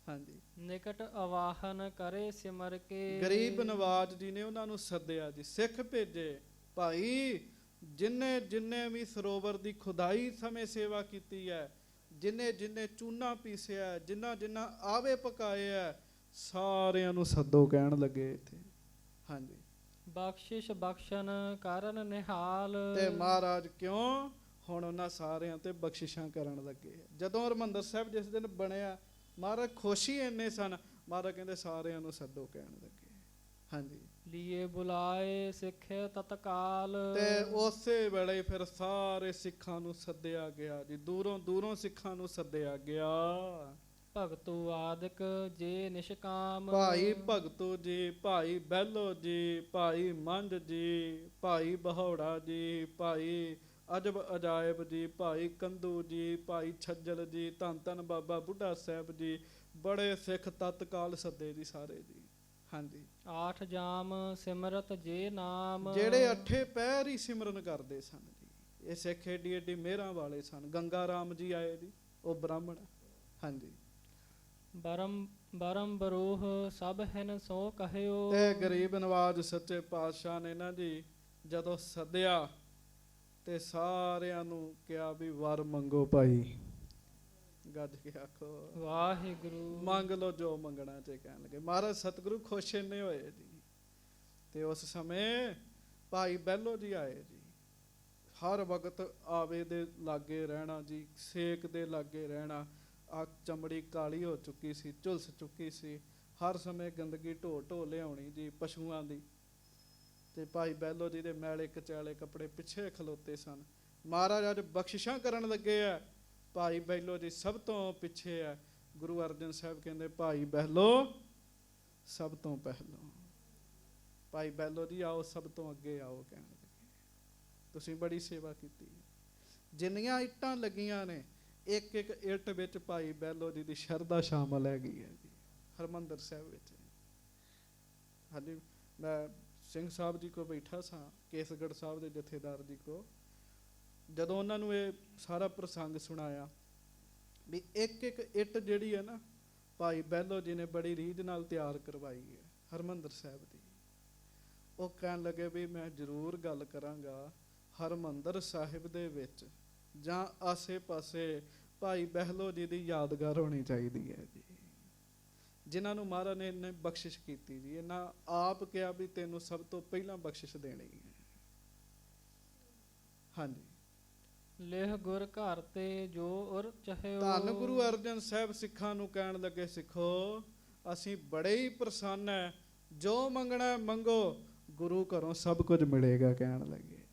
ਹਾਂਜੀ, ਨਿਕਟ ਅਵਾਹਨ ਕਰੇ ਸਿਮਰ ਕੇ। ਗਰੀਬ ਨਵਾਜ ਜੀ ਨੇ ਉਹਨਾਂ ਨੂੰ ਸੱਦਿਆ ਜੀ, ਸਿੱਖ ਭੇਜੇ ਭਾਈ, ਜਿੰਨੇ ਜਿੰਨੇ ਵੀ ਸਰੋਵਰ ਦੀ ਖੁਦਾਈ ਸਮੇਂ ਸੇਵਾ ਕੀਤੀ ਹੈ, ਜਿੰਨੇ ਜਿੰਨੇ ਚੂਨਾ ਪੀਸਿਆ, ਜਿੰਨਾ ਜਿੰਨਾ ਆਵੇ ਪਕਾਏ ਹੈ, ਸਾਰਿਆਂ ਨੂੰ ਸੱਦੋ ਕਹਿਣ ਲੱਗੇ ਇੱਥੇ। ਹਾਂਜੀ, ਬਖਸ਼ਿਸ਼ ਬਖਸ਼ਨ ਕਰਨ ਨਿਹਾਲ। ਤੇ ਮਹਾਰਾਜ ਕਿਉਂ ਹੁਣ ਉਹਨਾਂ ਸਾਰਿਆਂ ਤੇ ਬਖਸ਼ਿਸ਼ਾਂ ਕਰਨ ਲੱਗੇ। ਜਦੋਂ ਹਰਮੰਦਰ ਸਾਹਿਬ ਜਿਸ ਦਿਨ ਬਣਿਆ, ਮਹਾਰਾਜ ਖੁਸ਼ੀ ਇੰਨੇ ਸਨ, ਮਹਾਰਾਜ ਕਹਿੰਦੇ ਸਾਰਿਆਂ ਨੂੰ ਸੱਦੋ ਕਹਿਣ ਲੱਗੇ। ਹਾਂਜੀ, ਲੀਏ ਬੁਲਾਏ ਸਿੱਖ ਤਤਕਾਲ। ਤੇ ਉਸੇ ਵੇਲੇ ਫਿਰ ਸਾਰੇ ਸਿੱਖਾਂ ਨੂੰ ਸੱਦਿਆ ਗਿਆ ਜੀ, ਦੂਰੋਂ ਦੂਰੋਂ ਸਿੱਖਾਂ ਨੂੰ ਸੱਦਿਆ ਗਿਆ। ਭਗਤੂ ਆਦਿਕ ਜੇ ਨਿਸ਼ਕਾਮ। ਭਾਈ ਭਗਤੂ ਜੀ, ਭਾਈ ਬਹਿਲੋ ਜੀ, ਭਾਈ ਮੰਝ ਜੀ, ਭਾਈ ਬਹੌੜਾ ਜੀ, ਭਾਈ ਅਜਬ ਅਜਾਇਬ ਜੀ, ਭਾਈ ਕੰਦੂ ਜੀ, ਭਾਈ ਛੱਜਲ ਜੀ, ਧੰਨ ਧੰਨ ਬਾਬਾ ਬੁੱਢਾ ਸਾਹਿਬ ਜੀ, ਬੜੇ ਸਿੱਖ ਤਤਕਾਲ ਸੱਦੇ ਜੀ ਸਾਰੇ ਜੀ। ਹਾਂਜੀ, ਆਠ ਜਾਮ ਸਿਮਰਤ ਜੇ ਨਾਮ। ਜਿਹੜੇ ਅੱਠੇ ਪਹਿਰ ਹੀ ਸਿਮਰਨ ਕਰਦੇ ਸਨ ਜੀ, ਇਹ ਸਿੱਖ ਏਡੀ ਏਡੀ ਮਿਹਰਾਂ ਵਾਲੇ ਸਨ। ਗੰਗਾ ਰਾਮ ਜੀ ਆਏ ਜੀ, ਉਹ ਬ੍ਰਾਹਮਣ। ਹਾਂਜੀ, ਬਰਮ ਬਰਮ ਬਰੂਹ ਸਭ ਹਿਨ ਸੋ ਕਹਿਓ। ਤੇ ਗਰੀਬ ਨਵਾਜ ਸੱਚੇ ਪਾਤਸ਼ਾਹ ਨੇ ਨਾ ਜੀ ਜਦੋਂ ਸੱਦਿਆ ਤੇ ਸਾਰਿਆਂ ਨੂੰ ਕਿਹਾ ਵੀ ਵਰ ਮੰਗੋ ਭਾਈ, ਗੱਜ ਕੇ ਆਖੋ ਵਾਹਿਗੁਰੂ। ਮੰਗ ਲਓ ਜੋ ਮੰਗਣਾ ਤੇ ਕਹਿਣ ਲੱਗੇ। ਮਹਾਰਾਜ ਸਤਿਗੁਰੂ ਖੁਸ਼ ਇੰਨੇ ਹੋਏ ਜੀ। ਤੇ ਉਸ ਸਮੇਂ ਭਾਈ ਬਹਿਲੋ ਜੀ ਆਏ ਜੀ, ਹਰ ਵਕਤ ਆਵੇ ਦੇ ਲਾਗੇ ਰਹਿਣਾ ਜੀ, ਸੇਕ ਦੇ ਲਾਗੇ ਰਹਿਣਾ। ਆ ਚਮੜੀ ਕਾਲੀ ਹੋ ਚੁੱਕੀ ਸੀ, ਝੁਲਸ ਚੁੱਕੀ ਸੀ, ਹਰ ਸਮੇਂ ਗੰਦਗੀ ਢੋ ਢੋ ਲਿਆਉਣੀ ਜੀ ਪਸ਼ੂਆਂ ਦੀ। ਤੇ ਭਾਈ ਬਹਿਲੋ ਜੀ ਦੇ ਮੈਲੇ ਕਚੈਲੇ ਕੱਪੜੇ ਪਿੱਛੇ ਖਲੋਤੇ ਸਨ। ਮਹਾਰਾਜ ਅੱਜ ਬਖਸ਼ਿਸ਼ਾਂ ਕਰਨ ਲੱਗੇ ਆ, ਭਾਈ ਬਹਿਲੋ ਜੀ ਸਭ ਤੋਂ ਪਿੱਛੇ ਆ। ਗੁਰੂ ਅਰਜਨ ਸਾਹਿਬ ਕਹਿੰਦੇ ਭਾਈ ਬਹਿਲੋ ਸਭ ਤੋਂ ਪਹਿਲੋਂ। ਭਾਈ ਬਹਿਲੋ ਜੀ ਆਓ ਸਭ ਤੋਂ ਅੱਗੇ ਆਓ ਕਹਿਣ ਲੱਗੇ, ਤੁਸੀਂ ਬੜੀ ਸੇਵਾ ਕੀਤੀ। ਜਿੰਨੀਆਂ ਇੱਟਾਂ ਲੱਗੀਆਂ ਨੇ ਇੱਕ ਇੱਕ ਇੱਟ ਵਿੱਚ ਭਾਈ ਬਹਿਲੋ ਜੀ ਦੀ ਸ਼ਰਧਾ ਸ਼ਾਮਲ ਹੈਗੀ ਹੈ ਜੀ ਹਰਿਮੰਦਰ ਸਾਹਿਬ ਵਿੱਚ। ਹਾਂਜੀ, ਮੈਂ ਸਿੰਘ ਸਾਹਿਬ ਜੀ ਕੋ ਬੈਠਾ ਸਾਂ, ਕੇਸਗੜ੍ਹ ਸਾਹਿਬ ਦੇ ਜਥੇਦਾਰ ਜੀ ਕੋ, ਜਦੋਂ ਉਹਨਾਂ ਨੂੰ ਇਹ ਸਾਰਾ ਪ੍ਰਸੰਗ ਸੁਣਾਇਆ ਵੀ ਇੱਕ ਇੱਕ ਇੱਟ ਜਿਹੜੀ ਹੈ ਨਾ ਭਾਈ ਬਹਿਲੋ ਜੀ ਨੇ ਬੜੀ ਰੀਝ ਨਾਲ ਤਿਆਰ ਕਰਵਾਈ ਹੈ ਹਰਿਮੰਦਰ ਸਾਹਿਬ ਦੀ। ਉਹ ਕਹਿਣ ਲੱਗੇ ਵੀ ਮੈਂ ਜ਼ਰੂਰ ਗੱਲ ਕਰਾਂਗਾ ਹਰਿਮੰਦਰ ਸਾਹਿਬ ਦੇ ਵਿੱਚ ਜਾਂ ਆਸੇ ਪਾਸੇ ਭਾਈ ਬਹਿਲੋ ਜੀ ਦੀ ਯਾਦਗਾਰ ਹੋਣੀ ਚਾਹੀਦੀ ਹੈ ਜੀ, ਜਿਨ੍ਹਾਂ ਨੂੰ ਮਹਾਰਾਜ ਨੇ ਇਹਨੇ ਬਖਸ਼ਿਸ਼ ਕੀਤੀ ਜੀ। ਇਹਨਾਂ ਆਪ ਕਿਹਾ ਵੀ ਤੈਨੂੰ ਸਭ ਤੋਂ ਪਹਿਲਾਂ ਬਖਸ਼ਿਸ਼ ਦੇਣੀ ਹੈ। ਹਾਂਜੀ, ਲਿਹ ਗੁਰ ਘਰ ਤੇ ਜੋ ਉਰ ਚਾਹਿਓ। ਧੰਨ ਗੁਰੂ ਅਰਜਨ ਸਾਹਿਬ ਸਿੱਖਾਂ ਨੂੰ ਕਹਿਣ ਲੱਗੇ, ਸਿੱਖੋ ਅਸੀਂ ਬੜੇ ਹੀ ਪ੍ਰਸੰਨ ਹੈ, ਜੋ ਮੰਗਣਾ ਮੰਗੋ, ਗੁਰੂ ਘਰੋਂ ਸਭ ਕੁਝ ਮਿਲੇਗਾ ਕਹਿਣ ਲੱਗੇ।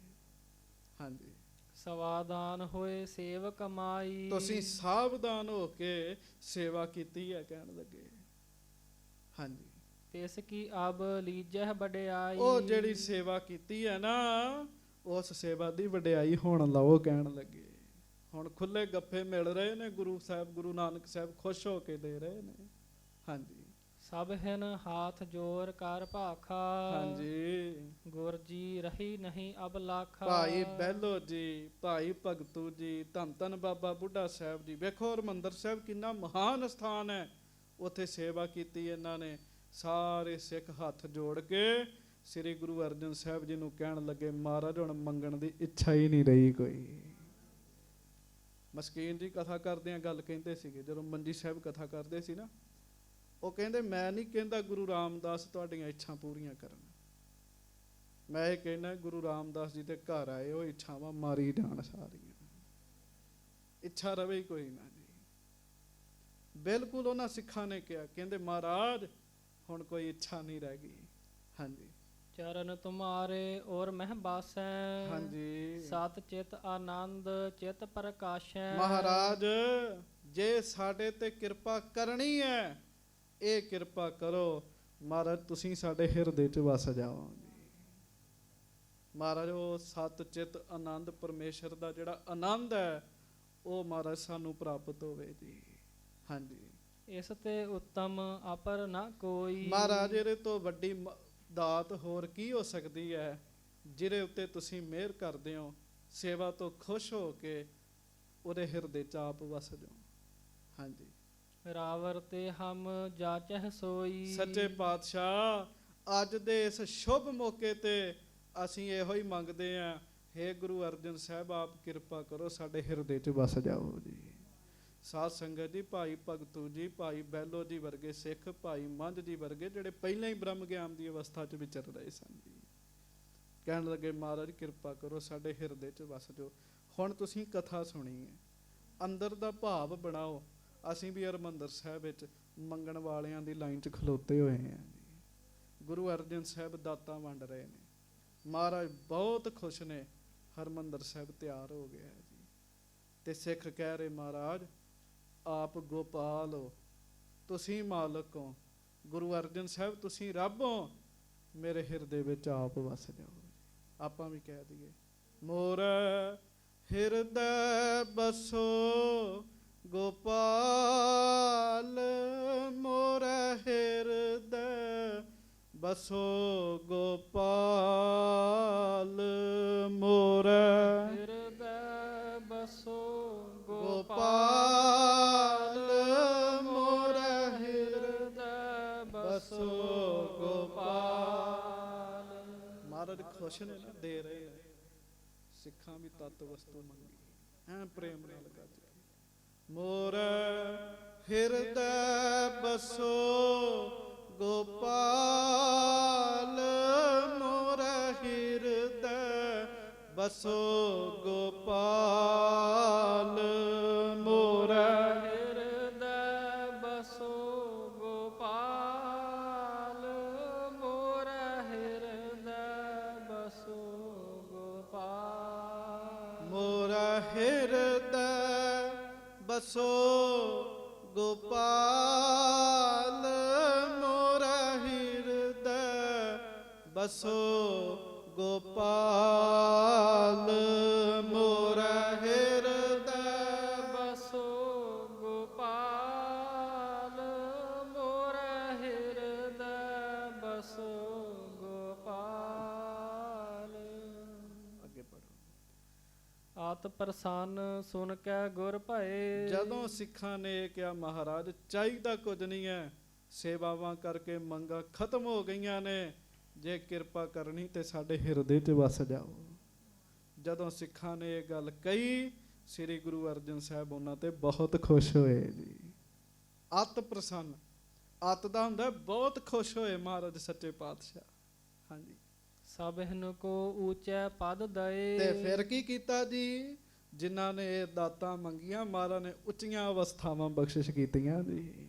ਹਾਂਜੀ, ਸਵਾਦਾਨ ਹੋਏ ਸੇਵ ਕਮਾਈ। ਤੁਸੀਂ ਸਾਵਧਾਨ ਹੋ ਕੇ ਸੇਵਾ ਕੀਤੀ ਹੈ ਕਹਿਣ ਲੱਗੇ। ਹਾਂਜੀ, ਤਿਸ ਕੀ ਅਬ ਲੀਜਹਿ ਵਡਿਆਈ। ਉਹ ਜਿਹੜੀ ਸੇਵਾ ਕੀਤੀ ਹੈ ਨਾ ਉਸ ਸੇਵਾ ਦੀ ਵਡਿਆਈ ਹੁਣ ਲਓ ਕਹਿਣ ਲੱਗੇ। ਹੁਣ ਖੁੱਲੇ ਗੱਫੇ ਮਿਲ ਰਹੇ ਨੇ, ਗੁਰੂ ਸਾਹਿਬ ਗੁਰੂ ਨਾਨਕ ਸਾਹਿਬ ਖੁਸ਼ ਹੋ ਕੇ ਦੇ ਰਹੇ ਨੇ। ਹਾਂਜੀ, ਸਭ ਹਿਨ ਹਾਥ ਜੋਰ ਕਰ ਭਾਖਾ। ਹਾਂਜੀ, ਗੁਰ ਜੀ ਰਹੀ ਨਹੀਂ ਅਬ ਲਾਖਾ। ਭਾਈ ਬਹਿਲੋ ਜੀ, ਭਾਈ ਭਗਤੂ ਜੀ, ਧੰਨ ਧੰਨ ਬਾਬਾ ਬੁੱਢਾ ਸਾਹਿਬ ਜੀ। ਵੇਖੋ ਹਰਿਮੰਦਰ ਸਾਹਿਬ ਕਿੰਨਾ ਮਹਾਨ ਸਥਾਨ ਹੈ, ਉੱਥੇ ਸੇਵਾ ਕੀਤੀ ਇਹਨਾਂ ਨੇ। ਸਾਰੇ ਸਿੱਖ ਹੱਥ ਜੋੜ ਕੇ ਸ੍ਰੀ ਗੁਰੂ ਅਰਜਨ ਸਾਹਿਬ ਜੀ ਨੂੰ ਕਹਿਣ ਲੱਗੇ, ਮਹਾਰਾਜ ਹੁਣ ਮੰਗਣ ਦੀ ਇੱਛਾ ਹੀ ਨਹੀਂ ਰਹੀ ਕੋਈ। ਮਸਕੀਨ ਜੀ ਕਥਾ ਕਰਦਿਆਂ ਗੱਲ ਕਹਿੰਦੇ ਸੀਗੇ, ਜਦੋਂ ਮੰਜੀ ਸਾਹਿਬ ਕਥਾ ਕਰਦੇ ਸੀ ਨਾ, ਉਹ ਕਹਿੰਦੇ ਮੈਂ ਨਹੀਂ ਕਹਿੰਦਾ ਗੁਰੂ ਰਾਮਦਾਸ ਤੁਹਾਡੀਆਂ ਇੱਛਾ ਪੂਰੀਆਂ ਕਰਨ, ਮੈਂ ਇਹ ਕਹਿਣਾ ਗੁਰੂ ਰਾਮਦਾਸ ਜੀ ਦੇ ਘਰ ਆਏ ਉਹ ਇੱਛਾਵਾਂ ਮਾਰੀ ਜਾਣ ਸਾਰੀਆਂ, ਇੱਛਾ ਰਵੇ ਹੀ ਕੋਈ ਨਾ ਜੀ। ਬਿਲਕੁਲ ਉਹਨਾਂ ਸਿੱਖਾਂ ਨੇ ਕਿਹਾ, ਕਹਿੰਦੇ ਮਹਾਰਾਜ ਹੁਣ ਕੋਈ ਇੱਛਾ ਨਹੀਂ ਰਹਿ ਗਈ। ਹਾਂਜੀ, ਚਰਨ ਤੁਮਾਰੇ ਔਰ ਮਹਿ ਬਾਸੈ। ਹਾਂਜੀ, ਸਤ ਚਿਤ ਆਨੰਦ ਚਿਤ ਪ੍ਰਕਾਸ਼ੈ। ਮਹਾਰਾਜ ਜੇ ਸਾਡੇ ਤੇ ਕਿਰਪਾ ਕਰਨੀ ਹੈ, ਇਹ ਕਿਰਪਾ ਕਰੋ ਮਹਾਰਾਜ, ਤੁਸੀਂ ਸਾਡੇ ਹਿਰਦੇ 'ਚ ਵਸ ਜਾਓ ਜੀ। ਮਹਾਰਾਜ ਉਹ ਸਤ ਚਿਤ ਆਨੰਦ ਪਰਮੇਸ਼ਰ ਦਾ ਜਿਹੜਾ ਆਨੰਦ ਹੈ ਉਹ ਮਹਾਰਾਜ ਸਾਨੂੰ ਪ੍ਰਾਪਤ ਹੋਵੇ ਜੀ। ਹਾਂਜੀ, ਇਸ ਤੇ ਉੱਤਮ ਅਪਰ ਨਾ ਕੋਈ। ਮਹਾਰਾਜ ਇਹਦੇ ਤੋਂ ਵੱਡੀ ਦਾਤ ਹੋਰ ਕੀ ਹੋ ਸਕਦੀ ਹੈ, ਜਿਹਦੇ ਉੱਤੇ ਤੁਸੀਂ ਮਿਹਰ ਕਰਦੇ ਹੋ, ਸੇਵਾ ਤੋਂ ਖੁਸ਼ ਹੋ ਕੇ ਉਹਦੇ ਹਿਰਦੇ 'ਚ ਆਪ ਵਸ ਜਾਓ। ਹਾਂਜੀ, ਰਾਵਰ ਤੇ ਹਮ ਜਾਚਹਿ ਸੋਈ। ਸੱਚੇ ਪਾਤਸ਼ਾਹ ਅੱਜ ਦੇ ਇਸ ਸ਼ੁਭ ਮੌਕੇ ਤੇ ਅਸੀਂ ਇਹੋ ਹੀ ਮੰਗਦੇ ਹਾਂ, ਹੇ ਗੁਰੂ ਅਰਜਨ ਸਾਹਿਬ ਆਪ ਕਿਰਪਾ ਕਰੋ ਸਾਡੇ ਹਿਰਦੇ 'ਚ ਵਸ ਜਾਓ ਜੀ। ਸਾਧ ਸੰਗਤ ਜੀ, ਭਾਈ ਭਗਤੂ ਜੀ, ਭਾਈ ਬਹਿਲੋ ਜੀ ਵਰਗੇ ਸਿੱਖ, ਭਾਈ ਮੰਝ ਜੀ ਵਰਗੇ ਜਿਹੜੇ ਪਹਿਲਾਂ ਹੀ ਬ੍ਰਹਮ ਗਿਆਨ ਦੀ ਅਵਸਥਾ 'ਚ ਵਿਚਰ ਰਹੇ ਸਨ ਜੀ, ਕਹਿਣ ਲੱਗੇ ਮਹਾਰਾਜ ਕਿਰਪਾ ਕਰੋ ਸਾਡੇ ਹਿਰਦੇ 'ਚ ਵਸ ਜਾਓ। ਹੁਣ ਤੁਸੀਂ ਕਥਾ ਸੁਣੀ ਹੈ, ਅੰਦਰ ਦਾ ਭਾਵ ਬਣਾਓ। ਅਸੀਂ ਵੀ ਹਰਿਮੰਦਰ ਸਾਹਿਬ ਵਿੱਚ ਮੰਗਣ ਵਾਲਿਆਂ ਦੀ ਲਾਈਨ 'ਚ ਖਲੋਤੇ ਹੋਏ ਹਾਂ ਜੀ। ਗੁਰੂ ਅਰਜਨ ਸਾਹਿਬ ਦਾਤਾਂ ਵੰਡ ਰਹੇ ਨੇ, ਮਹਾਰਾਜ ਬਹੁਤ ਖੁਸ਼ ਨੇ, ਹਰਿਮੰਦਰ ਸਾਹਿਬ ਤਿਆਰ ਹੋ ਗਿਆ ਹੈ ਜੀ। ਤੇ ਸਿੱਖ ਕਹਿ ਰਹੇ ਮਹਾਰਾਜ ਆਪ ਗੋਪਾਲ ਹੋ, ਤੁਸੀਂ ਮਾਲਕ ਹੋ, ਗੁਰੂ ਅਰਜਨ ਸਾਹਿਬ ਤੁਸੀਂ ਰੱਬ ਹੋ, ਮੇਰੇ ਹਿਰਦੇ ਵਿੱਚ ਆਪ ਵਸ ਜਾਓ। ਆਪਾਂ ਵੀ ਕਹਿ ਦਈਏ, ਮੋਰ ਹਿਰਦੈ ਬਸੋ ਗੋਪਾਲ, ਮੋਰ ਹਿਰਦੈ ਬਸੋ ਗੋਪਾਲ, ਮੋਰ ਹਿਰਦੈ ਬਸੋ ਗੋਪਾਲ, ਮੋਰ ਹਿਰਦੈ ਬਸੋ ਗੋਪਾਲ। ਮਹਾਰਾਜ ਖੁਸ਼ ਨੇ ਨਾ, ਦੇ ਰਹੇ ਨੇ। ਸਿੱਖਾਂ ਵੀ ਤਤ ਵਸਤੂ ਮੰਗੀ ਐ ਪ੍ਰੇਮ ਨਾਲ ਗੱਜ ਕੇ, ਮੋਰ ਹਿਰਦੈ ਬਸੋ ਗੋਪਾਲ, ਮੋਰ ਹਿਰਦੈ ਬਸੋ ਗੋਪਾਲ, ਮੋਰ ਹਿਰਦੈ ਬਸੋ ਗੋਪਾਲ, ਮੋਰ ਹਿਰਦੈ ਬਸੋ ਗੋਪਾਲ, ਮੋਰ ਹਿਰਦੈ ਬਸੋ ਗੋਪਾਲ, ਮੋਰ ਹਿਰਦੈ ਬਸੋ ਗੋਪਾਲ, ਮੋਰ ਹਿਰਦੈ ਬਸੋ ਅਤ ਪ੍ਰਸੰਨ ਸੁਨ ਕੈ ਗੁਰ ਭਏ। ਜਦੋਂ ਸਿੱਖਾਂ ਨੇ ਇਹ ਕਿਹਾ ਮਹਾਰਾਜ ਚਾਹੀਦਾ ਕੁਝ ਨਹੀਂ ਹੈ, ਸੇਵਾਵਾਂ ਕਰਕੇ ਮੰਗਾਂ ਖਤਮ ਹੋ ਗਈਆਂ ਨੇ, ਜੇ ਕਿਰਪਾ ਕਰਨੀ ਤੇ ਸਾਡੇ ਹਿਰਦੇ 'ਚ ਵਸ ਜਾਓ। ਜਦੋਂ ਸਿੱਖਾਂ ਨੇ ਇਹ ਗੱਲ ਕਹੀ, ਸ੍ਰੀ ਗੁਰੂ ਅਰਜਨ ਸਾਹਿਬ ਉਹਨਾਂ ਤੇ ਬਹੁਤ ਖੁਸ਼ ਹੋਏ ਜੀ। ਅਤ ਪ੍ਰਸੰਨ, ਅਤ ਦਾ ਹੁੰਦਾ ਬਹੁਤ ਖੁਸ਼ ਹੋਏ ਮਹਾਰਾਜ ਸੱਚੇ ਪਾਤਸ਼ਾਹ। ਹਾਂਜੀ, ਸਭਨ ਕੋ ਊਚੈ ਪਦ ਦਏ। ਤੇ ਫਿਰ ਕੀ ਕੀਤਾ ਜੀ, ਜਿਨ੍ਹਾਂ ਨੇ ਇਹ ਦਾਤਾਂ ਮੰਗੀਆਂ ਮਹਾਰਾਜ ਨੇ ਉੱਚੀਆਂ ਅਵਸਥਾਵਾਂ ਬਖਸ਼ਿਸ਼ ਕੀਤੀਆਂ ਜੀ,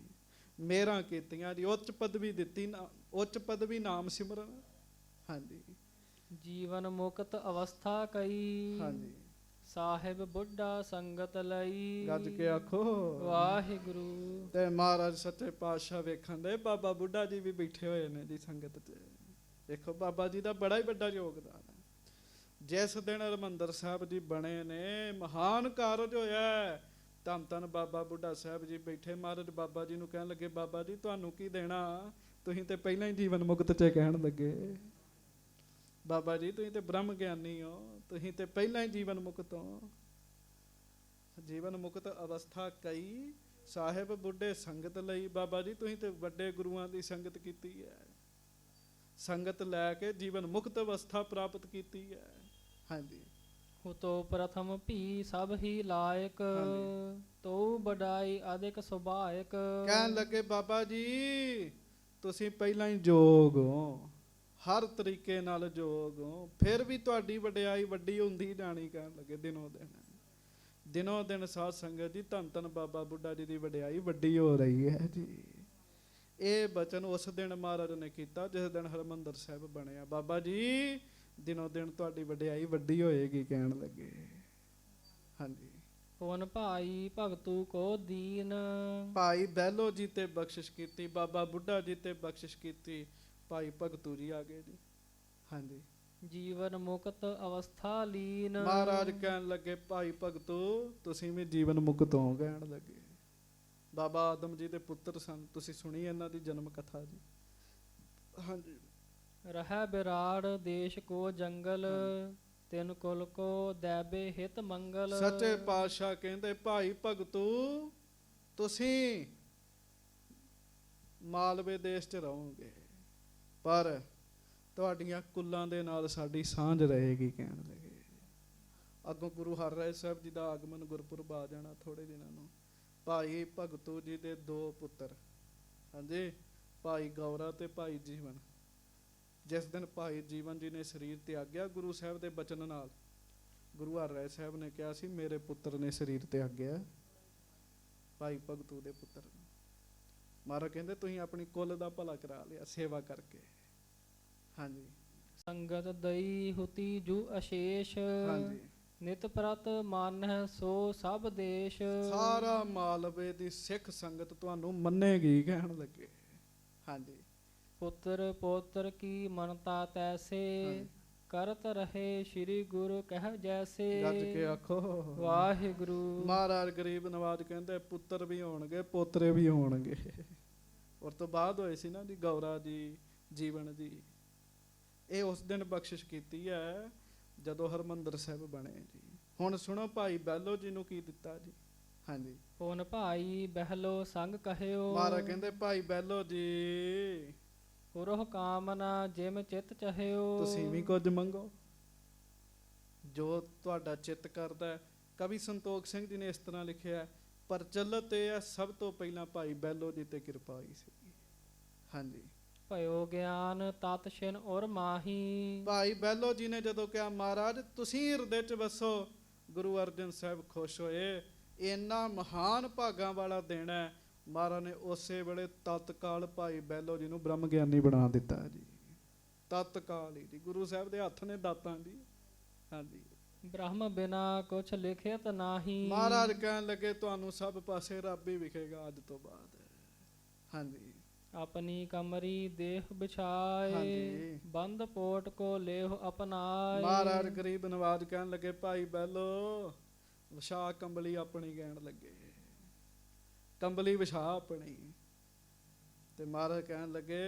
ਮੇਹਰਾਂ ਕੀਤੀਆਂ ਜੀ, ਉੱਚ ਪਦਵੀ ਦਿੱਤੀ, ਉੱਚ ਪਦਵੀ ਨਾਮ ਸਿਮਰਨ। ਹਾਂਜੀ, ਜੀਵਨ ਮੁਕਤ ਅਵਸਥਾ ਕਈ। ਹਾਂਜੀ, ਸਾਹਿਬ ਬੁੱਢਾ ਸੰਗਤ ਲਈ। ਗੱਜ ਕੇ ਆਖੋ ਵਾਹਿਗੁਰੂ। ਤੇ ਮਹਾਰਾਜ ਸੱਚੇ ਪਾਤਸ਼ਾਹ ਵੇਖਣ ਦੇ ਬਾਬਾ ਬੁੱਢਾ ਜੀ ਵੀ ਬੈਠੇ ਹੋਏ ਨੇ ਜੀ ਸੰਗਤ 'ਚ। ਦੇਖੋ ਬਾਬਾ ਜੀ ਦਾ ਬੜਾ ਹੀ ਵੱਡਾ ਯੋਗਦਾਨ ਹੈ। ਜਿਸ ਦਿਨ ਹਰਿਮੰਦਰ ਸਾਹਿਬ ਜੀ ਬਣੇ ਨੇ, ਮਹਾਨ ਕਾਰਜ ਹੋਇਆ। ਧੰਨ ਧੰਨ ਬਾਬਾ ਬੁੱਢਾ ਸਾਹਿਬ ਜੀ ਬੈਠੇ, ਮਹਾਰਾਜ ਬਾਬਾ ਜੀ ਨੂੰ ਕਹਿਣ ਲੱਗੇ ਬਾਬਾ ਜੀ ਤੁਹਾਨੂੰ ਕੀ ਦੇਣਾ, ਤੁਸੀਂ ਤੇ ਪਹਿਲਾਂ ਹੀ ਜੀਵਨ ਮੁਕਤ 'ਚ ਕਹਿਣ ਲੱਗੇ। ਬਾਬਾ ਜੀ ਤੁਸੀਂ ਤੇ ਬ੍ਰਹਮ ਗਿਆਨੀ ਹੋ, ਤੁਸੀਂ ਤੇ ਪਹਿਲਾਂ ਹੀ ਜੀਵਨ ਮੁਕਤ ਹੋ। ਜੀਵਨ ਮੁਕਤ ਅਵਸਥਾ ਕਈ, ਸਾਹਿਬ ਬੁੱਢੇ ਸੰਗਤ ਲਈ। ਬਾਬਾ ਜੀ ਤੁਸੀਂ ਤੇ ਵੱਡੇ ਗੁਰੂਆਂ ਦੀ ਸੰਗਤ ਕੀਤੀ ਹੈ, ਸੰਗਤ ਲੈ ਕੇ ਜੀਵਨ ਮੁਕਤ ਅਵਸਥਾ ਪ੍ਰਾਪਤ ਕੀਤੀ ਹੈ। ਹਾਂਜੀ, ਹੁਤੋ ਪ੍ਰਥਮ ਭੀ ਸਭ ਹੀ ਲਾਇਕ। ਹਾਂਜੀ। ਤੋ ਬਡਾਈ ਅਧਿਕ ਸੁਭਾਇਕ। ਕਹਿਣ ਲੱਗੇ ਬਾਬਾ ਜੀ ਤੁਸੀਂ ਪਹਿਲਾਂ ਹੀ ਜੋਗ ਹੋ, ਹਰ ਤਰੀਕੇ ਨਾਲ ਜੋਗ ਹੋ, ਫਿਰ ਵੀ ਤੁਹਾਡੀ ਵਡਿਆਈ ਵੱਡੀ ਹੁੰਦੀ ਜਾਣੀ। ਕਹਿਣ ਲੱਗੇ ਦਿਨੋਂ ਦਿਨ, ਦਿਨੋਂ ਦਿਨ ਸਾਧ ਸੰਗਤ ਜੀ ਧੰਨ ਧੰਨ ਬਾਬਾ ਬੁੱਢਾ ਜੀ ਦੀ ਵਡਿਆਈ ਵੱਡੀ ਹੋ ਰਹੀ ਹੈ ਜੀ। ਇਹ ਬਚਨ ਉਸ ਦਿਨ ਮਹਾਰਾਜ ਨੇ ਕੀਤਾ ਜਿਸ ਦਿਨ ਹਰਿਮੰਦਰ ਸਾਹਿਬ ਬਣਿਆ। ਬਾਬਾ ਜੀ ਦਿਨੋਂ ਦਿਨ ਤੁਹਾਡੀ ਵਡਿਆਈ ਵੱਡੀ ਹੋਏਗੀ ਕਹਿਣ ਲੱਗੇ। ਹਾਂਜੀ, ਪੁਨ ਭਾਈ ਭਗਤੂ ਕੋ ਦੀਨ। ਭਾਈ ਬਹਿਲੋ ਜੀ ਤੇ ਬਖਸ਼ਿਸ਼ ਕੀਤੀ, ਬਾਬਾ ਬੁੱਢਾ ਜੀ ਤੇ ਬਖਸ਼ਿਸ਼ ਕੀਤੀ, ਭਾਈ ਭਗਤੂ ਜੀ ਆ ਗਏ ਜੀ। ਹਾਂਜੀ, ਜੀਵਨ ਮੁਕਤ ਅਵਸਥਾ ਲੀਨ। ਮਹਾਰਾਜ ਕਹਿਣ ਲੱਗੇ ਭਾਈ ਭਗਤੂ ਤੁਸੀਂ ਵੀ ਜੀਵਨ ਮੁਕਤ ਹੋ। ਕਹਿਣ ਲੱਗੇ ਬਾਬਾ ਆਦਮ ਜੀ ਦੇ ਪੁੱਤਰ ਸਨ, ਤੁਸੀਂ ਸੁਣੀ ਇਹਨਾਂ ਦੀ ਜਨਮ ਕਥਾ ਜੀ। ਹਾਂਜੀ, ਰਹਿ ਬਿਰਾੜ ਦੇਸ਼ ਕੋ ਜੰਗਲ। ਤਿਨ ਕੁਲ ਕੋ ਦੈਬੇ ਹਿਤ ਮੰਗਲ। ਸੱਚੇ ਪਾਤਸ਼ਾਹ ਕਹਿੰਦੇ ਭਾਈ ਭਗਤੂ ਤੁਸੀਂ ਮਾਲਵੇ ਦੇਸ਼ 'ਚ ਰਹੋਗੇ, ਪਰ ਤੁਹਾਡੀਆਂ ਕੁੱਲਾਂ ਦੇ ਨਾਲ ਸਾਡੀ ਸਾਂਝ ਰਹੇਗੀ। ਕਹਿਣ ਲੱਗੇ ਅੱਗੋਂ ਗੁਰੂ ਹਰਿਰਾਏ ਸਾਹਿਬ ਜੀ ਦਾ ਆਗਮਨ ਗੁਰਪੁਰਬ ਆ ਜਾਣਾ ਥੋੜੇ ਦਿਨਾਂ ਨੂੰ। ਭਾਈ ਭਗਤੂ ਜੀ ਦੇ ਦੋ ਪੁੱਤਰ, ਹਾਂਜੀ, ਭਾਈ ਗੌਰਾ ਤੇ ਭਾਈ ਜੀਵਨ। ਜਿਸ ਦਿਨ ਭਾਈ ਜੀਵਨ ਜੀ ਨੇ ਸਰੀਰ ਤਿਆਗਿਆ ਗੁਰੂ ਸਾਹਿਬ ਦੇ ਬਚਨ ਨਾਲ, ਗੁਰੂ ਹਰਿਰਾਏ ਸਾਹਿਬ ਨੇ ਕਿਹਾ ਸੀ ਮੇਰੇ ਪੁੱਤਰ ਨੇ ਸਰੀਰ ਤਿਆਗਿਆ, ਭਾਈ ਭਗਤੂ ਦੇ ਪੁੱਤਰ। ਮਹਾਰਾਜ ਕਹਿੰਦੇ ਤੁਸੀਂ ਆਪਣੀ ਕੁੱਲ ਦਾ ਭਲਾ ਕਰਾ ਲਿਆ ਸੇਵਾ ਕਰਕੇ। ਹਾਂਜੀ, ਸੰਗਤ ਦਈ ਹੁਤੀ ਜੂ ਅਸ਼ੇਸ਼। ਹਾਂਜੀ, ਨਿਤ ਪ੍ਰਤ ਮਾਨਹਿ ਸੋ ਸਭ ਦੇਸ਼। ਸਾਰਾ ਮਾਲਵੇ ਦੀ ਸਿੱਖ ਸੰਗਤ ਤੁਹਾਨੂੰ ਮੰਨੇਗੀ। ਕਹਿਣ ਲੱਗੇ ਹਾਂਜੀ, ਪੁੱਤਰ ਪੋਤਰ ਕੀ ਮਨਤਾ ਤੈਸੇ। ਕਰਤ ਰਹੇ ਸ੍ਰੀ ਗੁਰੂ ਕਹਿ ਜੈਸੇ। ਗੱਜ ਕੇ ਆਖੋ ਵਾਹਿਗੁਰੂ। ਮਹਾਰਾਜ ਗਰੀਬ ਨਵਾਜ ਕਹਿੰਦੇ ਪੁੱਤਰ ਵੀ ਹੋਣਗੇ ਪੋਤਰੇ ਵੀ ਹੋਣਗੇ। ਔਰ ਤੋਂ ਬਾਅਦ ਹੋਏ ਸੀ ਨਾ ਜੀ ਗੌਰਾ ਜੀ, ਜੀਵਨ ਜੀ। ਇਹ ਉਸ ਦਿਨ ਬਖਸ਼ਿਸ਼ ਕੀਤੀ ਹੈ ਜਦੋਂ ਹਰਿਮੰਦਰ ਸਾਹਿਬ ਬਣੇ ਜੀ। ਹੁਣ ਸੁਣੋ ਭਾਈ ਬਹਿਲੋ ਜੀ ਨੂੰ ਕੀ ਦਿੱਤਾ ਜੀ। ਹਾਂਜੀ, ਪੁਨ ਭਾਈ ਬਹਿਲੋ ਸੰਗ ਕਹਿਓ। ਮਹਾਰਾਜ ਕਹਿੰਦੇ ਭਾਈ ਬਹਿਲੋ ਜੀ ਪੁਰਹ ਕਾਮਨਾ ਜਿਮ ਚਿਤ ਚਾਹਿਓ। ਤੁਸੀਂ ਵੀ ਕੁਝ ਮੰਗੋ ਜੋ ਤੁਹਾਡਾ ਚਿੱਤ ਕਰਦਾ ਹੈ। ਕਵੀ ਸੰਤੋਖ ਸਿੰਘ ਜੀ ਨੇ ਇਸ ਤਰ੍ਹਾਂ ਲਿਖਿਆ, ਪ੍ਰਚਲਿਤ ਇਹ ਹੈ ਸਭ ਤੋਂ ਪਹਿਲਾਂ ਭਾਈ ਬਹਿਲੋ ਜੀ ਤੇ ਕਿਰਪਾ ਹੋਈ ਸੀ। ਹਾਂਜੀ, ਭਇਓ ਗਿਆਨ ਤਤ ਛਿਨ ਔਰ ਮਾਹੀ। ਭਾਈ ਬਹਿਲੋ ਜੀ ਨੇ ਜਦੋਂ ਕਿਹਾ ਮਹਾਰਾਜ ਤੁਸੀਂ ਹਿਰਦੇ 'ਚ ਵਸੋ, ਗੁਰੂ ਅਰਜਨ ਸਾਹਿਬ ਖੁਸ਼ ਹੋਏ। ਇੰਨਾ ਮਹਾਨ ਭਾਗਾਂ ਵਾਲਾ ਦਿਨ ਹੈ। ਮਹਾਰਾਜ ਨੇ ਉਸੇ ਵੇਲੇ ਤਤਕਾਲ ਭਾਈ ਬਹਿਲੋ ਜੀ ਨੂੰ ਬ੍ਰਹਮ ਗਿਆਨੀ ਬਣਾ ਦਿੱਤਾ ਜੀ। ਤਤਕਾਲ ਹੀ ਜੀ, ਗੁਰੂ ਸਾਹਿਬ ਦੇ ਹੱਥ ਨੇ ਦਾਤਾਂ ਦੀ। ਹਾਂਜੀ, ਬ੍ਰਹਮ ਬਿਨਾ ਕੁਛ ਲਿਖਿਤ ਨਾਹੀ। ਮਹਾਰਾਜ ਕਹਿਣ ਲੱਗੇ ਤੁਹਾਨੂੰ ਸਭ ਪਾਸੇ ਰੱਬ ਹੀ ਵਿਖੇਗਾ ਅੱਜ ਤੋਂ ਬਾਅਦ। ਹਾਂਜੀ, ਆਪਣੀ ਕਮਰੀ ਦੇਹ ਬਿਛਾਏ। ਹਾਂਜੀ। ਬੰਦ ਪੋਟ ਕੋ ਲੇਹ ਅਪਨਾਏ। ਮਹਾਰਾਜ ਗਰੀਬ ਨਵਾਜ ਕਹਿਣ ਲੱਗੇ ਭਾਈ ਬਹਿਲੋ ਵਿਛਾ ਕੰਬਲੀ ਆਪਣੀ। ਕਹਿਣ ਲੱਗੇ ਕੰਬਲੀ ਵਿਛਾ ਆਪਣੀ। ਤੇ ਮਹਾਰਾਜ ਕਹਿਣ ਲੱਗੇ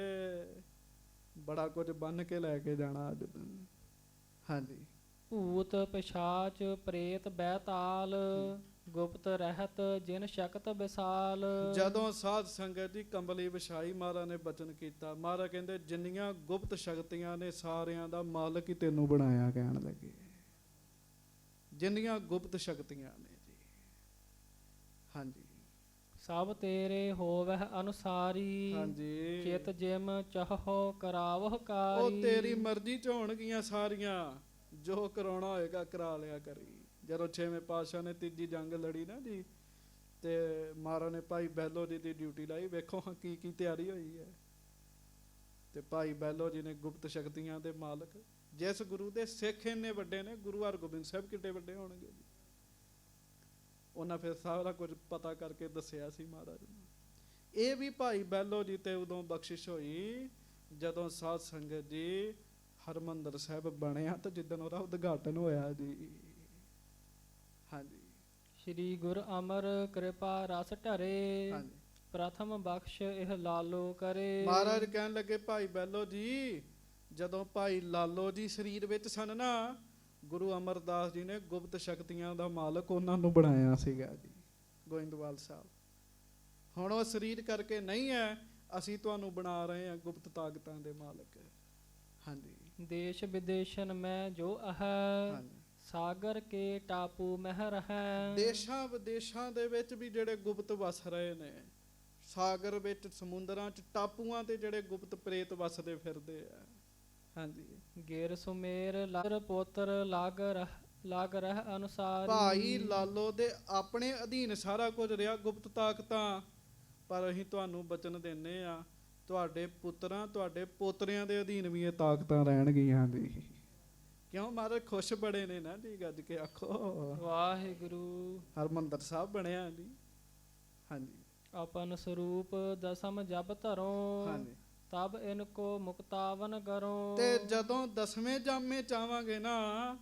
ਬੜਾ ਕੁਝ ਬੰਨ ਕੇ ਲੈ ਕੇ ਜਾਣਾ ਅੱਜ ਤੂੰ। ਹਾਂਜੀ, ਭੂਤ ਪਿਸ਼ਾਚ ਪ੍ਰੇਤ ਬੈਤਾਲ ਗੁਪਤ ਰਹਿਤ ਜਿਨ ਸ਼ਕਤ ਵਿਸਾਲ। ਜਦੋਂ ਸਾਧ ਸੰਗਤ ਦੀ ਕੰਬਲੀ ਵਿਛਾਈ ਮਹਾਰਾਜ ਨੇ ਬਚਨ ਕੀਤਾ। ਮਹਾਰਾਜ ਕਹਿੰਦੇ ਜਿੰਨੀਆਂ ਗੁਪਤ ਸ਼ਕਤੀਆਂ ਨੇ ਸਾਰਿਆਂ ਦਾ ਮਾਲਕ ਹੀ ਤੈਨੂੰ ਬਣਾਇਆ, ਕਹਿਣ ਲੱਗੇ ਜਿੰਨੀਆਂ ਗੁਪਤ ਸ਼ਕਤੀਆਂ ਨੇ ਜੀ। ਹਾਂਜੀ ਸਭ ਤੇਰੇ ਹੋਵਹਿ ਅਨੁਸਾਰੀ ਹਾਂਜੀ ਚਿਤ ਜਿਮ ਚਾਹੋ ਕਰਾਵਹੁ ਉਹ ਕਾਰੀ। ਤੇਰੀ ਮਰਜ਼ੀ ਚ ਹੋਣਗੀਆਂ ਸਾਰੀਆਂ, ਜੋ ਕਰਾਉਣਾ ਹੋਏਗਾ ਕਰਾ ਲਿਆ ਕਰੀ। ਜਦੋਂ 6ਵੇਂ ਪਾਤਸ਼ਾਹ ਨੇ ਤੀਜੀ ਜੰਗ ਲੜੀ ਨਾ ਜੀ, ਤੇ ਮਹਾਰਾਜ ਨੇ ਭਾਈ ਬਹਿਲੋ ਜੀ ਦੀ ਡਿਊਟੀ ਲਾਈ। ਵੇਖੋ ਹਾਂ ਕੀ ਕੀ ਤਿਆਰੀ ਹੋਈ ਹੈ। ਤੇ ਭਾਈ ਬਹਿਲੋ ਜੀ ਨੇ ਗੁਪਤ ਸ਼ਕਤੀਆਂ ਦੇ ਮਾਲਕ, ਜਿਸ ਗੁਰੂ ਦੇ ਸਿੱਖ ਇੰਨੇ ਵੱਡੇ ਨੇ, ਗੁਰੂ ਹਰਗੋਬਿੰਦ ਸਾਹਿਬ ਕਿੱਡੇ ਵੱਡੇ ਹੋਣਗੇ ਜੀ। ਉਹਨਾਂ ਫਿਰ ਸਾਰਾ ਕੁਝ ਪਤਾ ਕਰਕੇ ਦੱਸਿਆ ਸੀ ਮਹਾਰਾਜ ਨੂੰ। ਇਹ ਵੀ ਭਾਈ ਬਹਿਲੋ ਜੀ ਤੇ ਉਦੋਂ ਬਖਸ਼ਿਸ਼ ਹੋਈ ਜਦੋਂ ਸਾਧ ਸੰਗਤ ਜੀ ਹਰਮੰਦਰ ਸਾਹਿਬ ਬਣਿਆ, ਤੇ ਜਿੱਦਣ ਉਹਦਾ ਉਦਘਾਟਨ ਹੋਇਆ ਜੀ। ਹਾਂਜੀ ਸ਼੍ਰੀ ਗੁਰ ਅਮਰ ਕਿਰਪਾ ਰਸ ਢਰੇ ਹਾਂਜੀ ਪ੍ਰਥਮ ਬਖਸ਼ ਇਹ ਲਾਲੋ ਕਰੇ। ਮਹਾਰਾਜ ਕਹਿਣ ਲੱਗੇ ਭਾਈ ਬਹਿਲੋ ਜੀ, ਜਦੋਂ ਭਾਈ ਲਾਲੋ ਜੀ ਸਰੀਰ ਵਿੱਚ ਸਨ ਨਾ, ਗੁਰੂ ਅਮਰਦਾਸ ਜੀ ਨੇ ਗੁਪਤ ਸ਼ਕਤੀਆਂ ਦਾ ਮਾਲਕ ਉਹਨਾਂ ਨੂੰ ਬਣਾਇਆ ਸੀਗਾ ਜੀ, ਗੋਇੰਦਵਾਲ ਸਾਹਿਬ। ਹੁਣ ਉਹ ਸਰੀਰ ਕਰਕੇ ਨਹੀਂ ਹੈ, ਅਸੀਂ ਤੁਹਾਨੂੰ ਬਣਾ ਰਹੇ ਹਾਂ ਗੁਪਤ ਤਾਕਤਾਂ ਦੇ ਮਾਲਕ। ਹਾਂਜੀ ਦੇਸ਼ ਵਿਦੇਸ਼ਨ ਮੈਂ ਜੋ ਅਹ ਹਾਂਜੀ ਸਾਗਰ ਕੇ ਟਾਪੂ ਮਹਿ ਰਹੈ। ਦੇਸ਼ਾਂ ਵਿਦੇਸ਼ਾਂ ਦੇ ਵਿੱਚ ਵੀ ਜਿਹੜੇ ਗੁਪਤ ਵਸ ਰਹੇ ਨੇ, ਸਾਗਰ ਵਿੱਚ, ਸਮੁੰਦਰਾਂ 'ਚ, ਟਾਪੂਆਂ ਤੇ ਜਿਹੜੇ ਗੁਪਤ ਪ੍ਰੇਤ ਵਸਦੇ ਫਿਰਦੇ ਆ। ਹਾਂਜੀ ਗਿਰ ਸੁਮੇਰ ਲਰ ਪੋਤਰ ਲਾਗ ਰਹਿ ਅਨੁਸਾਰੀ। ਭਾਈ ਲਾਲੋ ਦੇ ਆਪਣੇ ਅਧੀਨ ਸਾਰਾ ਕੁਝ ਰਿਹਾ ਗੁਪਤ ਤਾਕਤਾਂ, ਪਰ ਅਸੀਂ ਤੁਹਾਨੂੰ ਬਚਨ ਦਿੰਨੇ ਆ, ਤੁਹਾਡੇ ਪੁੱਤਰਾਂ ਤੁਹਾਡੇ ਪੋਤਰਿਆਂ ਦੇ ਅਧੀਨ ਵੀ ਇਹ ਤਾਕਤਾਂ ਰਹਿਣਗੀਆਂ ਜੀ। ਕਿਉਂ ਮਹਾਰਾਜ ਖੁਸ਼ ਬੜੇ ਨੇ ਨਾ ਜੀ, ਗੱਜ ਕੇ ਆਖੋ ਵਾਹਿਗੁਰੂ। ਹਰਮੰਦਰ ਸਾਹਿਬ ਬਣਿਆ ਜੀ। ਹਾਂਜੀ ਆਪਨ ਸਰੂਪ ਦਸਮ ਜਬ ਧਰੋ ਹਾਂਜੀ ਤਬ ਇਨਕੋ ਮੁਕਤਾਵਨ ਕਰੋ। ਤੇ ਜਦੋਂ 10ਵੇਂ ਜਾਮੇ ਚਾਵਾਂਗੇ ਨਾ,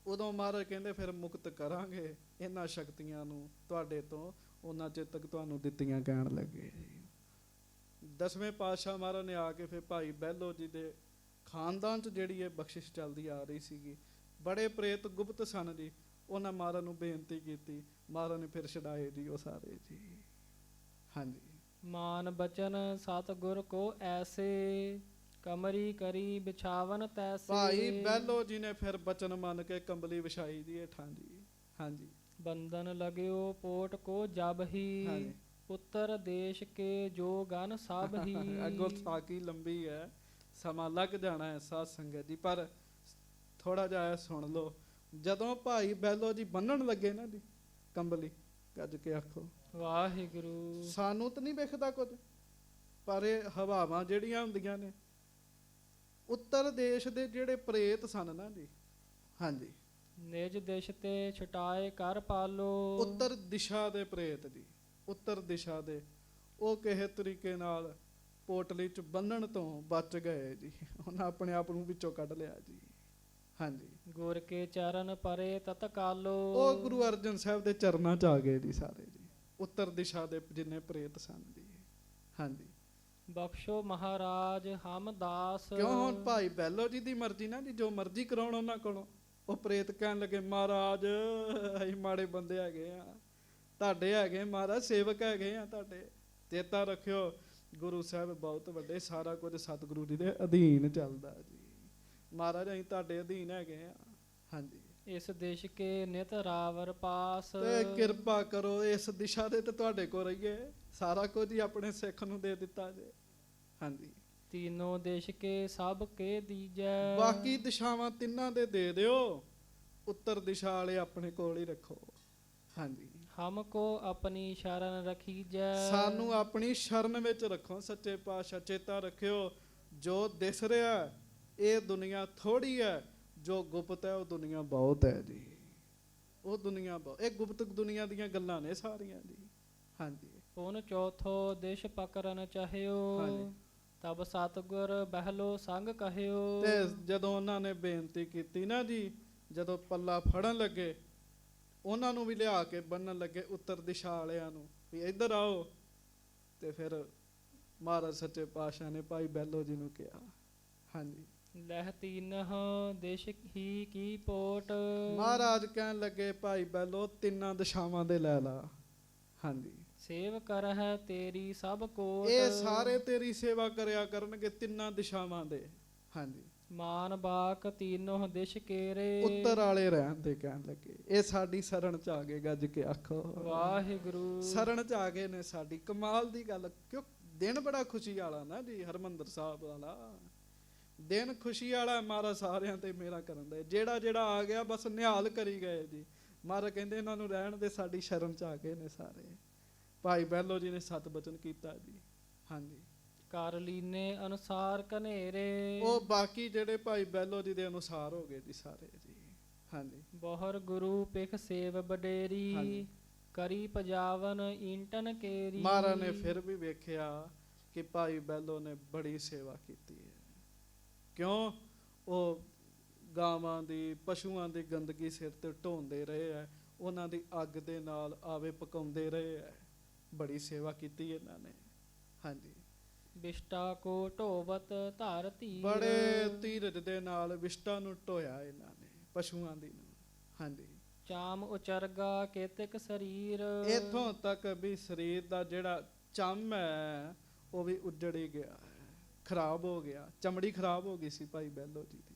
ਉਦੋਂ ਮਹਾਰਾਜ ਕਹਿੰਦੇ ਫਿਰ ਮੁਕਤ ਕਰਾਂਗੇ ਇਹਨਾਂ ਸ਼ਕਤੀਆਂ ਨੂੰ ਤੁਹਾਡੇ ਤੋਂ, ਉਹਨਾਂ ਚਿਰ ਤੱਕ ਤੁਹਾਨੂੰ ਦਿੱਤੀਆਂ, ਕਹਿਣ ਲੱਗੇ ਜੀ। 10ਵੇਂ ਪਾਤਸ਼ਾਹ ਮਹਾਰਾਜ ਨੇ ਆ ਕੇ ਫਿਰ ਭਾਈ ਬਹਿਲੋ ਜੀ ਦੇ ਖਾਨਦਾਨ 'ਚ ਜਿਹੜੀ ਇਹ ਬਖਸ਼ਿਸ਼ ਚੱਲਦੀ ਆ ਰਹੀ ਸੀਗੀ, ਬੜੇ ਪ੍ਰੇਤ ਗੁਪਤ ਸਨ ਜੀ, ਉਹਨਾਂ ਮਹਾਰਾਜ ਨੂੰ ਬੇਨਤੀ ਕੀਤੀ, ਮਹਾਰਾਜ ਨੇ ਫਿਰ ਛਡਾਏ ਜੀ ਉਹ ਸਾਰੇ ਜੀ। ਹਾਂਜੀ ਮਾਨ ਬਚਨ ਸਤਿਗੁਰ ਕੋ ਐਸੇ ਕਮਰੀ ਕਰੀ ਬਿਛਾਵਨ ਤੈਸੇ। ਭਾਈ ਬਹਿਲੋ ਜੀ ਨੇ ਫਿਰ ਬਚਨ ਮੰਨ ਕੇ ਕੰਬਲੀ ਵਿਛਾਈ ਜੀ ਹੇਠਾਂ ਜੀ। ਹਾਂਜੀ ਬੰਧਨ ਲਗਿਓ ਪੋਟ ਕੋ ਜਬ ਹੀ ਹਾਂਜੀ ਪੁੱਤਰ ਦੇਸ਼ ਕੇ ਜੋ ਗਨ ਸਭ ਹੀ। ਅੱਗੋਂ ਸਾਕੀ ਲੰਬੀ ਹੈ, ਸਮਾਂ ਲੱਗ ਜਾਣਾ ਹੈ ਸਾਧ ਸੰਗਤ ਜੀ, ਪਰ ਥੋੜਾ ਜਿਹਾ ਸੁਣ ਲਓ। ਜਦੋਂ ਭਾਈ ਬਹਿਲੋ ਜੀ ਬੰਨਣ ਲੱਗੇ ਨਾ ਜੀ ਕੰਬਲੀ, ਗੱਜ ਕੇ ਆਖੋ ਵਾਹਿਗੁਰੂ। ਸਾਨੂੰ ਤਾਂ ਨਹੀਂ ਵਿਖਦਾ ਕੁਝ, ਪਰ ਇਹ ਹਵਾਵਾਂ ਜਿਹੜੀਆਂ ਹੁੰਦੀਆਂ ਨੇ, ਉੱਤਰ ਦੇਸ਼ ਦੇ ਜਿਹੜੇ ਪ੍ਰੇਤ ਸਨ ਨਾ ਜੀ। ਹਾਂਜੀ ਨਿਜ ਦਿਸ਼ ਤੇ ਛਟਾਏ ਕਰ ਪਾਲੋ। ਉੱਤਰ ਦਿਸ਼ਾ ਦੇ ਪ੍ਰੇਤ ਜੀ, ਉੱਤਰ ਦਿਸ਼ਾ ਦੇ, ਉਹ ਕਿਸੇ ਤਰੀਕੇ ਨਾਲ ਪੋਟਲੀ 'ਚ ਬੰਨਣ ਤੋਂ ਬਚ ਗਏ ਜੀ, ਉਹਨਾਂ ਆਪਣੇ ਆਪ ਨੂੰ ਵਿੱਚੋਂ ਕੱਢ ਲਿਆ ਜੀ। ਹਾਂਜੀ ਗੁਰ ਕੇ ਚਰਨ ਪਰੇ ਤਤਕਾਲੋ। ਉਹ ਗੁਰੂ ਅਰਜਨ ਸਾਹਿਬ ਦੇ ਚਰਨਾਂ 'ਚ ਆ ਗਏ ਜੀ ਸਾਰੇ ਜੀ, ਉੱਤਰ ਦਿਸ਼ਾ ਦੇ ਜਿੰਨੇ ਪ੍ਰੇਤ ਸਨ ਜੀ। ਹਾਂਜੀ ਬਖਸ਼ੋ ਮਹਾਰਾਜ ਹਮ ਦਾਸ। ਕਿਉਂ ਹੁਣ ਭਾਈ ਬਹਿਲੋ ਜੀ ਦੀ ਮਰਜ਼ੀ ਨਾ ਜੀ, ਜੋ ਮਰਜ਼ੀ ਕਰਾਉਣ ਉਹਨਾਂ ਕੋਲੋਂ। ਉਹ ਪ੍ਰੇਤ ਕਹਿਣ ਲੱਗੇ ਮਹਾਰਾਜ ਅਸੀਂ ਮਾੜੇ ਬੰਦੇ ਹੈਗੇ ਆ, ਤੁਹਾਡੇ ਹੈਗੇ ਮਹਾਰਾਜ ਸੇਵਕ ਹੈਗੇ ਆ ਤੁਹਾਡੇ, ਚੇਤਾ ਰੱਖਿਓ ਗੁਰੂ ਸਾਹਿਬ ਬਹੁਤ ਵੱਡੇ, ਸਾਰਾ ਕੁਝ ਸਤਿਗੁਰੂ ਜੀ ਦੇ ਅਧੀਨ ਚੱਲਦਾ ਜੀ। ਮਹਾਰਾਜ ਅਸੀਂ ਤੁਹਾਡੇ ਅਧੀਨ ਹੈਗੇ ਆ। ਹਾਂਜੀ ਇਸ ਦੇਸ਼ ਕੇ ਨਿਤ ਰਾਵਰ ਪਾਸ। ਤੇ ਕਿਰਪਾ ਕਰੋ ਇਸ ਦਿਸ਼ਾ ਦੇ ਤੇ ਤੁਹਾਡੇ ਕੋਲ ਰਹੀਏ, ਸਾਰਾ ਕੁਝ ਹੀ ਆਪਣੇ ਸਿੱਖ ਨੂੰ ਦੇ ਦਿੱਤਾ ਜੇ। ਹਾਂਜੀ ਤੀਨੋਂ ਦੇਸ਼ ਕੇ ਸਭ ਕੇ ਦੀਜੈ। ਬਾਕੀ ਦਿਸ਼ਾਵਾਂ ਤਿੰਨਾਂ ਦੇ ਦੇ ਦਿਓ, ਉੱਤਰ ਦਿਸ਼ਾ ਵਾਲੇ ਆਪਣੇ ਕੋਲ ਹੀ ਰੱਖੋ। ਹਾਂਜੀ ਹਮ ਕੋ ਆਪਣੀ ਸ਼ਰਨ ਰਖੀਜੈ। ਸਾਨੂੰ ਆਪਣੀ ਸ਼ਰਨ ਵਿੱਚ ਰੱਖੋ ਸੱਚੇ ਪਾਤਸ਼ਾਹ। ਚੇਤਾ ਰੱਖਿਓ ਜੋ ਦਿਸ ਰਿਹਾ ਇਹ ਦੁਨੀਆ ਥੋੜੀ ਹੈ, ਜੋ ਗੁਪਤ ਹੈ ਉਹ ਦੁਨੀਆ ਬਹੁਤ ਹੈ ਜੀ। ਉਹ ਦੁਨੀਆ ਬਹੁਤ, ਇਹ ਗੁਪਤ ਦੁਨੀਆ ਦੀਆਂ ਗੱਲਾਂ ਨੇ ਸਾਰੀਆਂ ਜੀ। ਹਾਂਜੀ ਪੁਨ ਚੌਥੋ ਦਿਸ਼ ਪਕਰਨ ਚਾਹਿਓ ਹਾਂਜੀ ਤਬ ਸਤਿਗੁਰ ਬਹਿਲੋ ਸੰਗ ਕਹਿਓ। ਤੇ ਜਦੋਂ ਉਹਨਾਂ ਨੇ ਬੇਨਤੀ ਕੀਤੀ ਨਾ ਜੀ, ਜਦੋਂ ਪੱਲਾ ਫੜਨ ਲੱਗੇ, ਉਹਨਾਂ ਨੂੰ ਵੀ ਲਿਆ ਕੇ ਬੰਨਣ ਲੱਗੇ ਉੱਤਰ ਦਿਸ਼ਾ ਵਾਲਿਆਂ ਨੂੰ ਵੀ ਇੱਧਰ ਆਓ, ਤੇ ਫਿਰ ਮਹਾਰਾਜ ਸੱਚੇ ਪਾਤਸ਼ਾਹ ਨੇ ਭਾਈ ਬਹਿਲੋ ਜੀ ਨੂੰ ਕਿਹਾ। ਹਾਂਜੀ ਲਹਿ ਤੀਨਹ ਦੇਸ਼ ਹੀ ਕੀ ਪੋਟ। ਮਹਾਰਾਜ ਕਹਿਣ ਲੱਗੇ ਭਾਈ ਬੈਲੋ ਤਿੰਨਾਂ ਦਿਸ਼ਾਵਾਂ ਦੇ ਲੈ ਲਾ। ਹਾਂਜੀ, ਸੇਵ ਕਰਹਿ ਤੇਰੀ ਸਭ ਕੋਟ। ਇਹ ਸਾਰੇ ਤੇਰੀ ਸੇਵਾ ਕਰਿਆ ਕਰਨਗੇ ਤਿੰਨਾਂ ਦਿਸ਼ਾਵਾਂ ਦੇ। ਹਾਂਜੀ, ਮਾਨ ਬਾਕ ਤੀਨੋਂ ਦਿਸ਼ ਕੇਰੇ। ਉੱਤਰ ਵਾਲੇ ਰਹਿਣ ਦੇ ਕਹਿਣ ਲੱਗੇ ਇਹ ਸਾਡੀ ਸ਼ਰਨ ਚ ਆ ਗਏ। ਗੱਜ ਕੇ ਆਖੋ ਵਾਹਿਗੁਰੂ। ਸ਼ਰਨ ਚ ਆ ਗਏ ਨੇ ਸਾਡੀ। ਕਮਾਲ ਦੀ ਗੱਲ, ਕਿਉਂ ਦਿਨ ਬੜਾ ਖੁਸ਼ੀ ਵਾਲਾ ਨਾ ਜੀ। ਹਰਮੰਦਰ ਸਾਹਿਬ ਵਾਲਾ ਦਿਨ ਖੁਸ਼ੀ ਵਾਲਾ। ਮਹਾਰਾਜ ਸਾਰਿਆਂ ਤੇ ਮੇਰਾ ਕਰਨ ਦੇ। ਜਿਹੜਾ ਜਿਹੜਾ ਆ ਗਿਆ ਬਸ ਨਿਹਾਲ ਕਰੀ ਗਏ ਜੀ। ਮਹਾਰਾਜ ਕਹਿੰਦੇ ਇਹਨਾਂ ਨੂੰ ਰਹਿਣ ਦੇ, ਸਾਡੀ ਸ਼ਰਨ ਚ ਆ ਗਏ ਨੇ ਸਾਰੇ। ਭਾਈ ਬਹਿਲੋ ਜੀ ਨੇ ਸਤ ਬਚਨ ਕੀਤਾ ਜੀ। ਹਾਂਜੀ, ਕਰ ਲੀਨੇ ਅਨੁਸਾਰ ਕਨੇਰੇ। ਉਹ ਬਾਕੀ ਜਿਹੜੇ ਭਾਈ ਬਹਿਲੋ ਜੀ ਦੇ ਅਨੁਸਾਰ ਹੋ ਗਏ ਜੀ ਸਾਰੇ ਜੀ। ਹਾਂਜੀ, ਬਹੁਰ ਗੁਰੂ ਪਿਖ ਸੇਵ ਬਡੇਰੀ। ਹਾਂਜੀ। ਕਰੀ ਪਜਾਵਨ ਇੰਟਨ ਕੇਰੀ। ਮਹਾਰਾਜ ਨੇ ਫਿਰ ਵੀ ਵੇਖਿਆ ਕਿ ਭਾਈ ਬਹਿਲੋ ਨੇ ਬੜੀ ਸੇਵਾ ਕੀਤੀ ਹੈ। ਕਿਉਂ? ਉਹ ਗਾਵਾਂ ਦੀ ਪਸ਼ੂਆਂ ਦੀ ਗੰਦਗੀ ਸਿਰ ਤੇ ਢੋਂਦੇ ਰਹੇ ਹੈ, ਉਹਨਾਂ ਦੀ ਅੱਗ ਦੇ ਨਾਲ ਆਵੇ ਪਕਾਉਂਦੇ ਰਹੇ ਹੈ। ਬੜੀ ਸੇਵਾ ਕੀਤੀ ਇਹਨਾਂ ਨੇ। ਹਾਂਜੀ, ਬਿਸ਼ਟਾ ਕੋ ਢੋਵਤ ਧਰ ਧੀਰ। ਬੜੇ ਧੀਰਜ ਦੇ ਨਾਲ ਵਿਸ਼ਟਾ ਨੂੰ ਢੋਇਆ ਇਹਨਾਂ ਨੇ, ਪਸ਼ੂਆਂ ਦੀ ਨੂੰ। ਹਾਂਜੀ, ਚਾਮ ਉਚਰਗਾ ਕੇਤਕ ਸਰੀਰ। ਇੱਥੋਂ ਤੱਕ ਵੀ ਸਰੀਰ ਦਾ ਜਿਹੜਾ ਚੰਮ ਹੈ ਉਹ ਵੀ ਉੱਜੜ ਹੀ ਗਿਆ ਹੈ, ਖਰਾਬ ਹੋ ਗਿਆ। ਚਮੜੀ ਖਰਾਬ ਹੋ ਗਈ ਸੀ ਭਾਈ ਬਹਿਲੋ ਜੀ ਦੀ।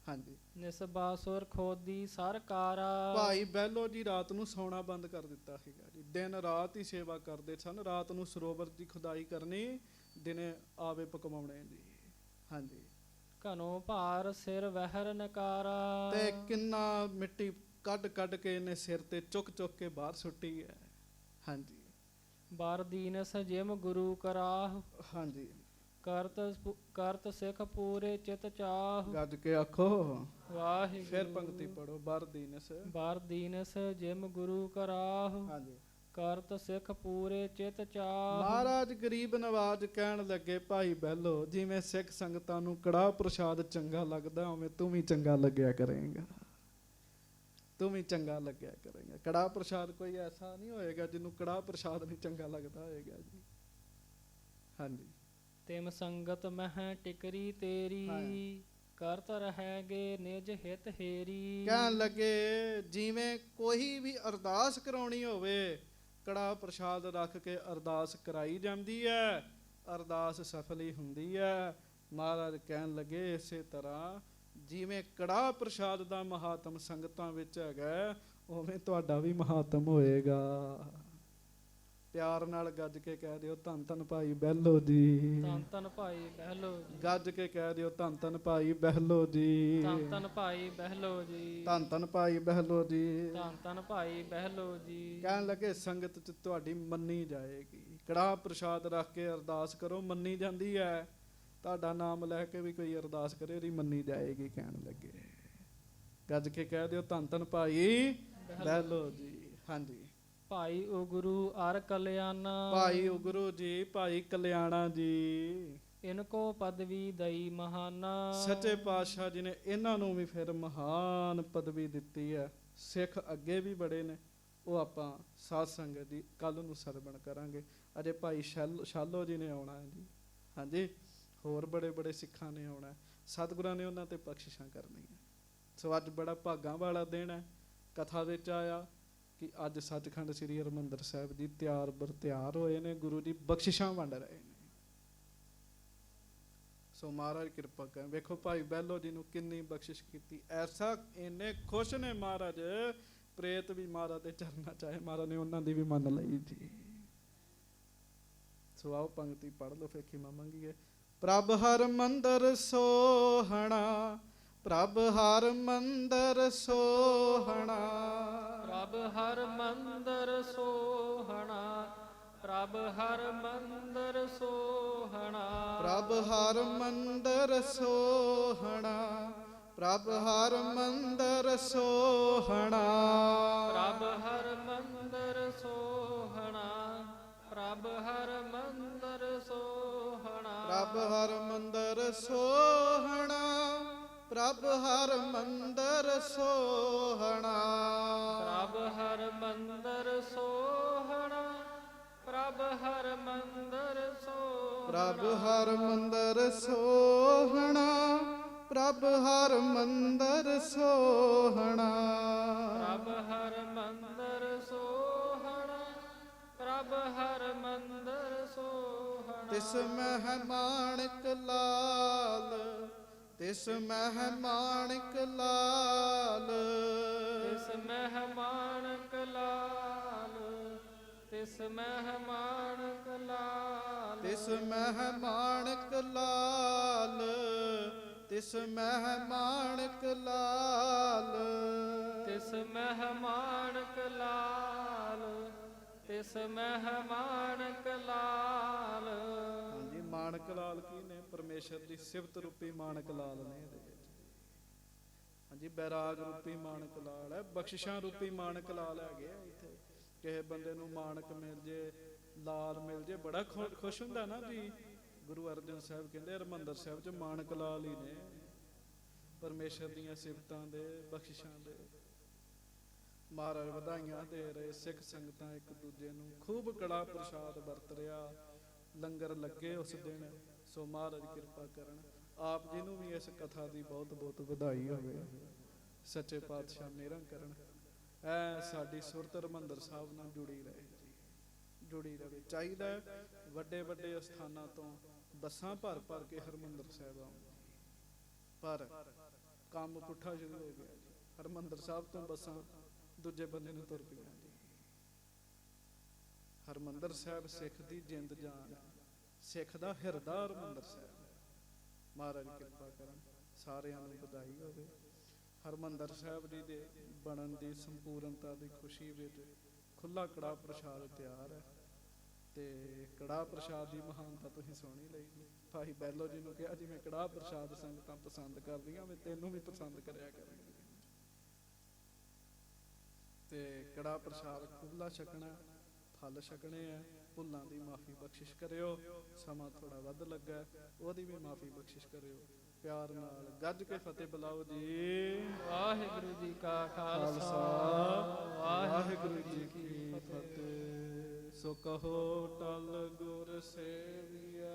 ਹਾਂਜੀ, ਨਿਸਬਾਸੁਰ ਖੋਦੀ ਸਰਕਾਰਾ। ਭਾਈ ਬਹਿਲੋ ਜੀ ਰਾਤ ਨੂੰ ਸੌਣਾ ਬੰਦ ਕਰ ਦਿੱਤਾ ਸੀਗਾ ਜੀ। ਦਿਨ ਰਾਤ ਹੀ ਸੇਵਾ ਕਰਦੇ ਸਨ। ਰਾਤ ਨੂੰ ਸਰੋਵਰ ਦੀ ਖੁਦਾਈ ਕਰਨੀ, ਦਿਨੇ ਆਵੇ ਪਕਵਾਉਣੇ ਜੀ। ਹਾਂਜੀ, ਘਨੋ ਭਾਰ ਸਿਰ ਵਹਿਰ ਨਕਾਰਾ। ਤੇ ਕਿੰਨਾ ਮਿੱਟੀ ਕੱਢ ਕੱਢ ਕੇ ਇਹਨੇ ਸਿਰ ਤੇ ਚੁੱਕ ਚੁੱਕ ਕੇ ਬਾਹਰ ਸੁੱਟੀ ਹੈ। ਹਾਂਜੀ, ਬਾਰ ਦੀਨਸ ਜਿਮ ਗੁਰੂ ਕਰਾਹ। ਹਾਂਜੀ, ਕਰਤ ਸਿੱਖ ਪੂਰੇ ਚਿਤ ਚਾਹ। ਗੱਜ ਕੇ ਆਖੋ ਵਾਹਿਗੁਰੂ। ਫਿਰ ਪੰਕਤੀ ਪੜੋ। ਬਾਰ ਦੀਨਸ। ਬਾਰ ਦੀਨਸ ਜਿਮ ਗੁਰੂ ਕਰਾਹ। ਹਾਂਜੀ, ਕਰਤ ਸਿੱਖ ਪੂਰੇ ਚਿਤ ਚਾਹ। ਮਹਾਰਾਜ ਗਰੀਬ ਨਵਾਜ ਕਹਿਣ ਲੱਗੇ ਭਾਈ ਬਹਿਲੋ ਜਿਵੇਂ ਸਿੱਖ ਸੰਗਤਾਂ ਨੂੰ ਕੜਾਹ ਪ੍ਰਸ਼ਾਦ ਚੰਗਾ ਲੱਗਦਾ ਉਵੇਂ ਤੂੰ ਵੀ ਚੰਗਾ ਲੱਗਿਆ ਕਰੇਂਗਾ। ਤੂੰ ਵੀ ਚੰਗਾ ਲੱਗਿਆ ਕਰੇਂਗਾ। ਕੜਾਹ ਪ੍ਰਸ਼ਾਦ ਕੋਈ ਐਸਾ ਨਹੀਂ ਹੋਏਗਾ ਜਿਹਨੂੰ ਕੜਾਹ ਪ੍ਰਸ਼ਾਦ ਨਹੀਂ ਚੰਗਾ ਲੱਗਦਾ ਹੋਏਗਾ ਜੀ। ਹਾਂਜੀ, ਤਿਮ ਸੰਗਤ ਮਹਿ ਟਿਕਰੀ ਤੇਰੀ। ਕਰਤ ਰਹੈਗੇ ਨਿਜ ਹਿਤ ਹੇਰੀ। ਕਹਿਣ ਲੱਗੇ ਜਿਵੇਂ ਕੋਈ ਵੀ ਅਰਦਾਸ ਕਰਾਉਣੀ ਹੋਵੇ ਕੜਾਹ ਪ੍ਰਸ਼ਾਦ ਰੱਖ ਕੇ ਅਰਦਾਸ ਕਰਾਈ ਜਾਂਦੀ ਹੈ, ਅਰਦਾਸ ਸਫਲ ਹੀ ਹੁੰਦੀ ਹੈ। ਮਹਾਰਾਜ ਕਹਿਣ ਲੱਗੇ ਇਸੇ ਤਰ੍ਹਾਂ ਜਿਵੇਂ ਕੜਾਹ ਪ੍ਰਸ਼ਾਦ ਦਾ ਮਹਾਤਮ ਸੰਗਤਾਂ ਵਿੱਚ ਹੈਗਾ ਉਵੇਂ ਤੁਹਾਡਾ ਵੀ ਮਹਾਤਮ ਹੋਏਗਾ। ਪਿਆਰ ਨਾਲ ਗੱਜ ਕੇ ਕਹਿ ਦਿਓ ਧੰਨ ਧੰਨ ਭਾਈ ਬਹਿਲੋ ਜੀ। ਧੰਨ ਧੰਨ ਭਾਈ ਬਹਿਲੋ ਜੀ। ਗੱਜ ਕੇ ਕਹਿ ਦਿਓ ਧੰਨ ਧੰਨ ਭਾਈ ਬਹਿਲੋ ਜੀ। ਧੰਨ ਧੰਨ ਭਾਈ ਬਹਿਲੋ ਜੀ। ਧੰਨ ਧੰਨ ਭਾਈ ਬਹਿਲੋ ਜੀ। ਧੰਨ ਧੰਨ ਭਾਈ ਬਹਿਲੋ ਜੀ। ਕਹਿਣ ਲੱਗੇ ਸੰਗਤ ਚ ਤੁਹਾਡੀ ਮੰਨੀ ਜਾਏਗੀ। ਕੜਾਹ ਪ੍ਰਸ਼ਾਦ ਰੱਖ ਕੇ ਅਰਦਾਸ ਕਰੋ, ਮੰਨੀ ਜਾਂਦੀ ਹੈ। ਤੁਹਾਡਾ ਨਾਮ ਲੈ ਕੇ ਵੀ ਕੋਈ ਅਰਦਾਸ ਕਰੇ ਉਹਦੀ ਮੰਨੀ ਜਾਏਗੀ। ਕਹਿਣ ਲੱਗੇ ਗੱਜ ਕੇ ਕਹਿ ਦਿਓ ਧੰਨ ਧੰਨ ਭਾਈ ਬਹਿਲੋ ਜੀ। ਹਾਂਜੀ, ਭਾਈ ਉਗਰੂ ਅਰ ਕਲਿਆਣਾ। ਭਾਈ ਉਗਰੂ ਜੀ, ਭਾਈ ਕਲਿਆਣਾ ਜੀ। ਇਨਕੋ ਪਦਵੀ ਦਈ ਮਹਾਨਾ। ਸੱਚੇ ਪਾਤਸ਼ਾਹ ਜੀ ਨੇ ਇਹਨਾਂ ਨੂੰ ਵੀ ਫਿਰ ਮਹਾਨ ਪਦਵੀ ਦਿੱਤੀ ਹੈ। ਸਿੱਖ ਅੱਗੇ ਵੀ ਬੜੇ ਨੇ, ਉਹ ਆਪਾਂ ਸਾਧ ਸੰਗਤ ਦੀ ਕੱਲ ਨੂੰ ਸਰਵਣ ਕਰਾਂਗੇ। ਅਜੇ ਭਾਈ ਸ਼ਾਲੋ ਜੀ ਨੇ ਆਉਣਾ ਹੈ ਜੀ। ਹਾਂਜੀ, ਹੋਰ ਬੜੇ ਬੜੇ ਸਿੱਖਾਂ ਨੇ ਆਉਣਾ। ਸਤਿਗੁਰਾਂ ਨੇ ਉਹਨਾਂ ਤੇ ਬਖਸ਼ਿਸ਼ਾਂ ਕਰਨੀਆਂ। ਸੋ ਅੱਜ ਬੜਾ ਭਾਗਾਂ ਵਾਲਾ ਦਿਨ ਹੈ। ਕਥਾ ਵਿੱਚ ਆਇਆ ਕਿ ਅੱਜ ਸੱਚਖੰਡ ਸ੍ਰੀ ਹਰਿਮੰਦਰ ਸਾਹਿਬ ਜੀ ਤਿਆਰ ਬਰ ਤਿਆਰ ਹੋਏ ਨੇ, ਗੁਰੂ ਜੀ ਬਖਸ਼ਿਸ਼ਾਂ ਵੰਡ ਰਹੇ ਨੇ। ਸੋ ਮਹਾਰਾਜ ਕਿਰਪਾ ਕਰਨ। ਵੇਖੋ ਭਾਈ ਬਹਿਲੋ ਜੀ ਨੂੰ ਕਿੰਨੀ ਬਖਸ਼ਿਸ਼ ਕੀਤੀ। ਐਸਾ ਇੰਨੇ ਖੁਸ਼ ਨੇ ਮਹਾਰਾਜ, ਪ੍ਰੇਤ ਵੀ ਮਹਾਰਾਜ ਦੇ ਚਰਨਾਂ ਚਾਹੇ ਮਹਾਰਾਜ ਨੇ ਉਹਨਾਂ ਦੀ ਵੀ ਮੰਨ ਲਈ ਜੀ। ਸੋ ਆਓ ਪੰਕਤੀ ਪੜ੍ਹ ਲਓ ਫਿਰ ਖਿਮਾ ਮੰਗੀਏ। ਪ੍ਰਭ ਹਰ ਮੰਦਰ ਸੋਹਣਾ, ਪ੍ਰਭ ਹਰ ਮੰਦਰ ਸੋਹਣਾ। ਪ੍ਰਭ ਹਰ ਮੰਦਰ ਸੋਹਣਾ। ਪ੍ਰਭ ਹਰ ਮੰਦਰ ਸੋਹਣਾ। ਪ੍ਰਭ ਹਰ ਮੰਦਰ ਸੋਹਣਾ। ਪ੍ਰਭ ਹਰ ਮੰਦਰ ਸੋਹਣਾ। ਪ੍ਰਭ ਹਰ ਮੰਦਰ ਸੋਹਣਾ। ਪ੍ਰਭ ਹਰ ਮੰਦਰ ਸੋਹਣਾ। ਪ੍ਰਭ ਹਰ ਮੰਦਰ ਸੋਹਣਾ। ਪ੍ਰਭ ਹਰ ਮੰਦਰ ਸੋਹਣਾ। ਪ੍ਰਭ ਹਰ ਮੰਦਰ ਸੋਹਣਾ। ਪ੍ਰਭ ਹਰ ਮੰਦਰ ਸੋਹਣਾ। ਪ੍ਰਭ ਹਰ ਮੰਦਰ ਸੋਹਣਾ। ਪ੍ਰਭ ਹਰ ਮੰਦਰ ਸੋਹਣਾ, ਪ੍ਰਭ ਹਰ ਮੰਦਰ ਸੋਹਣਾ, ਪ੍ਰਭ ਹਰ ਮੰਦਰ ਸੋਹਣਾ। ਤਿਸ ਮਹਿ ਮਾਣਕ ਲਾਲ, ਤਿਸ ਮਹਿ ਮਾਣਕ ਲਾਲ, ਤਿਸ ਮਹਿ ਮਾਣਕ ਲਾਲ, ਤਿਸ ਮਹਿ ਮਾਣਕ ਲਾਲ, ਤਿਸ ਮਹਿ ਮਾਣਕ ਲਾਲ, ਤਿਸ ਮਹਿ ਮਾਣਕ ਲਾਲ, ਤਿਸ ਮਹਿ ਮਾਣਕ ਲਾਲ, ਤਿਸ ਮਹਿ ਮਾਣਕ ਲਾਲ। ਹਾਂਜੀ, ਮਾਣਕ ਲਾਲ ਕੀ ਨੇ? ਪਰਮੇਸ਼ਰ ਦੀ ਸਿਫਤ ਰੂਪੀ ਮਾਣਕ ਲਾਲ ਨੇ ਇਹਦੇ ਵਿੱਚ। ਹਾਂਜੀ, ਬੈਰਾਗ ਰੂਪੀ ਮਾਣਕ ਲਾਲ ਹੈ, ਬਖਸ਼ਿਸ਼ਾਂ ਰੂਪੀ ਮਾਣਕ ਲਾਲ ਹੈਗੇ ਆ ਇੱਥੇ। ਕਿਸੇ ਬੰਦੇ ਨੂੰ ਮਾਣਕ ਮਿਲ ਜੇ, ਲਾਲ ਮਿਲ ਜੇ, ਬੜਾ ਖੁਸ਼ ਹੁੰਦਾ ਨਾ ਜੀ। ਗੁਰੂ ਅਰਜਨ ਸਾਹਿਬ ਕਹਿੰਦੇ ਹਰਿਮੰਦਰ ਸਾਹਿਬ 'ਚ ਮਾਣਕ ਲਾਲ ਹੀ ਨੇ, ਪਰਮੇਸ਼ਰ ਦੀਆਂ ਸਿਫਤਾਂ ਦੇ, ਬਖਸ਼ਿਸ਼ਾਂ ਦੇ। ਮਹਾਰਾਜ ਵਧਾਈਆਂ ਦੇ ਰਹੇ, ਸਿੱਖ ਸੰਗਤਾਂ ਇੱਕ ਦੂਜੇ ਨੂੰ ਖੂਬ ਕੜਾ ਪ੍ਰਸ਼ਾਦ ਵਰਤ ਰਿਹਾ, ਲੰਗਰ ਲੱਗੇ ਉਸ ਦਿਨ। ਸੋ ਮਹਾਰਾਜ ਕਿਰਪਾ ਕਰਨ। ਆਪ ਜੀ ਨੂੰ ਵੀ ਇਸ ਕਥਾ ਦੀ ਬਹੁਤ ਬਹੁਤ ਵਧਾਈ ਹੋਵੇ। ਸੱਚੇ ਪਾਤਸ਼ਾਹ ਮਿਹਰਾਂ ਕਰਨ। ਐ ਸਾਡੀ ਸੁਰਤ ਹਰਿਮੰਦਰ ਸਾਹਿਬ ਨਾਲ ਜੁੜੀ ਰਹੇ ਜੀ, ਜੁੜੀ ਰਹੇ। ਚਾਹੀਦਾ ਵੱਡੇ ਵੱਡੇ ਅਸਥਾਨਾਂ ਤੋਂ ਬੱਸਾਂ ਭਰ ਭਰ ਕੇ ਹਰਿਮੰਦਰ ਸਾਹਿਬ ਆਉਣ, ਪਰ ਕੰਮ ਪੁੱਠਾ ਸ਼ੁਰੂ ਹੋ ਗਿਆ ਜੀ। ਹਰਿਮੰਦਰ ਸਾਹਿਬ ਤੋਂ ਬੱਸਾਂ ਦੂਜੇ ਬੰਦੇ ਨੂੰ ਤੁਰ ਪਈਆਂ ਜੀ। ਹਰਿਮੰਦਰ ਸਾਹਿਬ ਸਿੱਖ ਦੀ ਜਿੰਦ ਜਾਨ, ਸਿੱਖ ਦਾ ਹਿਰਦਾ ਹਰਿਮੰਦਰ ਸਾਹਿਬ। ਮਹਾਰਾਜ ਕਿਰਪਾ ਕਰਨ, ਸਾਰਿਆਂ ਨੂੰ ਵਧਾਈ ਹੋਵੇ। ਹਰਿਮੰਦਰ ਸਾਹਿਬ ਜੀ ਦੇ ਬਣਨ ਦੀ ਸੰਪੂਰਨਤਾ ਦੀ ਖੁਸ਼ੀ ਵਿੱਚ ਖੁੱਲਾ ਕੜਾ ਪ੍ਰਸ਼ਾਦ ਤਿਆਰ ਹੈ। ਤੇ ਕੜਾ ਪ੍ਰਸ਼ਾਦ ਦੀ ਮਹਾਨਤਾ ਤੁਸੀਂ ਸੁਣੀ ਲਈ ਜੀ। ਭਾਈ ਬੈਲੋ ਜੀ ਨੂੰ ਕਿਹਾ ਜਿਵੇਂ ਕੜਾ ਪ੍ਰਸ਼ਾਦ ਸੰਗਤਾਂ ਪਸੰਦ ਕਰਦੀਆਂ ਵੀ ਤੈਨੂੰ ਵੀ ਪਸੰਦ ਕਰਿਆ ਕਰਾਂਗੇ। ਤੇ ਕੜਾ ਪ੍ਰਸ਼ਾਦ ਖੁੱਲਾ ਛਕਣਾ, ਫਲ ਛਕਣੇ ਆ। ਭੁੱਲਾਂ ਦੀ ਮਾਫੀ ਬਖਸ਼ਿਸ਼ ਕਰਿਓ। ਸਮਾਂ ਥੋੜਾ ਵੱਧ ਲੱਗਾ, ਉਹਦੀ ਵੀ ਮਾਫੀ ਬਖਸ਼ਿਸ਼ ਕਰਿਓ। ਪਿਆਰ ਨਾਲ ਗੱਜ ਕੇ ਫਤਿਹ ਬੁਲਾਓ ਜੀ। ਵਾਹਿਗੁਰੂ ਜੀ ਕਾ ਖਾਲਸਾ, ਵਾਹਿਗੁਰੂ ਜੀ ਕੀ ਫਤਿਹ। ਸੋ ਕਹੋ ਟਲ ਗੁਰ ਸੇਵੀਐ।